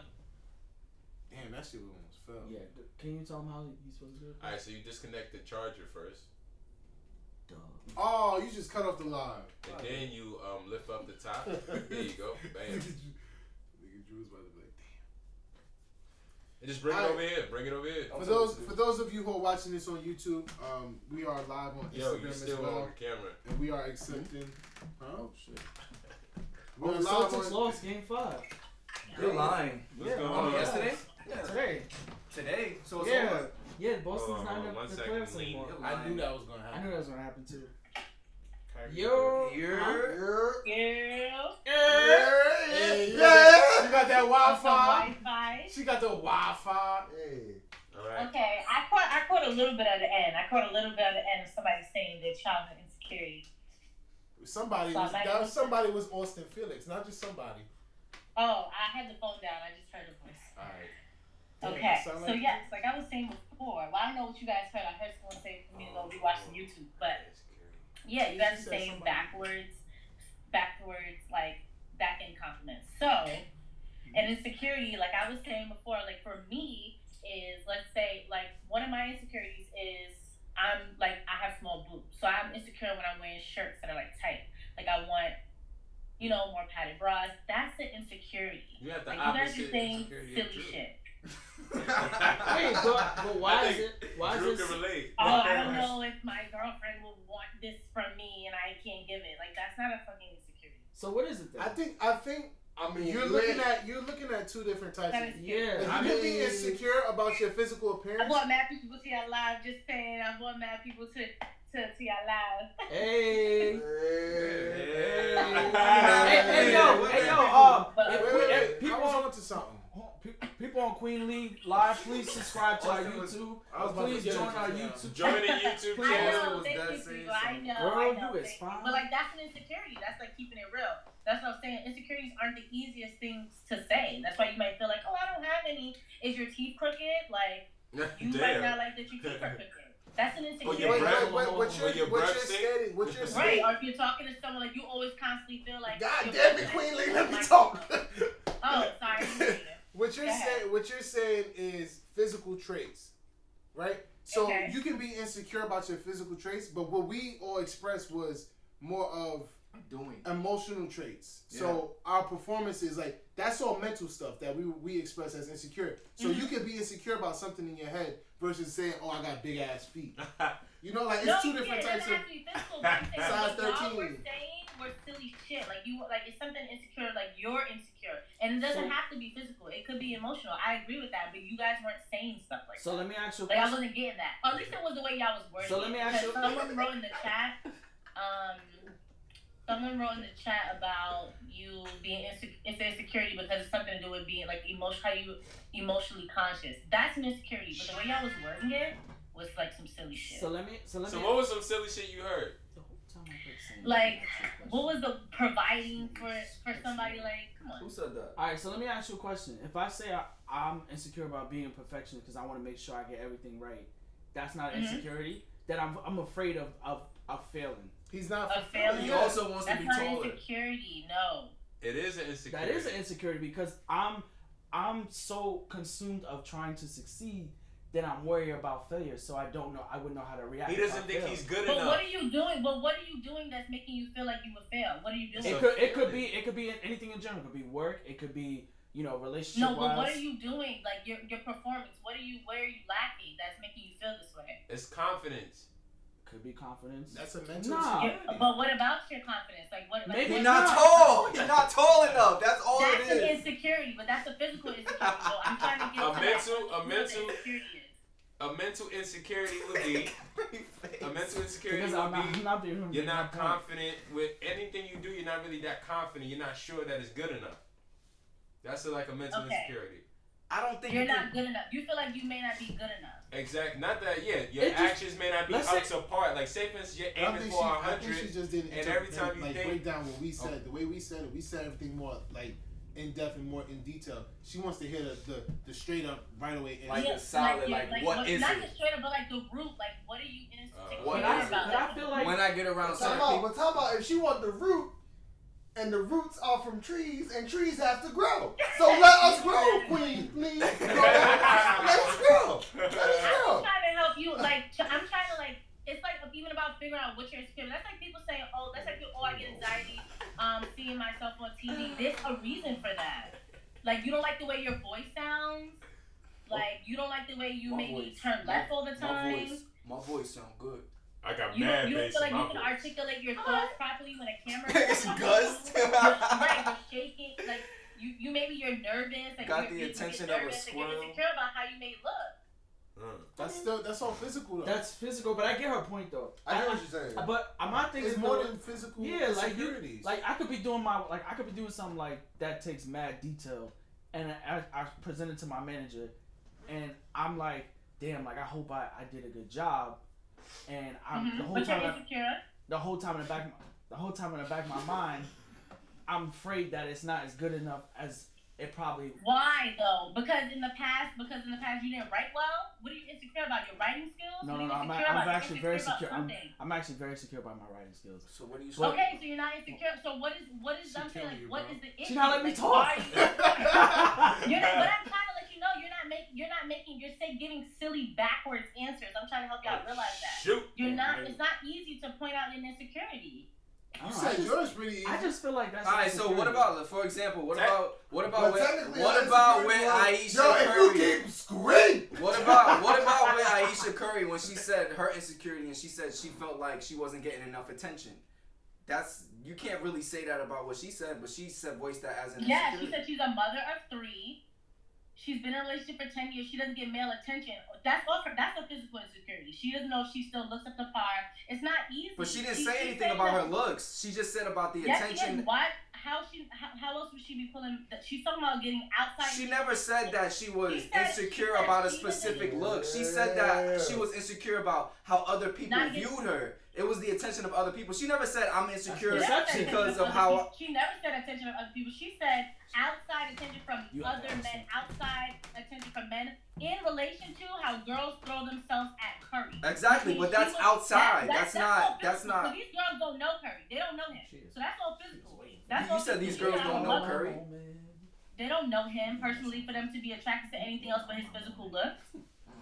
[SPEAKER 4] Damn, that shit almost fell.
[SPEAKER 5] Yeah. Can you tell him how he's supposed to do it?
[SPEAKER 6] Alright, so you disconnect the charger first.
[SPEAKER 4] Oh, you just cut off the line.
[SPEAKER 6] And then you lift up the top. There you go. Bam.
[SPEAKER 4] Nigga Drew's about to be like, damn.
[SPEAKER 6] And just bring it over here. Bring it over here.
[SPEAKER 4] For those of you who are watching this on YouTube, we are live on
[SPEAKER 6] Yo,
[SPEAKER 4] Instagram
[SPEAKER 6] you
[SPEAKER 4] as
[SPEAKER 6] still
[SPEAKER 4] well,
[SPEAKER 6] on the camera.
[SPEAKER 4] and we are accepting. Oh shit!
[SPEAKER 5] Oh, the Celtics lost Game 5.
[SPEAKER 3] You're lying.
[SPEAKER 6] What's going on?
[SPEAKER 3] Yesterday?
[SPEAKER 5] Yeah, today.
[SPEAKER 3] Today? So it's
[SPEAKER 5] Yeah.
[SPEAKER 3] over.
[SPEAKER 5] Yeah, Boston's
[SPEAKER 6] Hold on,
[SPEAKER 5] not
[SPEAKER 6] one
[SPEAKER 5] the
[SPEAKER 6] second,
[SPEAKER 5] playoffs
[SPEAKER 6] lean.
[SPEAKER 5] anymore.
[SPEAKER 4] I knew that was gonna
[SPEAKER 5] I
[SPEAKER 4] happen.
[SPEAKER 5] knew that was gonna happen too.
[SPEAKER 3] You're
[SPEAKER 10] Girl.
[SPEAKER 4] Hey, she got that Wi-Fi.
[SPEAKER 10] Wi-Fi.
[SPEAKER 4] She got the Wi-Fi.
[SPEAKER 7] Hey.
[SPEAKER 6] Alright.
[SPEAKER 10] Okay, I caught a little bit at the end. I caught a little bit at the end of somebody saying their childhood insecurity.
[SPEAKER 4] Somebody was Austin Felix, not just somebody.
[SPEAKER 10] Oh, I had the phone down. I just heard the voice.
[SPEAKER 4] All right.
[SPEAKER 10] Okay, so yes, like I was saying before, well, I don't know what you guys heard. I heard someone say for me to go be watching YouTube, but yeah, you guys are saying backwards, like back end compliments. So, and insecurity, like I was saying before, like for me is, let's say, like one of my insecurities is I have small boobs, so I'm insecure when I'm wearing shirts that are like tight. Like I want, more padded bras. That's the insecurity.
[SPEAKER 6] You have the
[SPEAKER 10] like you guys
[SPEAKER 6] opposite
[SPEAKER 10] are saying
[SPEAKER 6] insecurity of
[SPEAKER 10] silly
[SPEAKER 6] Drew.
[SPEAKER 10] shit.
[SPEAKER 5] Wait, but why is it? Why
[SPEAKER 6] Drew
[SPEAKER 5] is
[SPEAKER 6] can
[SPEAKER 5] it?
[SPEAKER 6] relate.
[SPEAKER 10] Oh, I don't know if my girlfriend will want this from me and I can't give it. Like that's not a fucking insecurity.
[SPEAKER 5] So what is it then?
[SPEAKER 4] I think.
[SPEAKER 7] I mean,
[SPEAKER 4] You're looking at two different types.
[SPEAKER 10] That
[SPEAKER 4] Of,
[SPEAKER 10] is
[SPEAKER 5] Yeah.
[SPEAKER 4] you can be insecure about your physical
[SPEAKER 10] I
[SPEAKER 4] appearance.
[SPEAKER 10] want mad people to your live. Just saying, I want mad people to your live.
[SPEAKER 5] Hey.
[SPEAKER 3] Hey,
[SPEAKER 5] yo.
[SPEAKER 4] Wait,
[SPEAKER 5] People
[SPEAKER 4] I was
[SPEAKER 5] on
[SPEAKER 4] on to something.
[SPEAKER 5] people on Queen Lee Live, please subscribe to our
[SPEAKER 3] Austin was-
[SPEAKER 5] YouTube.
[SPEAKER 4] I was about
[SPEAKER 5] Please
[SPEAKER 4] to get
[SPEAKER 5] join
[SPEAKER 4] into
[SPEAKER 5] our
[SPEAKER 4] that.
[SPEAKER 5] YouTube
[SPEAKER 6] Join
[SPEAKER 5] channel.
[SPEAKER 6] the YouTube
[SPEAKER 10] I
[SPEAKER 6] channel.
[SPEAKER 10] know,
[SPEAKER 3] was
[SPEAKER 10] thank
[SPEAKER 3] that
[SPEAKER 10] you,
[SPEAKER 3] saying
[SPEAKER 10] people. I know,
[SPEAKER 5] Girl,
[SPEAKER 10] I know.
[SPEAKER 5] you is
[SPEAKER 10] thank you.
[SPEAKER 5] fine.
[SPEAKER 10] But like that's an insecurity. That's like keeping it real. That's what I'm saying. Insecurities aren't the easiest things to say. That's why you might feel like, oh, I don't have any. Is your teeth crooked? Like you might not like that your teeth are crooked. That's an insecurity.
[SPEAKER 6] your breath-
[SPEAKER 4] What
[SPEAKER 6] your breath stink?
[SPEAKER 4] What you're
[SPEAKER 10] Right,
[SPEAKER 4] saying?
[SPEAKER 10] or if you're talking to someone, like you always constantly feel like.
[SPEAKER 4] God
[SPEAKER 10] your
[SPEAKER 4] damn it,
[SPEAKER 10] breath
[SPEAKER 4] Queen Lee,
[SPEAKER 10] stinks.
[SPEAKER 4] let me
[SPEAKER 10] Like-
[SPEAKER 4] talk.
[SPEAKER 10] Oh, sorry.
[SPEAKER 4] What you're
[SPEAKER 10] Go ahead.
[SPEAKER 4] saying is physical traits, right? So
[SPEAKER 10] Okay.
[SPEAKER 4] you can be insecure about your physical traits, but what we all expressed was more of
[SPEAKER 3] doing.
[SPEAKER 4] emotional traits. So our performance is like that's all mental stuff that we express as insecure. So you can be insecure about something in your head versus saying, "Oh, I got big ass feet." Like it's two different types of.
[SPEAKER 10] size
[SPEAKER 4] 13.
[SPEAKER 10] We're saying we're silly shit. Like it's something insecure. Like you're insecure, and it doesn't have to be physical. It could be emotional. I agree with that, but you guys weren't saying stuff like
[SPEAKER 5] So
[SPEAKER 10] that.
[SPEAKER 5] let me ask you a
[SPEAKER 10] Like I
[SPEAKER 5] question.
[SPEAKER 10] wasn't getting that. At least it was the way y'all was wording.
[SPEAKER 5] So let me ask you-
[SPEAKER 10] Someone wrote in the chat. Someone wrote in the chat about you being insecurity because it's something to do with being like how you emotionally conscious. That's an insecurity, but the way y'all was wording it was like some silly shit.
[SPEAKER 5] So let me.
[SPEAKER 6] So what was some silly shit you heard?
[SPEAKER 5] The whole time I kept saying
[SPEAKER 10] Like,
[SPEAKER 5] that.
[SPEAKER 10] what was the providing for somebody? Like, come on.
[SPEAKER 3] Who said that?
[SPEAKER 5] All right, so let me ask you a question. If I say I'm insecure about being a perfectionist because I want to make sure I get everything right, that's not insecurity. That I'm afraid of failing.
[SPEAKER 4] He's not
[SPEAKER 10] A failure.
[SPEAKER 3] He also wants to
[SPEAKER 10] That's
[SPEAKER 3] be
[SPEAKER 10] not
[SPEAKER 3] taller.
[SPEAKER 10] insecurity. No.
[SPEAKER 6] It is an insecurity.
[SPEAKER 5] That is an insecurity because I'm so consumed of trying to succeed that I'm worried about failure. So I wouldn't know how to react.
[SPEAKER 6] He
[SPEAKER 5] if I
[SPEAKER 6] doesn't think
[SPEAKER 5] fail.
[SPEAKER 6] he's good
[SPEAKER 10] But
[SPEAKER 6] enough.
[SPEAKER 10] what are you doing? But what are you doing that's making you feel like you would fail? What are you doing?
[SPEAKER 5] It could be anything in general. It could be work. It could be relationship.
[SPEAKER 10] No, but what are you doing? Like your performance. Where are you lacking that's making you feel this way?
[SPEAKER 6] It's confidence.
[SPEAKER 5] could be confidence.
[SPEAKER 4] That's a mental
[SPEAKER 5] Nah.
[SPEAKER 4] insecurity.
[SPEAKER 10] But what about your confidence? Like what?
[SPEAKER 5] Maybe
[SPEAKER 3] You're
[SPEAKER 10] what-
[SPEAKER 3] not tall. You're not tall enough. That's all
[SPEAKER 10] That's
[SPEAKER 3] it
[SPEAKER 10] an
[SPEAKER 3] is.
[SPEAKER 10] insecurity, but that's a physical insecurity. So I'm trying to get
[SPEAKER 6] A
[SPEAKER 10] to
[SPEAKER 6] mental-
[SPEAKER 10] that.
[SPEAKER 6] a mental-
[SPEAKER 10] Insecurity is.
[SPEAKER 6] A mental insecurity would be
[SPEAKER 5] Because I'm not the human
[SPEAKER 6] you're
[SPEAKER 5] being,
[SPEAKER 6] not
[SPEAKER 5] my point.
[SPEAKER 6] confident with anything you do. You're not really that confident. You're not sure that it's good enough. That's like a mental
[SPEAKER 10] Okay.
[SPEAKER 6] insecurity.
[SPEAKER 3] I don't think
[SPEAKER 10] You're
[SPEAKER 3] you
[SPEAKER 10] not
[SPEAKER 3] can-
[SPEAKER 10] good enough. You feel like you may not be good enough.
[SPEAKER 6] Exactly. Not that. Yeah. Your
[SPEAKER 5] It just-
[SPEAKER 6] actions may not be
[SPEAKER 5] let's
[SPEAKER 6] up
[SPEAKER 5] say-
[SPEAKER 6] to par. Like say for instance, you're
[SPEAKER 4] I
[SPEAKER 6] aiming
[SPEAKER 4] think
[SPEAKER 6] for
[SPEAKER 4] I think
[SPEAKER 6] 100.
[SPEAKER 4] she just didn't
[SPEAKER 6] and every time you
[SPEAKER 4] like
[SPEAKER 6] think-
[SPEAKER 4] break down what we said. The way we said it, we said everything more like in depth and more in detail. She wants to hear the straight up right away.
[SPEAKER 3] Like
[SPEAKER 10] Yeah,
[SPEAKER 3] the solid,
[SPEAKER 10] yeah,
[SPEAKER 3] like, what is
[SPEAKER 10] not
[SPEAKER 3] it?
[SPEAKER 10] just straight up, but like the root. Like, what are you insecure
[SPEAKER 3] What
[SPEAKER 10] about?
[SPEAKER 3] is it?
[SPEAKER 5] But I feel like
[SPEAKER 3] When I get around
[SPEAKER 7] But
[SPEAKER 3] certain
[SPEAKER 7] time out,
[SPEAKER 3] people,
[SPEAKER 7] but time out. If she want the root, and the roots are from trees, and trees have to grow. So let us grow, Queen. Please, let us grow. Let us
[SPEAKER 10] I'm
[SPEAKER 7] grow.
[SPEAKER 10] trying to help you. Like, I'm trying to like. It's like even about figuring out what you're insecure. That's like people saying, "Oh, that's like, oh, I get anxiety, seeing myself on TV." There's a reason for that. Like, you don't like the way your voice sounds. Like, you don't like the way you
[SPEAKER 3] My
[SPEAKER 10] maybe
[SPEAKER 3] voice.
[SPEAKER 10] turn left all the time.
[SPEAKER 3] my voice sound good.
[SPEAKER 6] I got
[SPEAKER 10] You
[SPEAKER 6] mad
[SPEAKER 10] don't feel
[SPEAKER 6] bass
[SPEAKER 10] like
[SPEAKER 6] in
[SPEAKER 10] you
[SPEAKER 6] my
[SPEAKER 10] can
[SPEAKER 6] voice.
[SPEAKER 10] articulate your thoughts properly when a camera.
[SPEAKER 3] It's Gus.
[SPEAKER 10] Right, you're shaking. Like you maybe you're nervous. Like
[SPEAKER 3] Got
[SPEAKER 10] you're
[SPEAKER 3] the attention of a
[SPEAKER 10] nervous, and you're
[SPEAKER 3] squirrel.
[SPEAKER 10] insecure about how you may look.
[SPEAKER 4] That's all physical though.
[SPEAKER 5] that's physical, but I get her point though.
[SPEAKER 7] I get what you're saying.
[SPEAKER 5] But my thing
[SPEAKER 4] it's
[SPEAKER 5] is
[SPEAKER 4] more
[SPEAKER 5] though,
[SPEAKER 4] than physical
[SPEAKER 5] yeah, like
[SPEAKER 4] insecurities.
[SPEAKER 5] like I could be doing something like that takes mad detail, and I present it to my manager, and I'm like, damn, like I hope I did a good job, and I'm
[SPEAKER 10] But you're insecure.
[SPEAKER 5] the whole time in the back of my mind, I'm afraid that it's not as good enough as it probably.
[SPEAKER 10] Why though? Because in the past you didn't write well. What are you insecure about? Your writing skills?
[SPEAKER 5] No,
[SPEAKER 10] What are you
[SPEAKER 5] I'm
[SPEAKER 10] insecure about? You're
[SPEAKER 5] actually very
[SPEAKER 10] insecure about
[SPEAKER 5] secure.
[SPEAKER 10] something.
[SPEAKER 5] I'm actually very secure about my writing skills.
[SPEAKER 3] So what do you say?
[SPEAKER 5] But-
[SPEAKER 10] Okay, so you're not insecure. So what is I'm saying like what is the issue?
[SPEAKER 5] She not letting me
[SPEAKER 10] Like,
[SPEAKER 5] talk.
[SPEAKER 10] why you're not, but I'm trying to let you know you're giving silly backwards answers. I'm trying to help y'all realize that.
[SPEAKER 6] Shoot.
[SPEAKER 10] It's not easy to point out an insecurity.
[SPEAKER 4] You said yours pretty easy.
[SPEAKER 5] I just feel like that's.
[SPEAKER 3] All right, so what about, for example, what about
[SPEAKER 7] But
[SPEAKER 3] with
[SPEAKER 7] technically,
[SPEAKER 3] Ayesha
[SPEAKER 7] yo, if
[SPEAKER 3] Curry?
[SPEAKER 7] you keep screaming.
[SPEAKER 3] What about with Ayesha Curry when she said her insecurity and she said she felt like she wasn't getting enough attention? You can't really say that about what she said, but she said voiced that as an
[SPEAKER 10] Yeah,
[SPEAKER 3] insecurity.
[SPEAKER 10] she said she's a mother of 3. She's been in a relationship for 10 years. She doesn't get male attention. That's a physical insecurity. She doesn't know if she still looks up to par. It's not easy.
[SPEAKER 3] But she didn't say anything about her looks. She just said about the attention.
[SPEAKER 10] What? How else would she be pulling? She's talking about getting outside.
[SPEAKER 3] She never said that she was
[SPEAKER 10] She said
[SPEAKER 3] insecure about a
[SPEAKER 10] she
[SPEAKER 3] specific
[SPEAKER 10] doesn't-
[SPEAKER 3] look. She said that she was insecure about how other people
[SPEAKER 10] Not
[SPEAKER 3] viewed
[SPEAKER 10] getting-
[SPEAKER 3] her. It was the attention of other people. She never said I'm insecure
[SPEAKER 5] That's
[SPEAKER 10] She never said
[SPEAKER 3] because
[SPEAKER 10] attention
[SPEAKER 3] of
[SPEAKER 10] from
[SPEAKER 3] how.
[SPEAKER 10] other people. She never said attention from other people. She said outside attention from
[SPEAKER 5] You
[SPEAKER 10] other
[SPEAKER 5] have to
[SPEAKER 10] men, outside attention from men in relation to how girls throw themselves at Curry.
[SPEAKER 3] Exactly, but that's outside. That's
[SPEAKER 10] all
[SPEAKER 3] not. That's
[SPEAKER 10] physical.
[SPEAKER 3] not.
[SPEAKER 10] So these girls don't know Curry. They don't know him. So that's all physical. That's
[SPEAKER 3] You
[SPEAKER 10] all
[SPEAKER 3] said these
[SPEAKER 10] physical.
[SPEAKER 3] girls don't know Curry.
[SPEAKER 10] They don't know him personally for them to be attracted to anything else but his physical looks.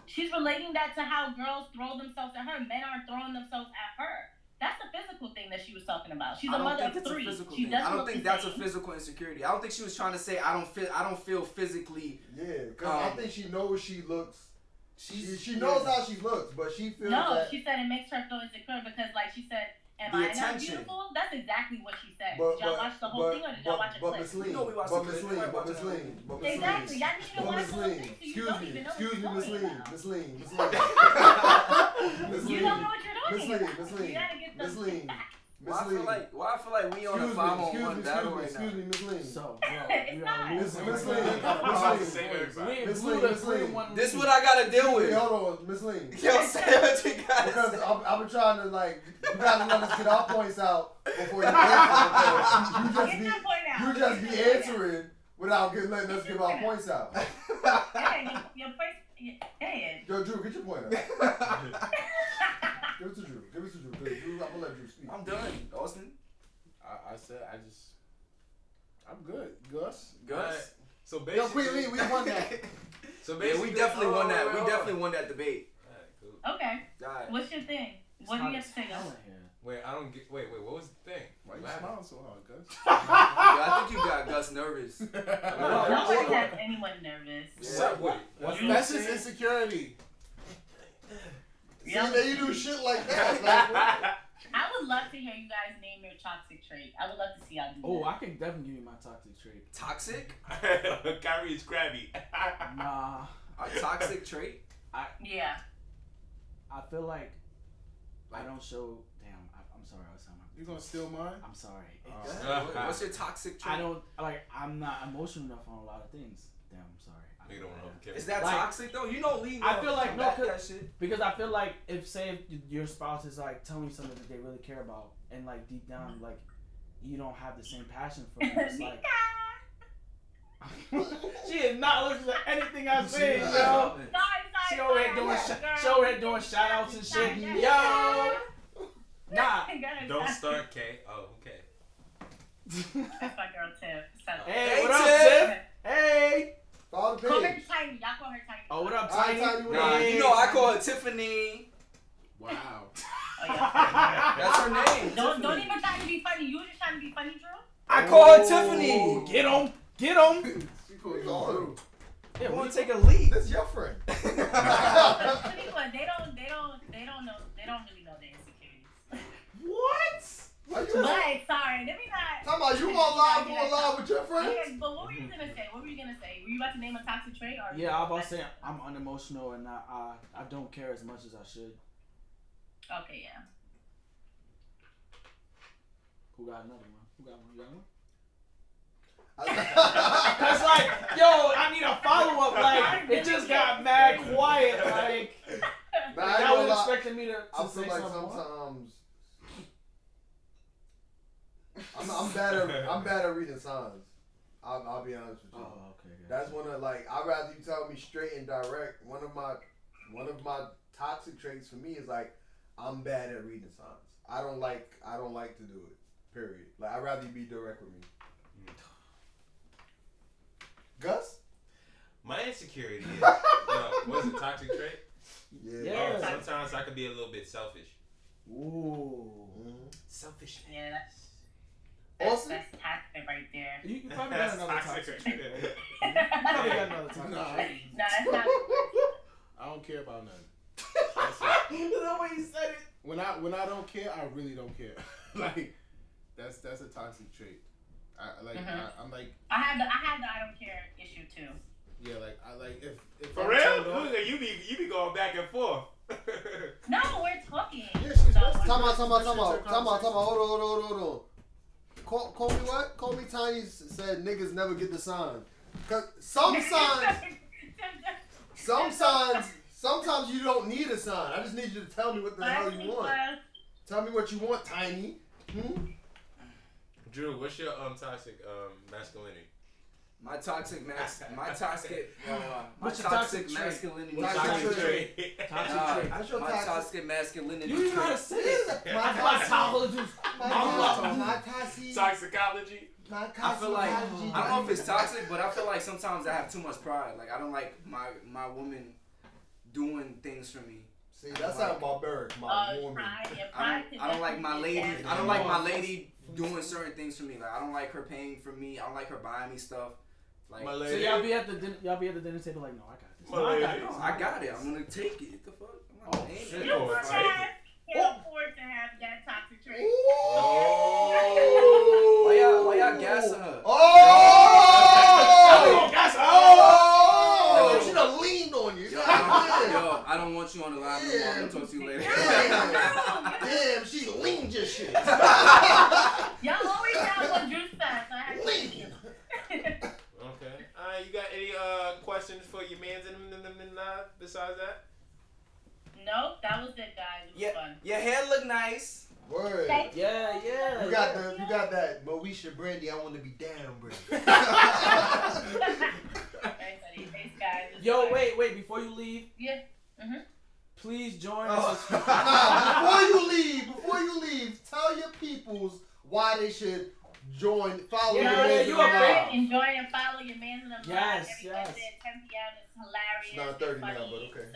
[SPEAKER 10] She's relating that to how girls throw themselves at her. Men aren't throwing themselves at her. That's a physical thing that she was talking about. She's a mother of 3. She doesn't
[SPEAKER 3] I don't
[SPEAKER 10] look
[SPEAKER 3] think
[SPEAKER 10] the
[SPEAKER 3] that's a
[SPEAKER 10] same.
[SPEAKER 3] physical insecurity. I don't think she was trying to say I don't feel physically.
[SPEAKER 7] Yeah, because I think she knows she looks. She knows how she looks, but she feels
[SPEAKER 10] No,
[SPEAKER 7] that.
[SPEAKER 10] she said it makes her feel insecure because, like she said, "Am
[SPEAKER 3] The
[SPEAKER 10] I not
[SPEAKER 3] attention.
[SPEAKER 10] beautiful?" That's exactly what she said.
[SPEAKER 7] But,
[SPEAKER 10] did y'all watch the whole thing or did y'all watch a
[SPEAKER 7] but
[SPEAKER 10] clip?
[SPEAKER 7] Miss Lean,
[SPEAKER 3] You know we watched
[SPEAKER 7] but
[SPEAKER 3] the
[SPEAKER 7] Miss
[SPEAKER 3] clip.
[SPEAKER 7] Lean,
[SPEAKER 3] Right,
[SPEAKER 7] but
[SPEAKER 3] watch
[SPEAKER 7] Miss
[SPEAKER 3] it.
[SPEAKER 7] Lean, but Miss
[SPEAKER 10] Exactly.
[SPEAKER 7] Lean.
[SPEAKER 10] Y'all need to
[SPEAKER 7] But
[SPEAKER 10] watch
[SPEAKER 7] Miss
[SPEAKER 10] the whole
[SPEAKER 7] Lean,
[SPEAKER 10] thing so you
[SPEAKER 7] excuse
[SPEAKER 10] don't
[SPEAKER 7] me,
[SPEAKER 10] even know
[SPEAKER 7] excuse me,
[SPEAKER 10] what
[SPEAKER 7] Miss
[SPEAKER 10] you're
[SPEAKER 7] Lean,
[SPEAKER 10] doing now.
[SPEAKER 7] Miss Lean, Miss
[SPEAKER 10] You
[SPEAKER 7] Lean.
[SPEAKER 10] don't know what you're doing.
[SPEAKER 7] Miss Lean, Miss Lean,
[SPEAKER 10] You gotta get
[SPEAKER 7] Miss
[SPEAKER 10] the
[SPEAKER 7] Lean,
[SPEAKER 3] Why I
[SPEAKER 7] Miss Lean.
[SPEAKER 3] feel like we on a 5-on-1 battle right now.
[SPEAKER 7] Excuse me, Miss Lean.
[SPEAKER 5] So,
[SPEAKER 10] It's not.
[SPEAKER 7] Miss Lean, Miss
[SPEAKER 6] I'm about to say
[SPEAKER 7] Lean.
[SPEAKER 6] everybody.
[SPEAKER 7] Miss Lean, Miss Lean.
[SPEAKER 3] This what I gotta deal
[SPEAKER 7] Hey,
[SPEAKER 3] with.
[SPEAKER 7] hold on, Miss Lean.
[SPEAKER 3] Yo, say what you gotta
[SPEAKER 7] Because
[SPEAKER 3] say.
[SPEAKER 7] I've been trying to you gotta let us get our points out before you answer.
[SPEAKER 10] Get your point out.
[SPEAKER 7] You just be answering without letting us give our points out.
[SPEAKER 10] Hey, your face. Hey.
[SPEAKER 7] Yo, Drew, get your point out. Give it to Drew. Give it to Drew. Drew, I'm gonna let Drew speak.
[SPEAKER 3] I'm done, Austin.
[SPEAKER 4] I said I'm good. Gus.
[SPEAKER 3] Gus.
[SPEAKER 6] So
[SPEAKER 7] Yo,
[SPEAKER 6] basically,
[SPEAKER 7] Queen Lee, we won that.
[SPEAKER 6] So
[SPEAKER 3] Yeah,
[SPEAKER 6] basically,
[SPEAKER 3] we definitely won that.
[SPEAKER 6] wait,
[SPEAKER 3] We
[SPEAKER 6] hold on.
[SPEAKER 3] definitely won that debate.
[SPEAKER 6] Alright, cool.
[SPEAKER 10] Okay.
[SPEAKER 3] Alright.
[SPEAKER 10] What's your thing? What do you have to say, Gus?
[SPEAKER 6] Wait, I don't get. Wait. What was the thing?
[SPEAKER 4] Why you
[SPEAKER 6] What happened?
[SPEAKER 4] smiling so hard, Gus?
[SPEAKER 3] Yeah, I think you got Gus nervous.
[SPEAKER 10] Nobody has anyone nervous.
[SPEAKER 6] What? Wait.
[SPEAKER 4] That's his insecurity.
[SPEAKER 7] See, then you do shit like that. Like,
[SPEAKER 10] I would love to hear you guys name your toxic trait. I would love to see y'all do that.
[SPEAKER 5] Oh, I can definitely give you my toxic trait.
[SPEAKER 3] Toxic?
[SPEAKER 6] Kyrie is crabby.
[SPEAKER 5] Nah.
[SPEAKER 3] A toxic trait?
[SPEAKER 10] Yeah.
[SPEAKER 5] I feel like I don't show. Damn, I'm sorry.
[SPEAKER 4] You gonna steal mine?
[SPEAKER 5] I'm sorry.
[SPEAKER 3] What's your toxic trait?
[SPEAKER 5] I'm not emotional enough on a lot of things. Damn, I'm sorry.
[SPEAKER 3] Is that toxic though? You don't leave.
[SPEAKER 5] I feel like no,
[SPEAKER 3] that shit.
[SPEAKER 5] because I feel like if your spouse is like telling you something that they really care about, and like deep down like you don't have the same passion for them, it's like she is not listening to anything I'm saying, yo. She over here doing shout outs and shit. Yo. Nah.
[SPEAKER 6] Don't start, K. Oh, okay.
[SPEAKER 10] That's my girl Tiff.
[SPEAKER 5] Hey, what up, Tiff? Hey.
[SPEAKER 7] Follow the
[SPEAKER 10] Call her
[SPEAKER 7] page.
[SPEAKER 10] Tiny. Y'all call her Tiny.
[SPEAKER 5] Oh, what up, Tiny?
[SPEAKER 3] Nah, you know I call her Tiffany.
[SPEAKER 4] Wow.
[SPEAKER 10] Oh, yeah.
[SPEAKER 3] That's her name.
[SPEAKER 10] Don't even try to be funny. You were just trying to be funny, Drew.
[SPEAKER 3] I call her Tiffany.
[SPEAKER 5] Get him.
[SPEAKER 4] She called you Drew.
[SPEAKER 3] Yeah, we want to take a lead.
[SPEAKER 7] This is your friend.
[SPEAKER 10] They don't really know their insecurities.
[SPEAKER 5] What?
[SPEAKER 10] But sorry, let me not.
[SPEAKER 7] Talking about you going live with your friends?
[SPEAKER 10] Okay, but what were you gonna say? Were you about to name a toxic trait? Or
[SPEAKER 5] Yeah, I was about to say I'm unemotional and I don't care as much as I should.
[SPEAKER 10] Okay, yeah.
[SPEAKER 5] Who got another one? You got one?
[SPEAKER 7] Cause
[SPEAKER 5] like, yo, I need a follow up. Like, it just got mad quiet. Like, I was expecting me to
[SPEAKER 7] I feel
[SPEAKER 5] say
[SPEAKER 7] like
[SPEAKER 5] something
[SPEAKER 7] sometimes I'm bad at reading signs. I'll be honest with you.
[SPEAKER 5] Oh, okay.
[SPEAKER 7] That's one of like I'd rather you tell me straight and direct. One of my toxic traits for me is like I'm bad at reading signs. I don't like to do it. Period. Like I'd rather you be direct with me. Gus?
[SPEAKER 6] My insecurity is what's a toxic trait?
[SPEAKER 7] Yeah.
[SPEAKER 6] Sometimes I can be a little bit selfish.
[SPEAKER 5] Ooh.
[SPEAKER 6] Selfishness.
[SPEAKER 10] Yeah,
[SPEAKER 7] Awesome.
[SPEAKER 10] that's toxic right there.
[SPEAKER 5] You probably got another toxic trait.
[SPEAKER 4] Nah,
[SPEAKER 10] No, that's not.
[SPEAKER 4] I don't care about nothing.
[SPEAKER 5] The way you said it.
[SPEAKER 4] When I don't care, I really don't care. Like that's a toxic trait. I'm like
[SPEAKER 10] I have the I don't care issue too.
[SPEAKER 4] Yeah, like I like if
[SPEAKER 6] For
[SPEAKER 4] I'm
[SPEAKER 6] real?
[SPEAKER 4] turned off-
[SPEAKER 6] Look, you be going back and forth.
[SPEAKER 10] No, we're talking.
[SPEAKER 4] Yeah, she's
[SPEAKER 7] Talk about. Hold on. Call me what? Call me Tiny said niggas never get the sign. Cause sometimes you don't need a sign. I just need you to tell me what the hell you want. Tell me what you want, Tiny.
[SPEAKER 6] Drew, what's your toxic masculinity?
[SPEAKER 3] My toxic masculinity.
[SPEAKER 5] Toxic trait.
[SPEAKER 3] My toxic masculinity.
[SPEAKER 5] You know how to say it.
[SPEAKER 6] Toxicology.
[SPEAKER 3] I feel like I don't know if it's toxic, but I feel like sometimes I have too much pride. Like I don't like my woman doing things for me.
[SPEAKER 7] See, that sounds barbaric, my woman.
[SPEAKER 3] I don't like my lady. I don't like my lady doing certain things for me. Like I don't like her paying for me. I don't like her buying me stuff. Like
[SPEAKER 5] so y'all be at the dinner table like, no, I got this.
[SPEAKER 3] I got it. I'm gonna take it. What the fuck?
[SPEAKER 10] You can't afford to have that toxic trait.
[SPEAKER 3] Why y'all gassing her?
[SPEAKER 7] She done leaned on you.
[SPEAKER 3] Yo, I don't want you on the line no more. I'm gonna talk to you later.
[SPEAKER 7] Damn, she leaned your shit.
[SPEAKER 10] Y'all always have what Drew said, so I have to lean.
[SPEAKER 6] Okay. You got any questions for your mans and besides that?
[SPEAKER 10] No, that was it, guys. It was fun.
[SPEAKER 3] Your hair look nice.
[SPEAKER 7] Word.
[SPEAKER 5] Yeah.
[SPEAKER 7] You got that Moesha Brandy. I want to be down, Brandy.
[SPEAKER 10] Thanks, guys.
[SPEAKER 5] Yo, wait. Before you leave.
[SPEAKER 10] Yeah.
[SPEAKER 5] Please join
[SPEAKER 7] us. Before you leave, tell your peoples why they should follow your man.
[SPEAKER 10] Enjoy and follow your man in the
[SPEAKER 5] Yes.
[SPEAKER 10] Every Wednesday at 10 p.m. It's hilarious.
[SPEAKER 7] It's not 30 now, but okay.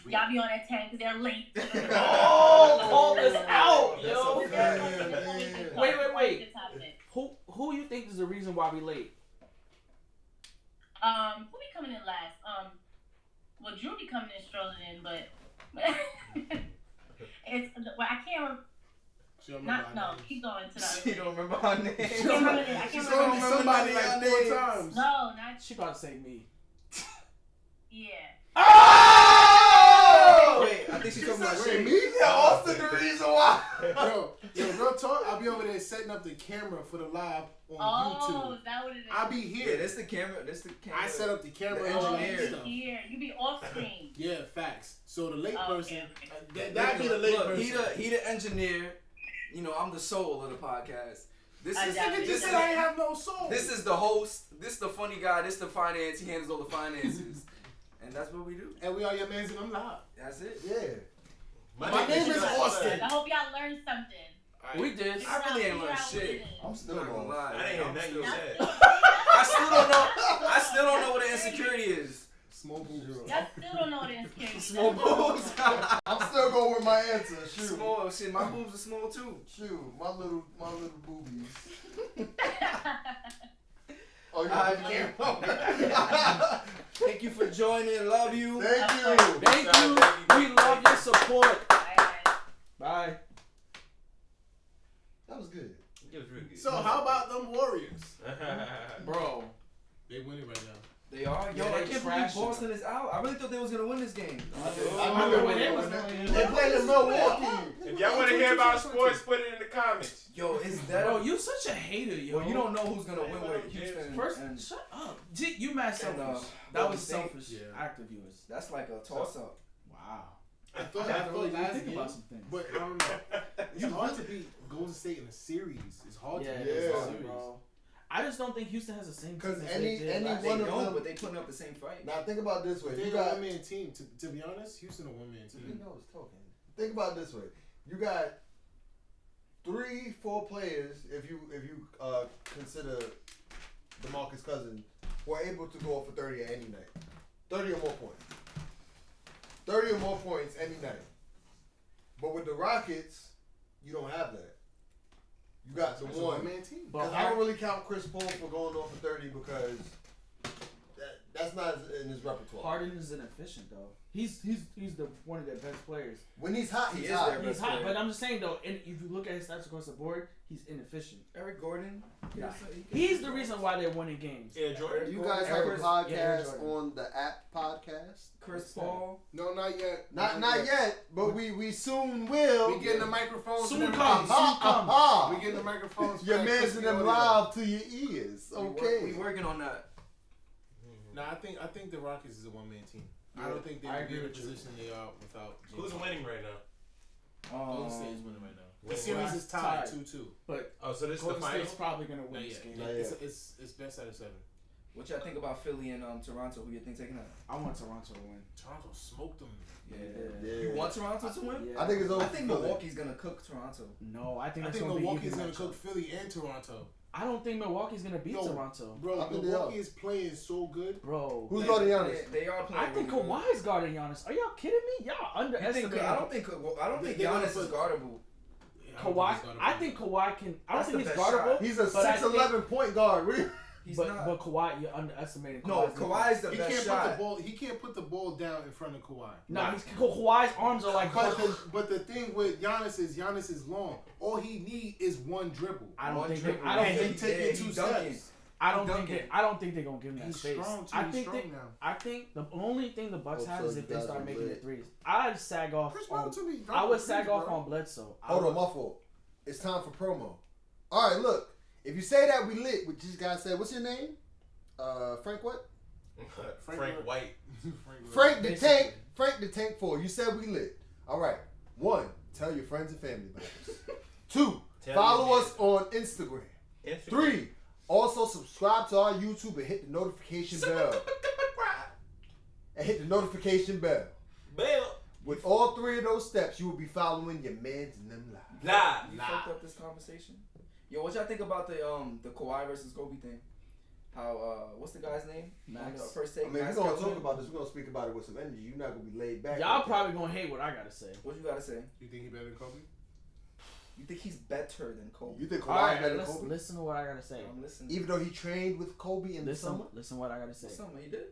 [SPEAKER 10] Y'all be on at 10 because they're late.
[SPEAKER 5] Call this out, yo. Wait. Who you think is the reason why we late?
[SPEAKER 10] Who be coming in last? Well, Drew be coming in strolling in, but It's well, I can't remember.
[SPEAKER 4] She don't remember
[SPEAKER 10] No,
[SPEAKER 4] our names.
[SPEAKER 10] keep going to the other
[SPEAKER 3] She
[SPEAKER 10] thing.
[SPEAKER 3] don't remember her name.
[SPEAKER 10] She don't remember it. I can't
[SPEAKER 4] She's
[SPEAKER 10] remember.
[SPEAKER 4] only somebody like 4 times.
[SPEAKER 10] No, not
[SPEAKER 5] She about to say me.
[SPEAKER 10] yeah.
[SPEAKER 3] Oh! Wait, I think she's talking about
[SPEAKER 7] Wait,
[SPEAKER 3] Shay.
[SPEAKER 7] me? Yeah, Austin the reason why.
[SPEAKER 4] Yo, real talk. I'll be over there setting up the camera for the live on
[SPEAKER 10] Oh,
[SPEAKER 4] YouTube.
[SPEAKER 10] is that what it is?
[SPEAKER 4] I'll be
[SPEAKER 3] Yeah,
[SPEAKER 4] here.
[SPEAKER 3] this the camera.
[SPEAKER 4] I set up the camera
[SPEAKER 3] The
[SPEAKER 4] and all
[SPEAKER 3] engineer.
[SPEAKER 4] that stuff.
[SPEAKER 10] Here, you be off screen.
[SPEAKER 4] Yeah, facts. So the late
[SPEAKER 10] Oh,
[SPEAKER 4] person,
[SPEAKER 10] okay.
[SPEAKER 4] that'd be the late
[SPEAKER 3] Look,
[SPEAKER 4] person.
[SPEAKER 3] he the engineer. You know, I'm the soul of the podcast. This
[SPEAKER 10] I
[SPEAKER 3] is
[SPEAKER 10] doubt it.
[SPEAKER 3] this
[SPEAKER 4] said
[SPEAKER 3] is
[SPEAKER 4] I ain't have no soul.
[SPEAKER 3] this is the host. This the funny guy. This the finance. He handles all the finances, and that's what we do.
[SPEAKER 4] And we are your mans and I'm live.
[SPEAKER 3] That's it.
[SPEAKER 7] Yeah.
[SPEAKER 4] My name is Austin.
[SPEAKER 10] I hope y'all learned something.
[SPEAKER 5] We did.
[SPEAKER 3] I really ain't learned
[SPEAKER 10] Figure out
[SPEAKER 3] shit.
[SPEAKER 10] what it is.
[SPEAKER 7] I'm still
[SPEAKER 3] Not gonna
[SPEAKER 7] wrong.
[SPEAKER 3] lie.
[SPEAKER 2] I didn't hear nothing you said.
[SPEAKER 3] I still don't know what an insecurity is.
[SPEAKER 4] Small boobs.
[SPEAKER 10] Y'all still don't know what it is.
[SPEAKER 3] Small boobs.
[SPEAKER 7] I'm still going with my answer. Shoot.
[SPEAKER 3] Small shit. My boobs are small too.
[SPEAKER 7] Shoot. My little boobies. Oh, you
[SPEAKER 3] I
[SPEAKER 7] got the
[SPEAKER 3] know.
[SPEAKER 7] camera.
[SPEAKER 3] Thank you for joining. Love you.
[SPEAKER 7] Thank you.
[SPEAKER 5] Thank you. We love your support. Bye.
[SPEAKER 7] That was good.
[SPEAKER 2] It was really good.
[SPEAKER 4] So how about them Warriors?
[SPEAKER 5] Bro.
[SPEAKER 4] They winning right now.
[SPEAKER 3] They are. Yo,
[SPEAKER 5] Yeah,
[SPEAKER 3] I
[SPEAKER 5] they
[SPEAKER 3] can't
[SPEAKER 5] trashing.
[SPEAKER 3] believe Boston is out. I really thought they was gonna win this game.
[SPEAKER 7] I
[SPEAKER 5] remember
[SPEAKER 7] remember
[SPEAKER 5] when
[SPEAKER 7] they
[SPEAKER 5] they was
[SPEAKER 7] was
[SPEAKER 5] playing.
[SPEAKER 7] They played in Milwaukee.
[SPEAKER 2] If y'all want to hear about sports, put it in the comments.
[SPEAKER 3] Yo, is that?
[SPEAKER 5] Bro, you such a hater, yo.
[SPEAKER 3] Well, you don't know who's gonna win with Houston.
[SPEAKER 5] First,
[SPEAKER 3] and
[SPEAKER 5] shut up. You mad selfish.
[SPEAKER 3] And,
[SPEAKER 5] that
[SPEAKER 3] Golden
[SPEAKER 5] was
[SPEAKER 3] State.
[SPEAKER 5] selfish.
[SPEAKER 4] Yeah.
[SPEAKER 5] Act of yours.
[SPEAKER 3] that's like a toss up.
[SPEAKER 5] Wow.
[SPEAKER 4] I thought
[SPEAKER 5] really
[SPEAKER 4] last
[SPEAKER 5] think
[SPEAKER 4] game,
[SPEAKER 5] about some things.
[SPEAKER 4] but I don't know. It's hard to beat Golden State in a series. It's hard
[SPEAKER 5] Yeah,
[SPEAKER 4] to
[SPEAKER 5] it
[SPEAKER 4] beat
[SPEAKER 5] is
[SPEAKER 4] a
[SPEAKER 5] hard,
[SPEAKER 4] series.
[SPEAKER 5] bro. I just don't think Houston has the same team.
[SPEAKER 7] Because
[SPEAKER 5] as
[SPEAKER 7] any-
[SPEAKER 5] they did
[SPEAKER 7] any
[SPEAKER 5] last
[SPEAKER 3] They
[SPEAKER 7] one
[SPEAKER 5] year.
[SPEAKER 7] of
[SPEAKER 3] don't,
[SPEAKER 7] them-
[SPEAKER 3] but they putting up the same fight.
[SPEAKER 7] Now think about it this way.
[SPEAKER 4] They're
[SPEAKER 7] You
[SPEAKER 4] a
[SPEAKER 7] got.
[SPEAKER 4] one-man team. To be honest, Houston a one-man
[SPEAKER 7] You
[SPEAKER 4] team.
[SPEAKER 7] know it's talking. Think about it this way. You got 3-4 players, if you consider DeMarcus Cousins, who are able to go off for 30 at any night. 30 or more points. 30 or more points any night. But with the Rockets, you don't have that. You got the
[SPEAKER 4] It's a
[SPEAKER 7] one.
[SPEAKER 4] one-man team.
[SPEAKER 7] Because I don't really count Chris Paul for going off for 30 because that's not in his repertoire.
[SPEAKER 5] Harden is inefficient though. He's the one of their best players.
[SPEAKER 7] When he's hot,
[SPEAKER 3] He
[SPEAKER 7] he's
[SPEAKER 3] is
[SPEAKER 7] hot.
[SPEAKER 3] their
[SPEAKER 5] He's
[SPEAKER 3] best
[SPEAKER 5] hot,
[SPEAKER 3] player.
[SPEAKER 5] but I'm just saying though. If you look at his stats across the board, he's inefficient.
[SPEAKER 3] Eric Gordon.
[SPEAKER 5] Nah. He's the reason why they're winning games.
[SPEAKER 2] Yeah, Jordan.
[SPEAKER 7] You guys have a
[SPEAKER 3] Eric-
[SPEAKER 7] podcast
[SPEAKER 5] yeah, Eric Jordan.
[SPEAKER 7] on the app podcast?
[SPEAKER 3] Chris Paul.
[SPEAKER 4] No, not yet.
[SPEAKER 7] Not yet, but we soon will.
[SPEAKER 4] We getting the microphones.
[SPEAKER 5] Soon
[SPEAKER 4] and
[SPEAKER 5] comes.
[SPEAKER 4] everything.
[SPEAKER 5] Soon comes.
[SPEAKER 7] Aha.
[SPEAKER 4] We getting the microphones. for
[SPEAKER 7] Your
[SPEAKER 4] that
[SPEAKER 7] man's
[SPEAKER 4] crispy
[SPEAKER 7] in them
[SPEAKER 4] audio.
[SPEAKER 7] live to your ears.
[SPEAKER 3] We
[SPEAKER 7] Okay.
[SPEAKER 3] working on that.
[SPEAKER 4] Nah, I think the Rockets is a one-man team. I
[SPEAKER 3] Yeah,
[SPEAKER 4] don't think they
[SPEAKER 5] I
[SPEAKER 4] would be
[SPEAKER 5] agree
[SPEAKER 4] in the
[SPEAKER 5] with you.
[SPEAKER 4] position they are without.
[SPEAKER 2] Who's winning right now?
[SPEAKER 4] Golden State is winning right now. The
[SPEAKER 2] Winning
[SPEAKER 4] series
[SPEAKER 5] right.
[SPEAKER 4] is tied
[SPEAKER 5] Tied.
[SPEAKER 4] 2-2.
[SPEAKER 5] But
[SPEAKER 2] Oh, so this is the
[SPEAKER 5] Golden
[SPEAKER 2] final?
[SPEAKER 5] State's probably gonna
[SPEAKER 4] Not
[SPEAKER 5] win this
[SPEAKER 4] yet.
[SPEAKER 5] game.
[SPEAKER 7] Not yet.
[SPEAKER 4] It's best out of 7.
[SPEAKER 3] What y'all think about Philly and Toronto? Who you think taking that?
[SPEAKER 5] I want Toronto to win.
[SPEAKER 4] Toronto smoked them.
[SPEAKER 3] Yeah.
[SPEAKER 7] Yeah.
[SPEAKER 3] You want Toronto to win?
[SPEAKER 5] Yeah.
[SPEAKER 7] I think it's over.
[SPEAKER 3] I think
[SPEAKER 7] for Philly.
[SPEAKER 3] Milwaukee's gonna cook Toronto.
[SPEAKER 5] No, I think
[SPEAKER 4] I
[SPEAKER 5] it's
[SPEAKER 4] think
[SPEAKER 5] gonna
[SPEAKER 4] Milwaukee's
[SPEAKER 5] be even
[SPEAKER 4] gonna
[SPEAKER 5] matchup.
[SPEAKER 4] cook Philly and Toronto.
[SPEAKER 5] I don't think Milwaukee's gonna beat
[SPEAKER 4] Yo,
[SPEAKER 5] Toronto,
[SPEAKER 4] Bro,
[SPEAKER 7] I think they
[SPEAKER 4] Milwaukee
[SPEAKER 7] are.
[SPEAKER 4] is playing so good.
[SPEAKER 5] bro.
[SPEAKER 7] Who's guarding Giannis?
[SPEAKER 3] They are playing.
[SPEAKER 5] I think
[SPEAKER 3] really good.
[SPEAKER 5] Kawhi's guarding Giannis. Are y'all kidding me? Y'all
[SPEAKER 3] You think,
[SPEAKER 5] underestimate.
[SPEAKER 3] I don't think
[SPEAKER 4] They gonna
[SPEAKER 3] Giannis is
[SPEAKER 4] put-
[SPEAKER 3] guardable.
[SPEAKER 4] Yeah, I don't
[SPEAKER 5] Kawhi.
[SPEAKER 4] think he's
[SPEAKER 5] I think Kawhi can. I don't
[SPEAKER 3] That's
[SPEAKER 5] think
[SPEAKER 3] the
[SPEAKER 5] he's
[SPEAKER 3] best
[SPEAKER 5] guardable.
[SPEAKER 3] shot.
[SPEAKER 7] He's a
[SPEAKER 5] But I
[SPEAKER 7] 6'11" point guard. Really?
[SPEAKER 3] He's
[SPEAKER 5] but
[SPEAKER 3] not.
[SPEAKER 5] but Kawhi, you're underestimating.
[SPEAKER 3] No,
[SPEAKER 5] Kawhi's
[SPEAKER 3] Kawhi's the
[SPEAKER 4] he
[SPEAKER 3] best
[SPEAKER 4] can't
[SPEAKER 3] shot.
[SPEAKER 4] put the ball. He can't put the ball down in front of Kawhi.
[SPEAKER 5] Nah, Kawhi's arms are like.
[SPEAKER 4] But the thing with Giannis is long. All he need is one dribble.
[SPEAKER 5] I don't
[SPEAKER 3] One
[SPEAKER 5] think.
[SPEAKER 3] dribble.
[SPEAKER 5] I don't
[SPEAKER 4] And he
[SPEAKER 5] think.
[SPEAKER 4] take it
[SPEAKER 3] he
[SPEAKER 4] 2
[SPEAKER 3] dunking.
[SPEAKER 4] steps.
[SPEAKER 5] I don't think.
[SPEAKER 3] dunking.
[SPEAKER 5] I don't think they're gonna give him that
[SPEAKER 4] He's
[SPEAKER 5] space.
[SPEAKER 4] strong too.
[SPEAKER 5] I
[SPEAKER 4] He's
[SPEAKER 5] think.
[SPEAKER 4] strong now.
[SPEAKER 5] I think the only thing the Bucks
[SPEAKER 7] Oh,
[SPEAKER 5] have
[SPEAKER 7] so
[SPEAKER 5] is if
[SPEAKER 7] you
[SPEAKER 5] they
[SPEAKER 7] guys
[SPEAKER 5] start
[SPEAKER 7] are
[SPEAKER 5] making
[SPEAKER 7] lit.
[SPEAKER 5] the threes. I'd sag off.
[SPEAKER 4] Chris Paul
[SPEAKER 5] On,
[SPEAKER 4] to me.
[SPEAKER 5] I would sag
[SPEAKER 4] threes,
[SPEAKER 5] off
[SPEAKER 4] bro.
[SPEAKER 5] on Bledsoe. I
[SPEAKER 7] Hold
[SPEAKER 5] would-
[SPEAKER 7] on, my fault. It's time for promo. All right, look. If you say that we lit, what this guy said, what's your name? Frank what?
[SPEAKER 2] Frank White.
[SPEAKER 7] Frank the
[SPEAKER 5] Basically.
[SPEAKER 7] Tank. Frank the Tank 4. You said we lit. All right. 1, tell your friends and family about us. 2,
[SPEAKER 2] Tell
[SPEAKER 7] follow
[SPEAKER 2] your
[SPEAKER 7] us on Instagram.
[SPEAKER 2] Instagram.
[SPEAKER 7] 3, also subscribe to our YouTube and hit the notification bell. And hit the notification bell.
[SPEAKER 2] Bell.
[SPEAKER 7] With all 3 of those steps, you will be following your mans and them live.
[SPEAKER 2] Nah.
[SPEAKER 3] You fucked up this conversation. Yo, what y'all think about the Kawhi versus Kobe thing? How what's the guy's name?
[SPEAKER 5] Max.
[SPEAKER 3] On the first
[SPEAKER 7] I
[SPEAKER 3] take.
[SPEAKER 7] mean, if
[SPEAKER 3] Max
[SPEAKER 7] we're going to
[SPEAKER 3] Kellerman?
[SPEAKER 7] talk about this, we're going to speak about it with some energy. You're not going to be laid back.
[SPEAKER 5] Y'all
[SPEAKER 7] like that.
[SPEAKER 5] probably gonna hate what I gotta say.
[SPEAKER 3] What you gotta say?
[SPEAKER 4] You think he better than Kobe?
[SPEAKER 3] You think he's better than Kobe?
[SPEAKER 7] You think Kawhi
[SPEAKER 5] All right,
[SPEAKER 7] better than
[SPEAKER 5] let's
[SPEAKER 7] Kobe?
[SPEAKER 5] listen to what I gotta say.
[SPEAKER 3] I'm listening.
[SPEAKER 7] Even though he trained with Kobe in the summer?
[SPEAKER 5] Listen what I gotta say.
[SPEAKER 3] Something he did.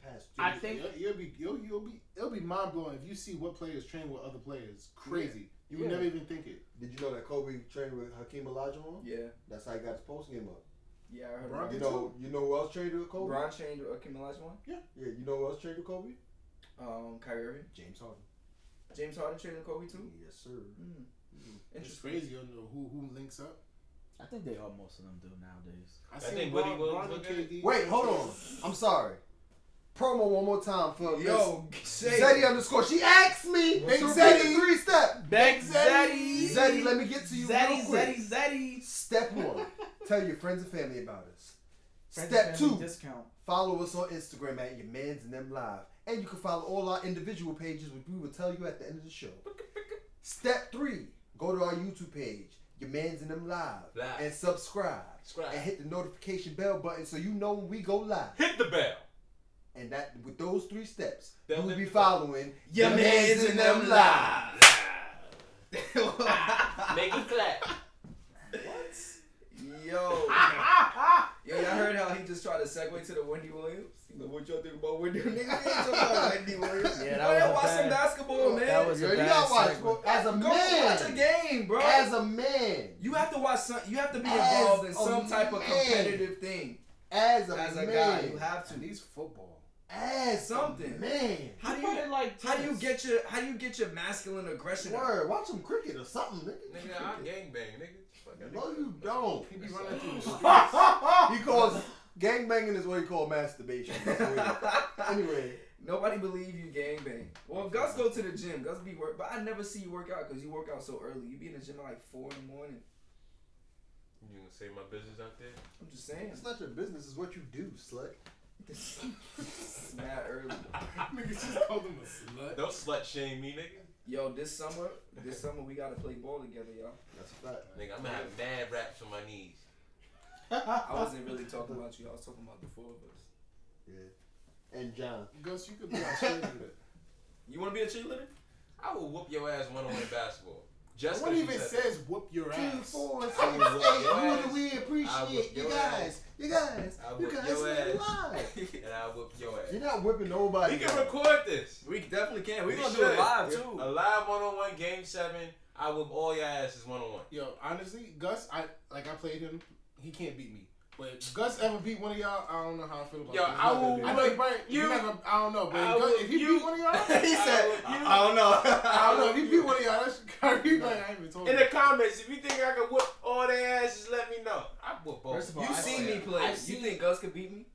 [SPEAKER 7] Past
[SPEAKER 5] I
[SPEAKER 7] 2
[SPEAKER 5] think
[SPEAKER 4] It'll be mind blowing if you see what players train with other players. Crazy. You would
[SPEAKER 3] Yeah.
[SPEAKER 4] never even think it.
[SPEAKER 7] Did you know that Kobe trained with Hakeem Olajuwon?
[SPEAKER 3] Yeah.
[SPEAKER 7] That's how he got his post game up.
[SPEAKER 3] Yeah, I heard
[SPEAKER 4] Bron
[SPEAKER 3] about
[SPEAKER 4] did
[SPEAKER 3] that.
[SPEAKER 7] You know who else trained with Kobe?
[SPEAKER 3] Bron trained with Hakeem Olajuwon?
[SPEAKER 7] Yeah, you know who else trained with Kobe?
[SPEAKER 3] Kyrie Irving.
[SPEAKER 7] James Harden.
[SPEAKER 3] James Harden trained with Kobe too?
[SPEAKER 7] Yes, sir.
[SPEAKER 4] It's
[SPEAKER 3] Interesting.
[SPEAKER 4] crazy. You know who links up.
[SPEAKER 5] I think they all most of them do nowadays.
[SPEAKER 6] I think Woody Williams look good.
[SPEAKER 4] KD.
[SPEAKER 7] Wait, hold on. I'm sorry. Promo one more time for
[SPEAKER 3] Yo,
[SPEAKER 7] Zeddy _ She asked me
[SPEAKER 4] Big
[SPEAKER 7] to
[SPEAKER 4] Zeddy.
[SPEAKER 7] repeat the 3-step.
[SPEAKER 5] Big Zeddy.
[SPEAKER 7] Zeddy, let me get to you real quick.
[SPEAKER 5] Zeddy.
[SPEAKER 7] Step 1, tell your friends and family about us.
[SPEAKER 5] Friends
[SPEAKER 7] Step
[SPEAKER 5] and
[SPEAKER 7] 2,
[SPEAKER 5] family discount.
[SPEAKER 7] follow us on Instagram at Your Mans and Them Live. And you can follow all our individual pages, which we will tell you at the end of the show. Step 3, go to our YouTube page, Your Mans and Them Live, and subscribe. And hit the notification bell button so you know when we go live.
[SPEAKER 6] Hit the bell.
[SPEAKER 7] And that with those 3 steps,
[SPEAKER 6] They'll
[SPEAKER 7] you will
[SPEAKER 6] hit
[SPEAKER 7] be
[SPEAKER 6] the
[SPEAKER 7] following
[SPEAKER 3] Your Mans and Them Live.
[SPEAKER 6] Make it clap.
[SPEAKER 3] Yo, y'all heard how he just tried to segue to the Wendy Williams? You know, what y'all think about Wendy? Nigga, ain't talking about Wendy Williams.
[SPEAKER 5] Yeah, that
[SPEAKER 3] Go ahead,
[SPEAKER 5] was
[SPEAKER 3] watch
[SPEAKER 5] a
[SPEAKER 3] some
[SPEAKER 5] bad-
[SPEAKER 3] basketball, man.
[SPEAKER 5] That was
[SPEAKER 7] Yo,
[SPEAKER 5] a
[SPEAKER 7] you
[SPEAKER 5] bad
[SPEAKER 7] gotta watch,
[SPEAKER 5] segment.
[SPEAKER 7] as a
[SPEAKER 3] Go
[SPEAKER 7] man.
[SPEAKER 3] watch a game, bro.
[SPEAKER 7] As a man.
[SPEAKER 3] You have to watch some. You have to be
[SPEAKER 7] As
[SPEAKER 3] involved in
[SPEAKER 7] a
[SPEAKER 3] some type of
[SPEAKER 7] man.
[SPEAKER 3] competitive thing.
[SPEAKER 7] As a
[SPEAKER 3] As a
[SPEAKER 7] man.
[SPEAKER 3] guy, you have to.
[SPEAKER 4] And these football.
[SPEAKER 7] As
[SPEAKER 3] Something.
[SPEAKER 7] a man.
[SPEAKER 3] How do
[SPEAKER 5] Put
[SPEAKER 3] you
[SPEAKER 5] it like
[SPEAKER 3] how do you
[SPEAKER 5] this.
[SPEAKER 3] get your masculine aggression out?
[SPEAKER 7] Word, watch some cricket or something, nigga.
[SPEAKER 6] Nigga, I gangbang, nigga. Fuck
[SPEAKER 7] No, you don't.
[SPEAKER 4] He be running through the streets.
[SPEAKER 7] He calls gangbanging is what he called masturbation. That's weird. Anyway,
[SPEAKER 3] Nobody believe you gangbang. Well, Gus go to the gym. Gus be work, but I never see you work out because you work out so early. You be in the gym at like 4 in the morning.
[SPEAKER 6] You gonna say my business out there?
[SPEAKER 3] I'm just saying.
[SPEAKER 7] it's not your business. It's what you do, slut.
[SPEAKER 3] It's mad early.
[SPEAKER 4] Nigga just called him a slut.
[SPEAKER 6] Don't slut shame me, nigga.
[SPEAKER 3] Yo, this summer we gotta play ball together, y'all.
[SPEAKER 7] That's a fact.
[SPEAKER 6] Nigga, I'm gonna have mad raps on my knees.
[SPEAKER 3] I wasn't really talking about you. I was talking about the 4 of us.
[SPEAKER 7] Yeah. And John.
[SPEAKER 4] Gus, you could be our cheerleader.
[SPEAKER 3] You want to be a cheerleader?
[SPEAKER 6] I will whoop your ass one-on-one in basketball. Just
[SPEAKER 4] What
[SPEAKER 6] 'cause you
[SPEAKER 4] even
[SPEAKER 6] said
[SPEAKER 4] says whoop your
[SPEAKER 7] 2,
[SPEAKER 4] ass?
[SPEAKER 7] 4, 6,
[SPEAKER 6] I will whoop your
[SPEAKER 7] 8.
[SPEAKER 6] ass.
[SPEAKER 7] We
[SPEAKER 6] I
[SPEAKER 7] appreciate
[SPEAKER 6] whoop
[SPEAKER 7] you
[SPEAKER 6] your
[SPEAKER 7] guys.
[SPEAKER 6] ass.
[SPEAKER 7] You guys.
[SPEAKER 6] I
[SPEAKER 7] You
[SPEAKER 6] whoop
[SPEAKER 7] guys
[SPEAKER 6] your
[SPEAKER 7] are
[SPEAKER 6] ass.
[SPEAKER 7] live.
[SPEAKER 6] that, and I'll whoop your ass.
[SPEAKER 7] You're not whipping nobody.
[SPEAKER 6] We can
[SPEAKER 7] down.
[SPEAKER 6] record this.
[SPEAKER 3] We definitely can. We're
[SPEAKER 6] We
[SPEAKER 3] gonna do it
[SPEAKER 6] should.
[SPEAKER 3] live too.
[SPEAKER 6] A live one-on-one game 7. I whoop all your asses one-on-one.
[SPEAKER 4] Yo, honestly, Gus, I played him. He can't beat me. But if Gus ever beat one of y'all, I don't know how I feel about
[SPEAKER 6] Yo,
[SPEAKER 4] that.
[SPEAKER 6] I will
[SPEAKER 4] I know he probably,
[SPEAKER 6] you-
[SPEAKER 4] I don't know, but
[SPEAKER 6] I
[SPEAKER 4] if, Gus,
[SPEAKER 6] will
[SPEAKER 4] if he
[SPEAKER 6] you-
[SPEAKER 4] beat one of y'all,
[SPEAKER 3] He said, I don't know.
[SPEAKER 4] I don't know. If he beat one of y'all, that's Kyrie. Like, I ain't even told
[SPEAKER 6] In
[SPEAKER 4] you.
[SPEAKER 6] the comments, if you think I can whoop all their asses, let me know. I whoop both.
[SPEAKER 5] First of all,
[SPEAKER 3] You
[SPEAKER 5] I
[SPEAKER 3] seen
[SPEAKER 5] saw
[SPEAKER 3] me
[SPEAKER 5] that.
[SPEAKER 3] play.
[SPEAKER 5] I've
[SPEAKER 3] You
[SPEAKER 5] seen-
[SPEAKER 3] think Gus could beat me?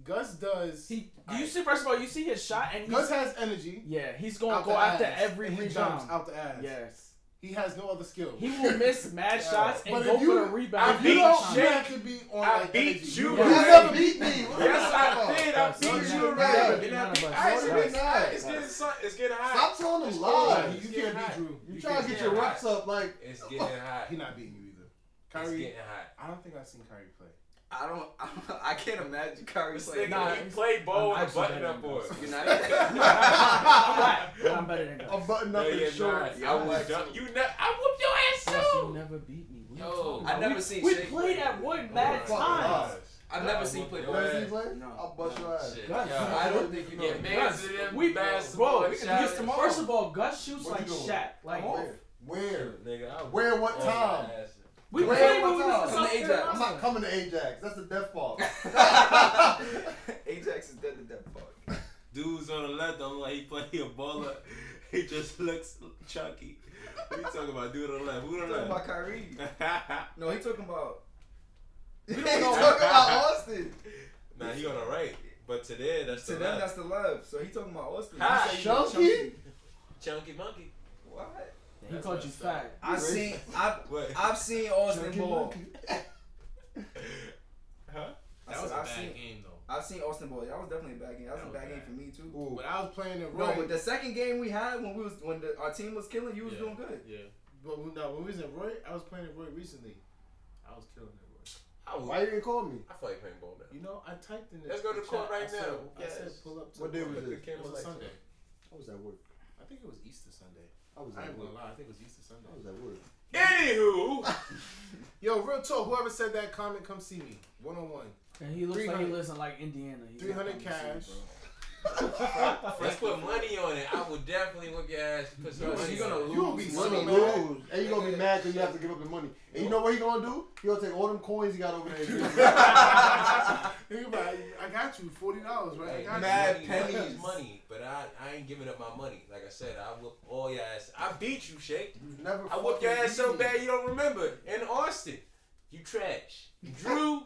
[SPEAKER 4] Gus does.
[SPEAKER 5] Do you see? First of all, you see his shot, and
[SPEAKER 4] Gus has energy.
[SPEAKER 5] yeah, he's gonna
[SPEAKER 4] out
[SPEAKER 5] go
[SPEAKER 4] the
[SPEAKER 5] after
[SPEAKER 4] ass,
[SPEAKER 5] every
[SPEAKER 4] and he
[SPEAKER 5] rebound.
[SPEAKER 4] jumps out the ass.
[SPEAKER 5] Yes,
[SPEAKER 4] He has no other skill.
[SPEAKER 5] he will miss mad shots and
[SPEAKER 4] But
[SPEAKER 5] go
[SPEAKER 4] if you-
[SPEAKER 5] for the rebound.
[SPEAKER 4] If you
[SPEAKER 6] beat
[SPEAKER 4] don't,
[SPEAKER 6] Shaq.
[SPEAKER 4] you have to be on
[SPEAKER 6] I
[SPEAKER 4] like
[SPEAKER 6] beat
[SPEAKER 4] energy.
[SPEAKER 6] you.
[SPEAKER 7] You
[SPEAKER 6] Right.
[SPEAKER 7] never beat me. What are you
[SPEAKER 6] Yes,
[SPEAKER 7] talking
[SPEAKER 6] I
[SPEAKER 7] about?
[SPEAKER 6] did. I
[SPEAKER 5] Gus,
[SPEAKER 6] beat
[SPEAKER 5] you
[SPEAKER 6] you
[SPEAKER 5] never
[SPEAKER 6] already.
[SPEAKER 5] beat none of us.
[SPEAKER 6] Alright, so
[SPEAKER 7] Gus.
[SPEAKER 6] it's getting hot.
[SPEAKER 7] Stop telling
[SPEAKER 6] It's
[SPEAKER 7] them
[SPEAKER 6] getting
[SPEAKER 7] lies.
[SPEAKER 6] hot.
[SPEAKER 4] You
[SPEAKER 6] It's
[SPEAKER 4] can't
[SPEAKER 6] getting
[SPEAKER 4] beat
[SPEAKER 6] hot.
[SPEAKER 4] Drew.
[SPEAKER 7] You trying to get your reps up like.
[SPEAKER 6] It's getting hot.
[SPEAKER 4] He's not beating you either.
[SPEAKER 6] It's
[SPEAKER 4] Kyrie,
[SPEAKER 6] getting hot.
[SPEAKER 4] I don't think I've seen Kyrie play.
[SPEAKER 3] I can't imagine Kyrie
[SPEAKER 6] This
[SPEAKER 3] playing.
[SPEAKER 6] nigga, he played ball
[SPEAKER 5] I'm
[SPEAKER 6] with a
[SPEAKER 5] actually
[SPEAKER 6] button up
[SPEAKER 5] better
[SPEAKER 6] on.
[SPEAKER 5] than
[SPEAKER 3] You're not.
[SPEAKER 5] I'm better than Gus.
[SPEAKER 7] I'm buttoned up
[SPEAKER 6] No,
[SPEAKER 7] in
[SPEAKER 6] you're
[SPEAKER 7] shorts.
[SPEAKER 6] not. I was done. I whooped your ass
[SPEAKER 5] Gus, you
[SPEAKER 6] too.
[SPEAKER 5] never beat me. What are you
[SPEAKER 6] Yo,
[SPEAKER 5] talking
[SPEAKER 3] I
[SPEAKER 5] about?
[SPEAKER 3] never
[SPEAKER 5] We-
[SPEAKER 3] seen
[SPEAKER 5] We
[SPEAKER 3] Shaq
[SPEAKER 5] played
[SPEAKER 3] play.
[SPEAKER 5] at Wood mad
[SPEAKER 7] fuck
[SPEAKER 5] times.
[SPEAKER 3] I've never seen you play
[SPEAKER 6] Yo,
[SPEAKER 3] ball.
[SPEAKER 7] Never
[SPEAKER 6] ass.
[SPEAKER 7] seen you play?
[SPEAKER 3] No.
[SPEAKER 7] I'll bust your ass.
[SPEAKER 6] Shit.
[SPEAKER 5] Gus,
[SPEAKER 6] Yo,
[SPEAKER 3] I don't think you
[SPEAKER 6] Get
[SPEAKER 3] can.
[SPEAKER 6] mans to them
[SPEAKER 5] We
[SPEAKER 6] basketball
[SPEAKER 5] bro,
[SPEAKER 3] we can do
[SPEAKER 6] shots.
[SPEAKER 3] this tomorrow.
[SPEAKER 5] First of all, Gus shoots
[SPEAKER 7] What
[SPEAKER 5] like
[SPEAKER 7] you doing?
[SPEAKER 5] Shaq. Like
[SPEAKER 3] I'm off.
[SPEAKER 7] Where?
[SPEAKER 6] Nigga, I
[SPEAKER 7] Where? What
[SPEAKER 6] whoop all
[SPEAKER 7] time?
[SPEAKER 6] your asses.
[SPEAKER 5] we
[SPEAKER 7] Where,
[SPEAKER 5] played
[SPEAKER 7] what
[SPEAKER 5] when we was
[SPEAKER 7] time?
[SPEAKER 5] in
[SPEAKER 3] Come
[SPEAKER 5] South
[SPEAKER 3] to Ajax.
[SPEAKER 5] Carolina.
[SPEAKER 7] I'm not coming to Ajax. That's the death ball.
[SPEAKER 3] Ajax is dead to death. Fuck.
[SPEAKER 6] Dudes on the left don't look like he playing a baller. He just looks chunky. What you talking about? Dude on the left. Who on the
[SPEAKER 3] Talking
[SPEAKER 6] left?
[SPEAKER 3] about Kyrie. No, he talking about.
[SPEAKER 7] He talking about Austin.
[SPEAKER 6] Nah, he on the right. But to there, that's
[SPEAKER 3] To
[SPEAKER 6] the
[SPEAKER 3] them,
[SPEAKER 6] left.
[SPEAKER 3] that's the left. So he talking about Austin.
[SPEAKER 6] Ha,
[SPEAKER 3] He said you
[SPEAKER 7] Chunky?
[SPEAKER 6] Chunky monkey.
[SPEAKER 3] What?
[SPEAKER 5] He called you fat.
[SPEAKER 3] I've
[SPEAKER 6] What?
[SPEAKER 3] seen Austin
[SPEAKER 7] Chunky
[SPEAKER 3] ball.
[SPEAKER 7] monkey.
[SPEAKER 6] Huh?
[SPEAKER 2] That was a
[SPEAKER 3] I've
[SPEAKER 2] bad
[SPEAKER 3] seen-
[SPEAKER 2] game though.
[SPEAKER 3] I've seen Austin ball. That was definitely a bad game. That was
[SPEAKER 2] That
[SPEAKER 3] a
[SPEAKER 2] was
[SPEAKER 3] bad game
[SPEAKER 2] bad.
[SPEAKER 3] for me too.
[SPEAKER 7] Ooh.
[SPEAKER 4] But I was playing it
[SPEAKER 3] No,
[SPEAKER 4] right.
[SPEAKER 3] but the second game we had when our team was killing, you was doing good.
[SPEAKER 2] Yeah,
[SPEAKER 4] But when we was in Roy, I was playing it Roy recently. I was killing it Roy.
[SPEAKER 7] Why you didn't call me?
[SPEAKER 6] I feel like playing ball now.
[SPEAKER 4] You know, I typed in the
[SPEAKER 6] Let's go to
[SPEAKER 4] the
[SPEAKER 6] court
[SPEAKER 4] chat,
[SPEAKER 6] right
[SPEAKER 4] I said-
[SPEAKER 6] now.
[SPEAKER 4] I said
[SPEAKER 6] Yes.
[SPEAKER 4] pull up to
[SPEAKER 7] What day was
[SPEAKER 6] Look,
[SPEAKER 7] it?
[SPEAKER 6] the
[SPEAKER 4] It
[SPEAKER 6] camera
[SPEAKER 4] was
[SPEAKER 6] lights
[SPEAKER 4] Sunday.
[SPEAKER 7] I was at work.
[SPEAKER 4] I think it was Easter Sunday.
[SPEAKER 7] I was
[SPEAKER 4] I
[SPEAKER 7] at
[SPEAKER 4] ain't gonna
[SPEAKER 7] work.
[SPEAKER 4] lie, I think it was Easter Sunday.
[SPEAKER 7] I was at work.
[SPEAKER 6] Anywho,
[SPEAKER 4] Yo, real talk, whoever said that comment, come see me. 1-on-1.
[SPEAKER 5] And he looks like he
[SPEAKER 4] 300.
[SPEAKER 5] lives in like Indiana. He
[SPEAKER 4] 300
[SPEAKER 5] got nothing to
[SPEAKER 4] cash.
[SPEAKER 5] say, bro.
[SPEAKER 6] let's put money ass put some money.
[SPEAKER 3] You're gonna
[SPEAKER 6] on.
[SPEAKER 3] lose.
[SPEAKER 4] You gonna be
[SPEAKER 7] You
[SPEAKER 4] so
[SPEAKER 7] gonna
[SPEAKER 4] mad.
[SPEAKER 7] lose, and you gonna be mad because you have to give up the money. And you know what he gonna do? He gonna take all them coins he got over there. And give them
[SPEAKER 4] Think about it. I got you $40, right? I got
[SPEAKER 3] Mad
[SPEAKER 4] you.
[SPEAKER 3] pennies.
[SPEAKER 6] Money is money, but I ain't giving up my money. Like I said, I whoop all your ass. I beat you, Shake.
[SPEAKER 7] You've never
[SPEAKER 6] I whooped your
[SPEAKER 7] fucking
[SPEAKER 6] ass so
[SPEAKER 7] beat me.
[SPEAKER 6] bad you don't remember. In Austin, you trash. Drew,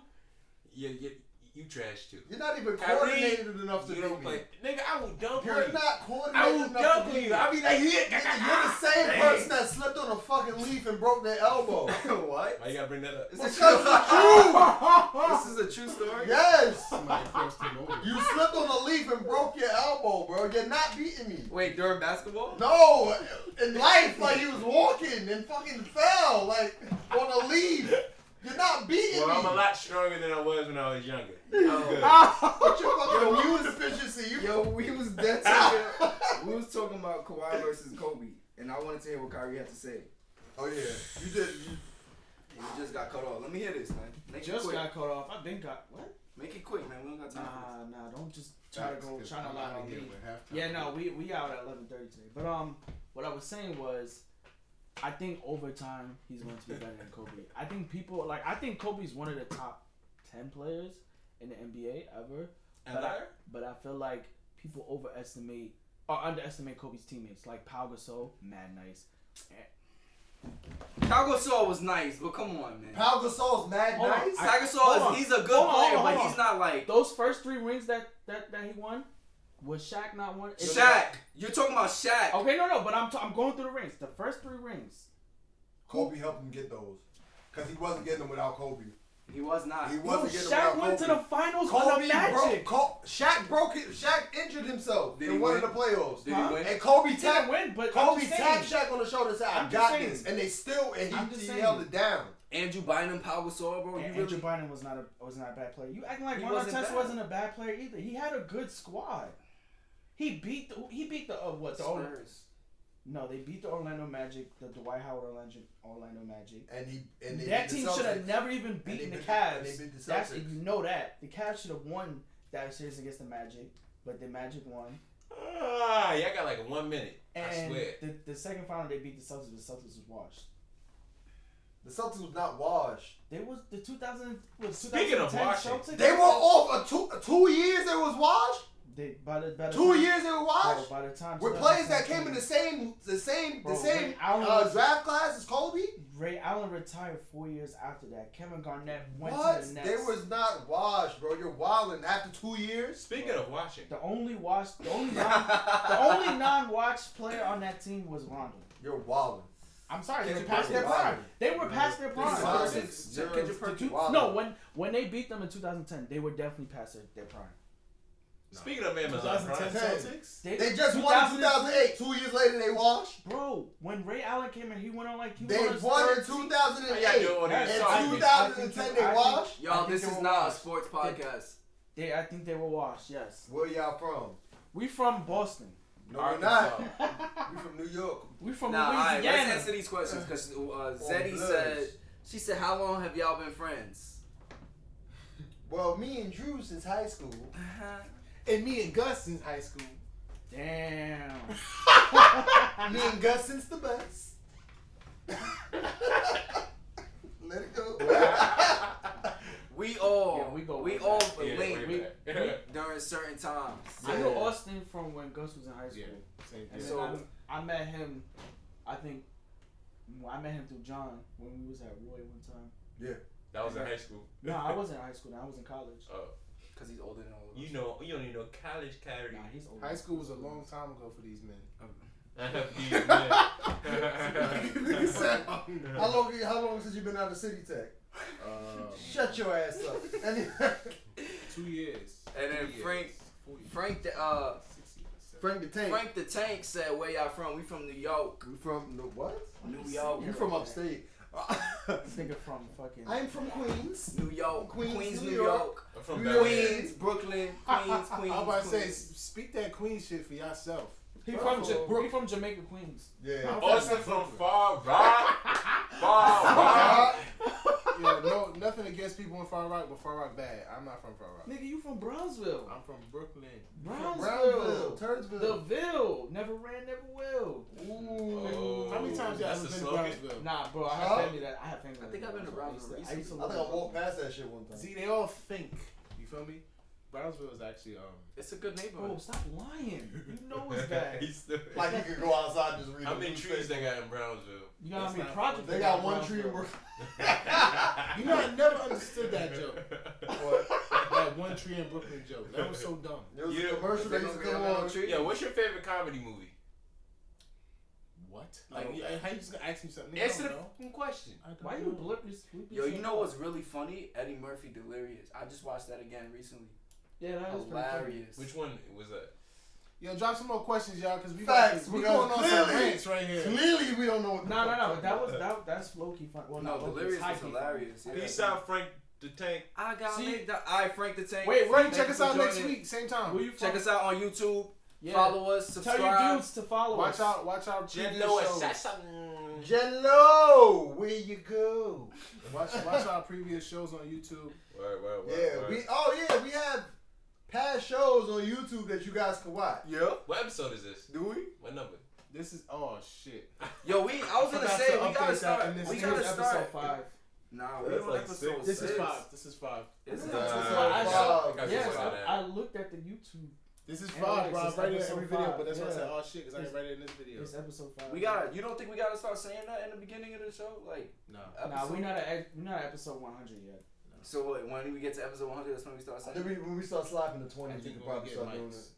[SPEAKER 6] you trash too.
[SPEAKER 7] You're not even
[SPEAKER 6] Kyrie,
[SPEAKER 7] coordinated enough to
[SPEAKER 6] You
[SPEAKER 7] beat
[SPEAKER 6] don't
[SPEAKER 7] me.
[SPEAKER 6] play, nigga. I will dunk on
[SPEAKER 7] You're
[SPEAKER 6] you.
[SPEAKER 7] not
[SPEAKER 6] I
[SPEAKER 7] coordinated
[SPEAKER 6] will
[SPEAKER 7] enough
[SPEAKER 6] dunk
[SPEAKER 7] to
[SPEAKER 6] on
[SPEAKER 7] beat
[SPEAKER 6] you.
[SPEAKER 7] me.
[SPEAKER 6] I'll be like, here.
[SPEAKER 7] You're the same person that slipped on a fucking leaf and broke their elbow.
[SPEAKER 3] What?
[SPEAKER 6] Why you gotta bring that up?
[SPEAKER 3] Is
[SPEAKER 7] Because
[SPEAKER 3] this
[SPEAKER 7] it's true.
[SPEAKER 3] This is a true story.
[SPEAKER 7] Yes.
[SPEAKER 4] Somebody crossed him over.
[SPEAKER 7] You slipped on a leaf and broke your elbow, bro. You're not beating me.
[SPEAKER 3] Wait, during basketball?
[SPEAKER 7] No, in life, like he was walking and fucking fell, like on a leaf. You're not beating
[SPEAKER 6] Well,
[SPEAKER 7] me.
[SPEAKER 6] I'm a lot stronger than I was when I was younger.
[SPEAKER 3] Yo,
[SPEAKER 7] What's your fucking immune deficiency?
[SPEAKER 3] yo, we was dead talking. We was talking about Kawhi versus Kobe, and I wanted to hear what Kyrie had to say.
[SPEAKER 7] Oh yeah, you did.
[SPEAKER 3] And you just got cut off. Let me hear this, man. Make it
[SPEAKER 5] Just
[SPEAKER 3] quick.
[SPEAKER 5] got cut off. I been got what?
[SPEAKER 3] Make it quick, man. We don't got time for this.
[SPEAKER 5] Nah. Don't just try to go. Try to lie on me.
[SPEAKER 4] Halftime.
[SPEAKER 5] Yeah, no, we out at 11:30 today. But what I was saying was, I think over time he's going to be better than Kobe. I think Kobe's one of the top 10 players in the NBA ever. But I feel like people overestimate or underestimate Kobe's teammates, like Pau Gasol, mad nice.
[SPEAKER 3] Pau Gasol was nice, but come on, man.
[SPEAKER 7] Pau Gasol's mad
[SPEAKER 5] Hold on.
[SPEAKER 7] nice.
[SPEAKER 3] Pau Gasol, he's a good player, but he's not like
[SPEAKER 5] Those first 3 rings that he won, was Shaq not one?
[SPEAKER 3] Shaq. You're talking about Shaq.
[SPEAKER 5] Okay, no, but I'm going through the rings. The first 3 rings.
[SPEAKER 7] Kobe helped him get those, cause he wasn't getting them without Kobe.
[SPEAKER 3] He was not.
[SPEAKER 7] He wasn't getting them
[SPEAKER 5] Shaq
[SPEAKER 7] without
[SPEAKER 5] went
[SPEAKER 7] Kobe.
[SPEAKER 5] to the finals on the Magic.
[SPEAKER 7] Shaq broke it. Shaq injured himself
[SPEAKER 3] Did
[SPEAKER 7] in
[SPEAKER 3] he
[SPEAKER 7] one
[SPEAKER 3] win?
[SPEAKER 7] of the playoffs.
[SPEAKER 3] Did he win?
[SPEAKER 7] And Kobe
[SPEAKER 5] He didn't
[SPEAKER 7] tapped.
[SPEAKER 5] win, but
[SPEAKER 7] Kobe
[SPEAKER 5] I'm just
[SPEAKER 7] tapped
[SPEAKER 5] saying.
[SPEAKER 7] Shaq on the shoulder and said, "I
[SPEAKER 5] I'm just
[SPEAKER 7] got
[SPEAKER 5] saying.
[SPEAKER 7] this," and they still
[SPEAKER 5] I'm just
[SPEAKER 7] he
[SPEAKER 5] saying.
[SPEAKER 7] held it down.
[SPEAKER 3] Andrew Bynum, Pau Gasol, bro.
[SPEAKER 5] And Andrew Bynum was not a bad player. You acting like
[SPEAKER 3] He
[SPEAKER 5] Ron
[SPEAKER 3] wasn't
[SPEAKER 5] Artest
[SPEAKER 3] bad.
[SPEAKER 5] wasn't a bad player either. He had a good squad. He beat the
[SPEAKER 3] Spurs.
[SPEAKER 5] No, they beat the Orlando Magic, the Dwight Howard Orlando Magic.
[SPEAKER 7] And they
[SPEAKER 5] That
[SPEAKER 7] beat the
[SPEAKER 5] team should have
[SPEAKER 7] Celtics.
[SPEAKER 5] never even
[SPEAKER 7] And
[SPEAKER 5] beaten
[SPEAKER 7] they
[SPEAKER 5] the
[SPEAKER 7] beat
[SPEAKER 5] Cavs.
[SPEAKER 7] and they beat the
[SPEAKER 5] That's
[SPEAKER 7] Celtics.
[SPEAKER 5] you know that the Cavs should have won that series against the Magic, but the Magic won.
[SPEAKER 6] Y'all got like 1 minute. I
[SPEAKER 5] And
[SPEAKER 6] swear.
[SPEAKER 5] the second final they beat the Celtics. The Celtics was washed.
[SPEAKER 7] The Celtics was not washed.
[SPEAKER 5] They was the 2010
[SPEAKER 6] Speaking of washing,
[SPEAKER 5] Celtics.
[SPEAKER 7] They were off a 2 years. They was washed.
[SPEAKER 5] They by the
[SPEAKER 7] 2
[SPEAKER 5] time-
[SPEAKER 7] years they were washed.
[SPEAKER 5] Bro, by the time
[SPEAKER 7] With players that
[SPEAKER 5] 2010
[SPEAKER 7] came in the same
[SPEAKER 5] Bro, Ray Allen was-
[SPEAKER 7] draft class as Kobe.
[SPEAKER 5] Ray Allen retired 4 years after that. Kevin Garnett went
[SPEAKER 7] What?
[SPEAKER 5] to the Nets.
[SPEAKER 7] They was not washed, bro. You're wilding after 2 years.
[SPEAKER 6] Speaking of washing,
[SPEAKER 5] the only non-watched player on that team was Rondo.
[SPEAKER 7] You're wilding.
[SPEAKER 5] I'm sorry, they were
[SPEAKER 3] Kendrick
[SPEAKER 5] past their
[SPEAKER 3] Perkins.
[SPEAKER 5] prime. They were past their prime.
[SPEAKER 3] Kendrick Perkins.
[SPEAKER 5] No, when they beat them in 2010, they were definitely past their prime.
[SPEAKER 6] speaking of Amazon
[SPEAKER 4] 2010
[SPEAKER 6] Prime,
[SPEAKER 4] Celtics?
[SPEAKER 7] They just won in 2008. 2 years later, they washed.
[SPEAKER 5] Bro, when Ray Allen came in, he went on like he
[SPEAKER 7] They
[SPEAKER 5] won his
[SPEAKER 7] won in
[SPEAKER 5] third season.
[SPEAKER 7] 2008.
[SPEAKER 6] How y'all doing
[SPEAKER 7] In
[SPEAKER 6] here?
[SPEAKER 5] I
[SPEAKER 7] 2010, they
[SPEAKER 5] think-
[SPEAKER 7] washed.
[SPEAKER 3] Y'all,
[SPEAKER 5] think
[SPEAKER 3] this
[SPEAKER 5] they
[SPEAKER 3] is
[SPEAKER 5] were
[SPEAKER 3] not a
[SPEAKER 5] washed.
[SPEAKER 3] sports podcast.
[SPEAKER 5] I think they were washed. Yes,
[SPEAKER 7] Where y'all from?
[SPEAKER 5] we from Boston.
[SPEAKER 7] No, we're not. We from New York.
[SPEAKER 5] We from
[SPEAKER 3] Nah, alright, let's
[SPEAKER 5] Louisiana.
[SPEAKER 3] answer these questions because Zeddy
[SPEAKER 7] Bloods.
[SPEAKER 3] said, how long have y'all been friends?
[SPEAKER 7] Well, me and Drew since high school.
[SPEAKER 4] And me and Gus since high school.
[SPEAKER 5] Damn.
[SPEAKER 7] Me and Gus since the bus. Let it go.
[SPEAKER 3] We all
[SPEAKER 5] Yeah, we go
[SPEAKER 3] we
[SPEAKER 5] way
[SPEAKER 3] all
[SPEAKER 5] back.
[SPEAKER 6] Yeah,
[SPEAKER 3] linked
[SPEAKER 6] way back.
[SPEAKER 3] during certain times.
[SPEAKER 5] I know Austin from when Gus was in high school.
[SPEAKER 4] Same
[SPEAKER 5] And
[SPEAKER 4] thing.
[SPEAKER 5] then I met him, I think, I met him through John when we was at Roy one time.
[SPEAKER 6] That was in high school.
[SPEAKER 5] No, I wasn't in high school. I was in college.
[SPEAKER 6] Oh,
[SPEAKER 3] Because he's older than all of us.
[SPEAKER 6] you don't even know college carry.
[SPEAKER 5] Nah, he's old.
[SPEAKER 4] High school was a long time ago for these men.
[SPEAKER 7] How long since you been out of City Tech? Shut your ass up.
[SPEAKER 4] 2 years.
[SPEAKER 3] And then
[SPEAKER 4] 3
[SPEAKER 3] Frank,
[SPEAKER 4] years, 4 years,
[SPEAKER 3] Frank the
[SPEAKER 4] 6 years, 7
[SPEAKER 7] Frank the Tank.
[SPEAKER 3] Frank the Tank said, "Where y'all from? We from New York.
[SPEAKER 7] You from the what?
[SPEAKER 3] New York.
[SPEAKER 7] You from upstate.
[SPEAKER 5] Nigga from fucking.
[SPEAKER 7] I'm from Queens.
[SPEAKER 3] New York.
[SPEAKER 7] Queens,
[SPEAKER 3] New
[SPEAKER 7] New
[SPEAKER 3] York.
[SPEAKER 6] I'm from
[SPEAKER 7] New
[SPEAKER 6] Bel
[SPEAKER 7] York.
[SPEAKER 6] Air.
[SPEAKER 3] Queens, Brooklyn, Queens.
[SPEAKER 4] I was about to say,
[SPEAKER 3] Queens.
[SPEAKER 4] speak that queen shit for yourself.
[SPEAKER 5] He from Jamaica, Queens.
[SPEAKER 7] Yeah.
[SPEAKER 6] Austin from Far Rock. Far Rock.
[SPEAKER 4] no, nothing against people in Far Rock, but Far Rock bad. I'm not from Far Rock.
[SPEAKER 5] Nigga, you from Brownsville.
[SPEAKER 2] I'm from Brooklyn.
[SPEAKER 5] Brownsville.
[SPEAKER 7] Turnsville.
[SPEAKER 5] The Ville. Never ran, never will.
[SPEAKER 7] Ooh.
[SPEAKER 4] How many times y'all
[SPEAKER 6] That's
[SPEAKER 4] ever
[SPEAKER 6] a
[SPEAKER 4] been to
[SPEAKER 6] slogan.
[SPEAKER 4] Brownsville?
[SPEAKER 5] Nah, bro, I have family that I
[SPEAKER 3] think I've been to Brownsville
[SPEAKER 5] I used to
[SPEAKER 7] I think I walked past that shit one time.
[SPEAKER 2] See, they all think. You feel me? Brownsville is actually
[SPEAKER 3] It's a good neighborhood.
[SPEAKER 5] Bro, stop lying. You know it's bad.
[SPEAKER 7] Like you could go outside and just read.
[SPEAKER 6] How many trees they got in Brownsville?
[SPEAKER 5] You know how many
[SPEAKER 2] not-
[SPEAKER 5] projects
[SPEAKER 7] They got one tree in
[SPEAKER 5] Brownsville?
[SPEAKER 2] You know, I never understood that joke.
[SPEAKER 7] What?
[SPEAKER 2] That one tree in Brooklyn joke. That was so dumb.
[SPEAKER 7] There was
[SPEAKER 6] You-
[SPEAKER 7] a commercial that used to come on.
[SPEAKER 6] Yeah, what's your favorite comedy movie?
[SPEAKER 2] What? Like, how you just gonna ask me something?
[SPEAKER 6] Answer
[SPEAKER 2] I
[SPEAKER 6] the
[SPEAKER 2] don't know.
[SPEAKER 6] fucking question.
[SPEAKER 2] I don't
[SPEAKER 5] Why you
[SPEAKER 2] know.
[SPEAKER 5] blip this?
[SPEAKER 3] Yo, you know what's really funny? Eddie Murphy Delirious. I just watched that again recently.
[SPEAKER 5] Yeah, that is
[SPEAKER 3] Hilarious.
[SPEAKER 6] Which one was that?
[SPEAKER 4] Yo, drop some more questions, y'all, because we
[SPEAKER 7] Facts.
[SPEAKER 4] we
[SPEAKER 7] We
[SPEAKER 4] going
[SPEAKER 7] got
[SPEAKER 4] on some
[SPEAKER 7] clearly.
[SPEAKER 4] rants right here.
[SPEAKER 7] Clearly, we don't know what.
[SPEAKER 5] No. That's low key fun. Well,
[SPEAKER 3] No,
[SPEAKER 5] low-key,
[SPEAKER 3] Delirious
[SPEAKER 5] it's high
[SPEAKER 3] was
[SPEAKER 5] key
[SPEAKER 3] hilarious.
[SPEAKER 5] fun.
[SPEAKER 3] Yeah.
[SPEAKER 6] Peace out, Frank the Tank.
[SPEAKER 3] I got
[SPEAKER 5] See-
[SPEAKER 3] me. I Frank the Tank.
[SPEAKER 4] Wait,
[SPEAKER 3] Frank,
[SPEAKER 4] check
[SPEAKER 3] thank
[SPEAKER 4] us
[SPEAKER 3] you
[SPEAKER 4] out
[SPEAKER 3] for
[SPEAKER 4] next
[SPEAKER 3] joining.
[SPEAKER 4] week, same time.
[SPEAKER 5] Who you
[SPEAKER 3] Check us out on YouTube.
[SPEAKER 5] Yeah.
[SPEAKER 3] Follow us. Subscribe.
[SPEAKER 5] Tell your dudes to follow us.
[SPEAKER 4] Watch out previous
[SPEAKER 6] Jello
[SPEAKER 4] shows.
[SPEAKER 6] assassin.
[SPEAKER 7] Jello, where you go?
[SPEAKER 4] Watch our previous shows on YouTube.
[SPEAKER 7] Yeah, we have past shows on YouTube that you guys can watch.
[SPEAKER 3] Yeah.
[SPEAKER 6] What episode is this?
[SPEAKER 3] Do we?
[SPEAKER 6] What number?
[SPEAKER 2] This is shit.
[SPEAKER 3] Yo, I was gonna
[SPEAKER 2] Forgot
[SPEAKER 3] say
[SPEAKER 2] to
[SPEAKER 3] we gotta
[SPEAKER 2] update that
[SPEAKER 3] start.
[SPEAKER 2] in this
[SPEAKER 3] We
[SPEAKER 2] news
[SPEAKER 3] gotta
[SPEAKER 5] Episode
[SPEAKER 3] start.
[SPEAKER 5] 5.
[SPEAKER 3] Nah,
[SPEAKER 6] That's
[SPEAKER 3] we're on
[SPEAKER 6] like
[SPEAKER 3] episode
[SPEAKER 6] 6.
[SPEAKER 2] This is
[SPEAKER 3] 6.
[SPEAKER 2] 5. This is 5.
[SPEAKER 3] Is it?
[SPEAKER 5] Yeah,
[SPEAKER 7] Five.
[SPEAKER 5] Yes, I looked at the YouTube.
[SPEAKER 2] This is
[SPEAKER 5] Analytics
[SPEAKER 2] 5, bro. I
[SPEAKER 5] is
[SPEAKER 2] write it in
[SPEAKER 5] episode
[SPEAKER 2] every video,
[SPEAKER 5] 5.
[SPEAKER 2] but that's why I said,
[SPEAKER 5] Yeah.
[SPEAKER 2] oh shit, because I didn't write it in this video.
[SPEAKER 5] It's episode 5.
[SPEAKER 3] We gotta. You don't think we gotta start saying that in the beginning of the show, like?
[SPEAKER 2] No.
[SPEAKER 5] Nah, we're not at episode 100 yet.
[SPEAKER 3] So what, when we get to episode 100, that's when we start saying.
[SPEAKER 7] When we start slapping the
[SPEAKER 2] I
[SPEAKER 7] 20s, we
[SPEAKER 2] think
[SPEAKER 7] can
[SPEAKER 2] when
[SPEAKER 7] probably
[SPEAKER 2] we get
[SPEAKER 7] start doing
[SPEAKER 2] mics.
[SPEAKER 7] it.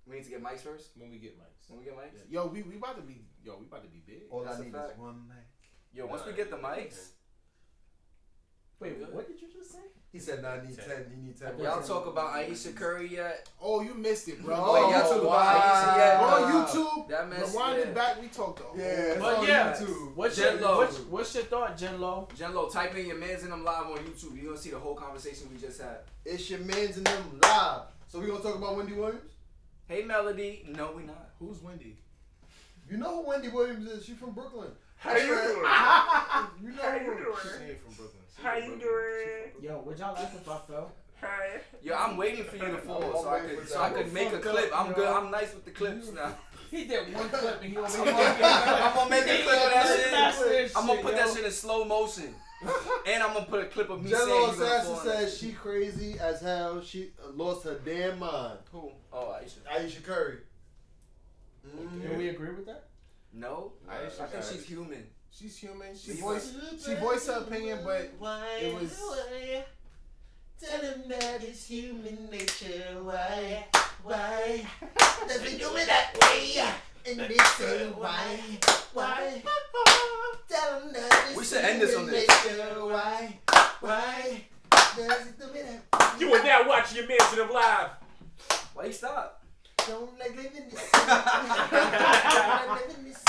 [SPEAKER 3] We need to get mics first.
[SPEAKER 2] When we get mics.
[SPEAKER 3] When we get mics.
[SPEAKER 2] Yeah. Yo, we about to be big.
[SPEAKER 7] All
[SPEAKER 3] That's
[SPEAKER 7] I
[SPEAKER 3] a
[SPEAKER 7] need
[SPEAKER 3] fact.
[SPEAKER 7] is one mic.
[SPEAKER 3] Yo, once we get the mics,
[SPEAKER 5] Wait, what did you just say?
[SPEAKER 7] He said, "No, I need 10. You need 10."
[SPEAKER 3] y'all talk about Ayesha Curry yet?
[SPEAKER 4] Oh, you missed it, bro.
[SPEAKER 7] Oh,
[SPEAKER 3] Wait, y'all talk about Ayesha yet?
[SPEAKER 4] Go on
[SPEAKER 3] Nah.
[SPEAKER 4] YouTube.
[SPEAKER 3] That mess.
[SPEAKER 4] Rewind
[SPEAKER 3] Yeah.
[SPEAKER 4] it back. We talked the whole.
[SPEAKER 7] Yeah, it's
[SPEAKER 5] But
[SPEAKER 7] on
[SPEAKER 5] yeah,
[SPEAKER 7] YouTube.
[SPEAKER 5] What's your thought, Jen Lo?
[SPEAKER 3] Jenlo, type in your mans and them live on YouTube. You're gonna see the whole conversation we just had.
[SPEAKER 7] It's your mans and them live. So we gonna talk about Wendy Williams.
[SPEAKER 3] Hey, Melody. No, we not.
[SPEAKER 4] Who's Wendy?
[SPEAKER 7] You know who Wendy Williams is? She's from Brooklyn.
[SPEAKER 6] How you doing?
[SPEAKER 7] You know her.
[SPEAKER 2] She ain't from Brooklyn.
[SPEAKER 6] How you doing?
[SPEAKER 5] Yo, would y'all laugh if I fell?
[SPEAKER 3] Yo, I'm waiting for you to fall so I could make a clip. I'm good. I'm nice with the clips now.
[SPEAKER 5] He did one clip and he over
[SPEAKER 3] I'm
[SPEAKER 5] here.
[SPEAKER 3] gonna make a clip of that shit. I'm gonna put that
[SPEAKER 5] yo.
[SPEAKER 3] shit in slow motion. And I'm gonna put a clip of me
[SPEAKER 7] Jello
[SPEAKER 3] saying you gonna
[SPEAKER 7] Assassin
[SPEAKER 3] fall.
[SPEAKER 7] says she crazy as hell. She lost her damn mind.
[SPEAKER 3] Who? Oh, Ayesha.
[SPEAKER 7] Ayesha Curry.
[SPEAKER 5] Can we agree with that?
[SPEAKER 3] No,
[SPEAKER 2] Ayesha
[SPEAKER 3] I think
[SPEAKER 2] Curry.
[SPEAKER 3] she's human.
[SPEAKER 4] She's human. She
[SPEAKER 3] She's
[SPEAKER 4] voiced her opinion, but it was.
[SPEAKER 9] Tell him that it's human nature. Why does it do it that way? And they say why? Tell him that it's
[SPEAKER 3] We should end this on
[SPEAKER 9] human
[SPEAKER 3] this.
[SPEAKER 9] nature. Why does it do it that way?
[SPEAKER 6] You are now watching your man to them live.
[SPEAKER 3] Why you stop?
[SPEAKER 9] Don't like living this. Don't like living this.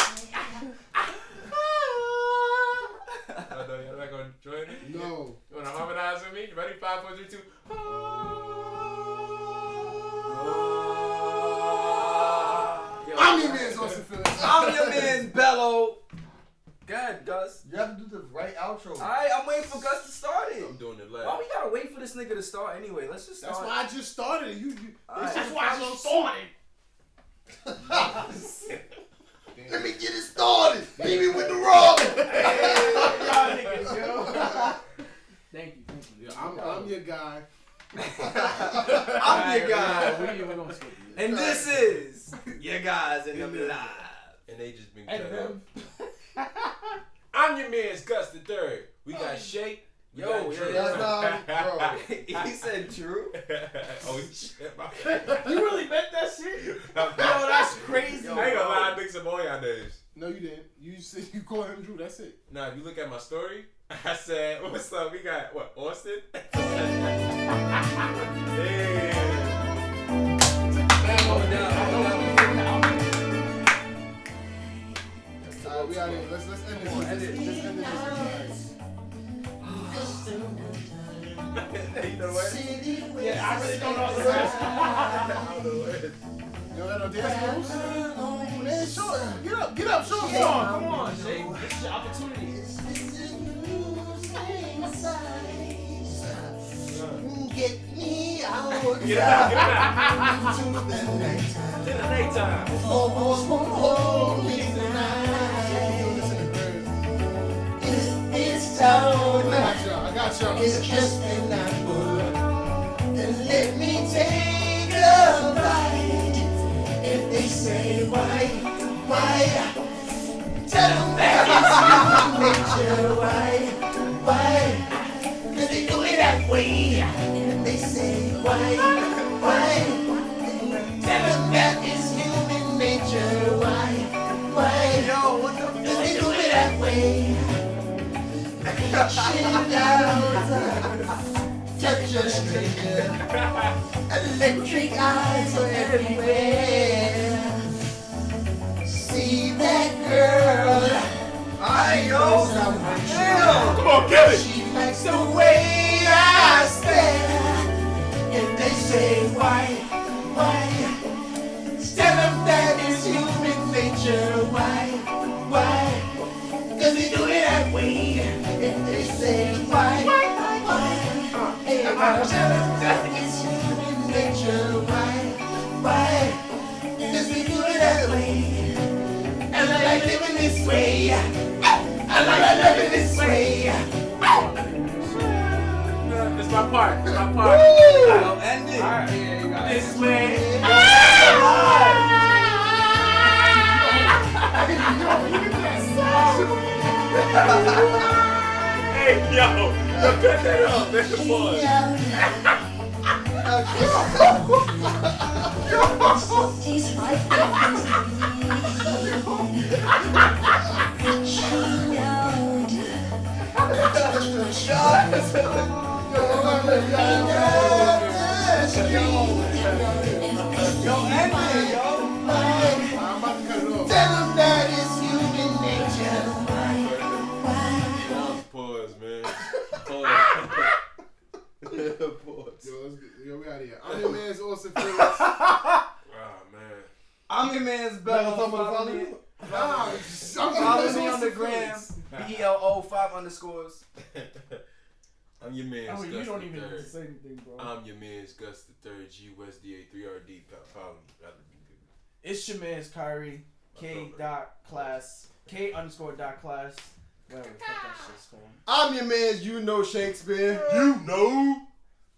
[SPEAKER 6] You're not gonna join me?
[SPEAKER 4] No.
[SPEAKER 6] You wanna harmonize with me? You ready? 5, 4, 3, 2.
[SPEAKER 3] Yo,
[SPEAKER 4] I'm your man's Austin Phillips.
[SPEAKER 3] I'm your man's Bello. Go ahead, Gus.
[SPEAKER 7] You have to do the right outro.
[SPEAKER 3] Alright, I'm waiting for Gus to start it.
[SPEAKER 6] I'm doing it
[SPEAKER 3] Why
[SPEAKER 6] live.
[SPEAKER 3] we gotta wait for this nigga to start anyway? Let's just start.
[SPEAKER 4] That's why I just started.
[SPEAKER 3] Alright.
[SPEAKER 4] That's why I just started.
[SPEAKER 7] Let me get it started. Beat me with the rock.
[SPEAKER 5] Thank you.
[SPEAKER 4] Yeah, I'm your guy.
[SPEAKER 3] I'm your guy.
[SPEAKER 5] We're gonna skip it.
[SPEAKER 3] And this is your guys in the live.
[SPEAKER 6] And they just been
[SPEAKER 5] And
[SPEAKER 6] cut
[SPEAKER 5] them.
[SPEAKER 6] up. I'm your man's Gus the Third. We got Shake. We
[SPEAKER 3] Yo,
[SPEAKER 6] got Drew.
[SPEAKER 7] That's not, bro.
[SPEAKER 3] He said Drew.
[SPEAKER 6] Oh shit, my bad.
[SPEAKER 5] You really bet that shit? Yo, that's crazy.
[SPEAKER 6] I ain't gonna lie, I big some on y'all days.
[SPEAKER 4] No, you didn't. You said you called him Drew. That's it.
[SPEAKER 6] Now, if you look at my story, I said, what's up? We got, what, Austin? Yeah.
[SPEAKER 3] Hold it down, hold it down.
[SPEAKER 4] We out here. Let's end this. Let's end this.
[SPEAKER 6] You know what?
[SPEAKER 5] Yeah, I really don't know the rest.
[SPEAKER 4] You don't got no dance moves? Man, get up, show us.
[SPEAKER 5] Come on, Jake. This is your opportunity.
[SPEAKER 9] sides. Get me out.
[SPEAKER 6] Get out.
[SPEAKER 9] Into the nighttime.
[SPEAKER 6] To the daytime.
[SPEAKER 9] Almost won't hold me tonight. This town
[SPEAKER 4] I got y'all.
[SPEAKER 9] is just an apple. Then let me take a bite. If they say why, tell them that it's human nature. Why? Cause they do it that way. If they say why, tell them that it's human nature. Why? Cause they do it that way. Chill out, touch a stranger. Electric eyes are everywhere. See that girl? I know someone.
[SPEAKER 6] Come on, get it.
[SPEAKER 9] She likes the way I stare. If they say why? Tell them that it's human nature. Why? Cause they do it that way. If they say why? Hey, tell them that it's human nature. Why? Cause we do it that way. And I like living this way. I like living this way.
[SPEAKER 6] That's my part.
[SPEAKER 3] I'll end it.
[SPEAKER 5] Alright, yeah, you got it.
[SPEAKER 6] This way. Hey, yo, cut that off. That's the pause.
[SPEAKER 8] These five things
[SPEAKER 9] Tell them that it's human nature.
[SPEAKER 6] Pause, man. Pause.
[SPEAKER 4] Yo, we out here. I'm your man's Austin Felix.
[SPEAKER 6] Oh, man.
[SPEAKER 3] I'm your man's Bell. Follow me on the gram. BELO5_.
[SPEAKER 6] I'm your man's
[SPEAKER 5] Oh,
[SPEAKER 6] Gus
[SPEAKER 5] you don't
[SPEAKER 6] the
[SPEAKER 5] even have to
[SPEAKER 6] Third.
[SPEAKER 5] say anything, bro.
[SPEAKER 6] I'm your man's Gus the Third. GUSDA3RD. Follow me.
[SPEAKER 5] It's your man's Kyrie. K.class. K_.class. Whatever the fuck that shit's called.
[SPEAKER 7] I'm your man's You Know Shakespeare.
[SPEAKER 6] You know.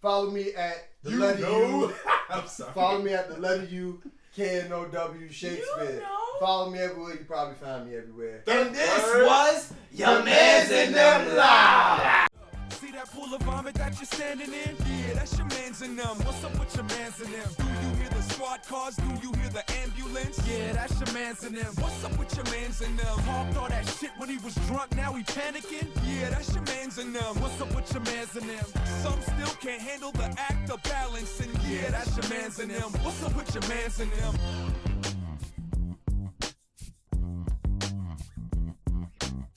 [SPEAKER 7] Follow me at the
[SPEAKER 6] You
[SPEAKER 7] letter
[SPEAKER 6] know.
[SPEAKER 7] U.
[SPEAKER 6] I'm sorry.
[SPEAKER 7] Follow me at the letter U. KNOW Shakespeare. Follow me everywhere. You probably find me everywhere.
[SPEAKER 3] And this was Your Mans and Them Live.
[SPEAKER 1] See that pool of vomit that you're standing in? Yeah, that's your mans and them. What's up with your mans and them? Do you hear the squad cars? Do you hear the ambulance? Yeah, that's your mans and them. What's up with your mans and them? Talked all that shit when he was drunk, now he panicking? Yeah, that's your mans and them. What's up with your mans and them? Some still can't handle the act of balance, and yeah, that's your mans and them. What's up with your mans and them?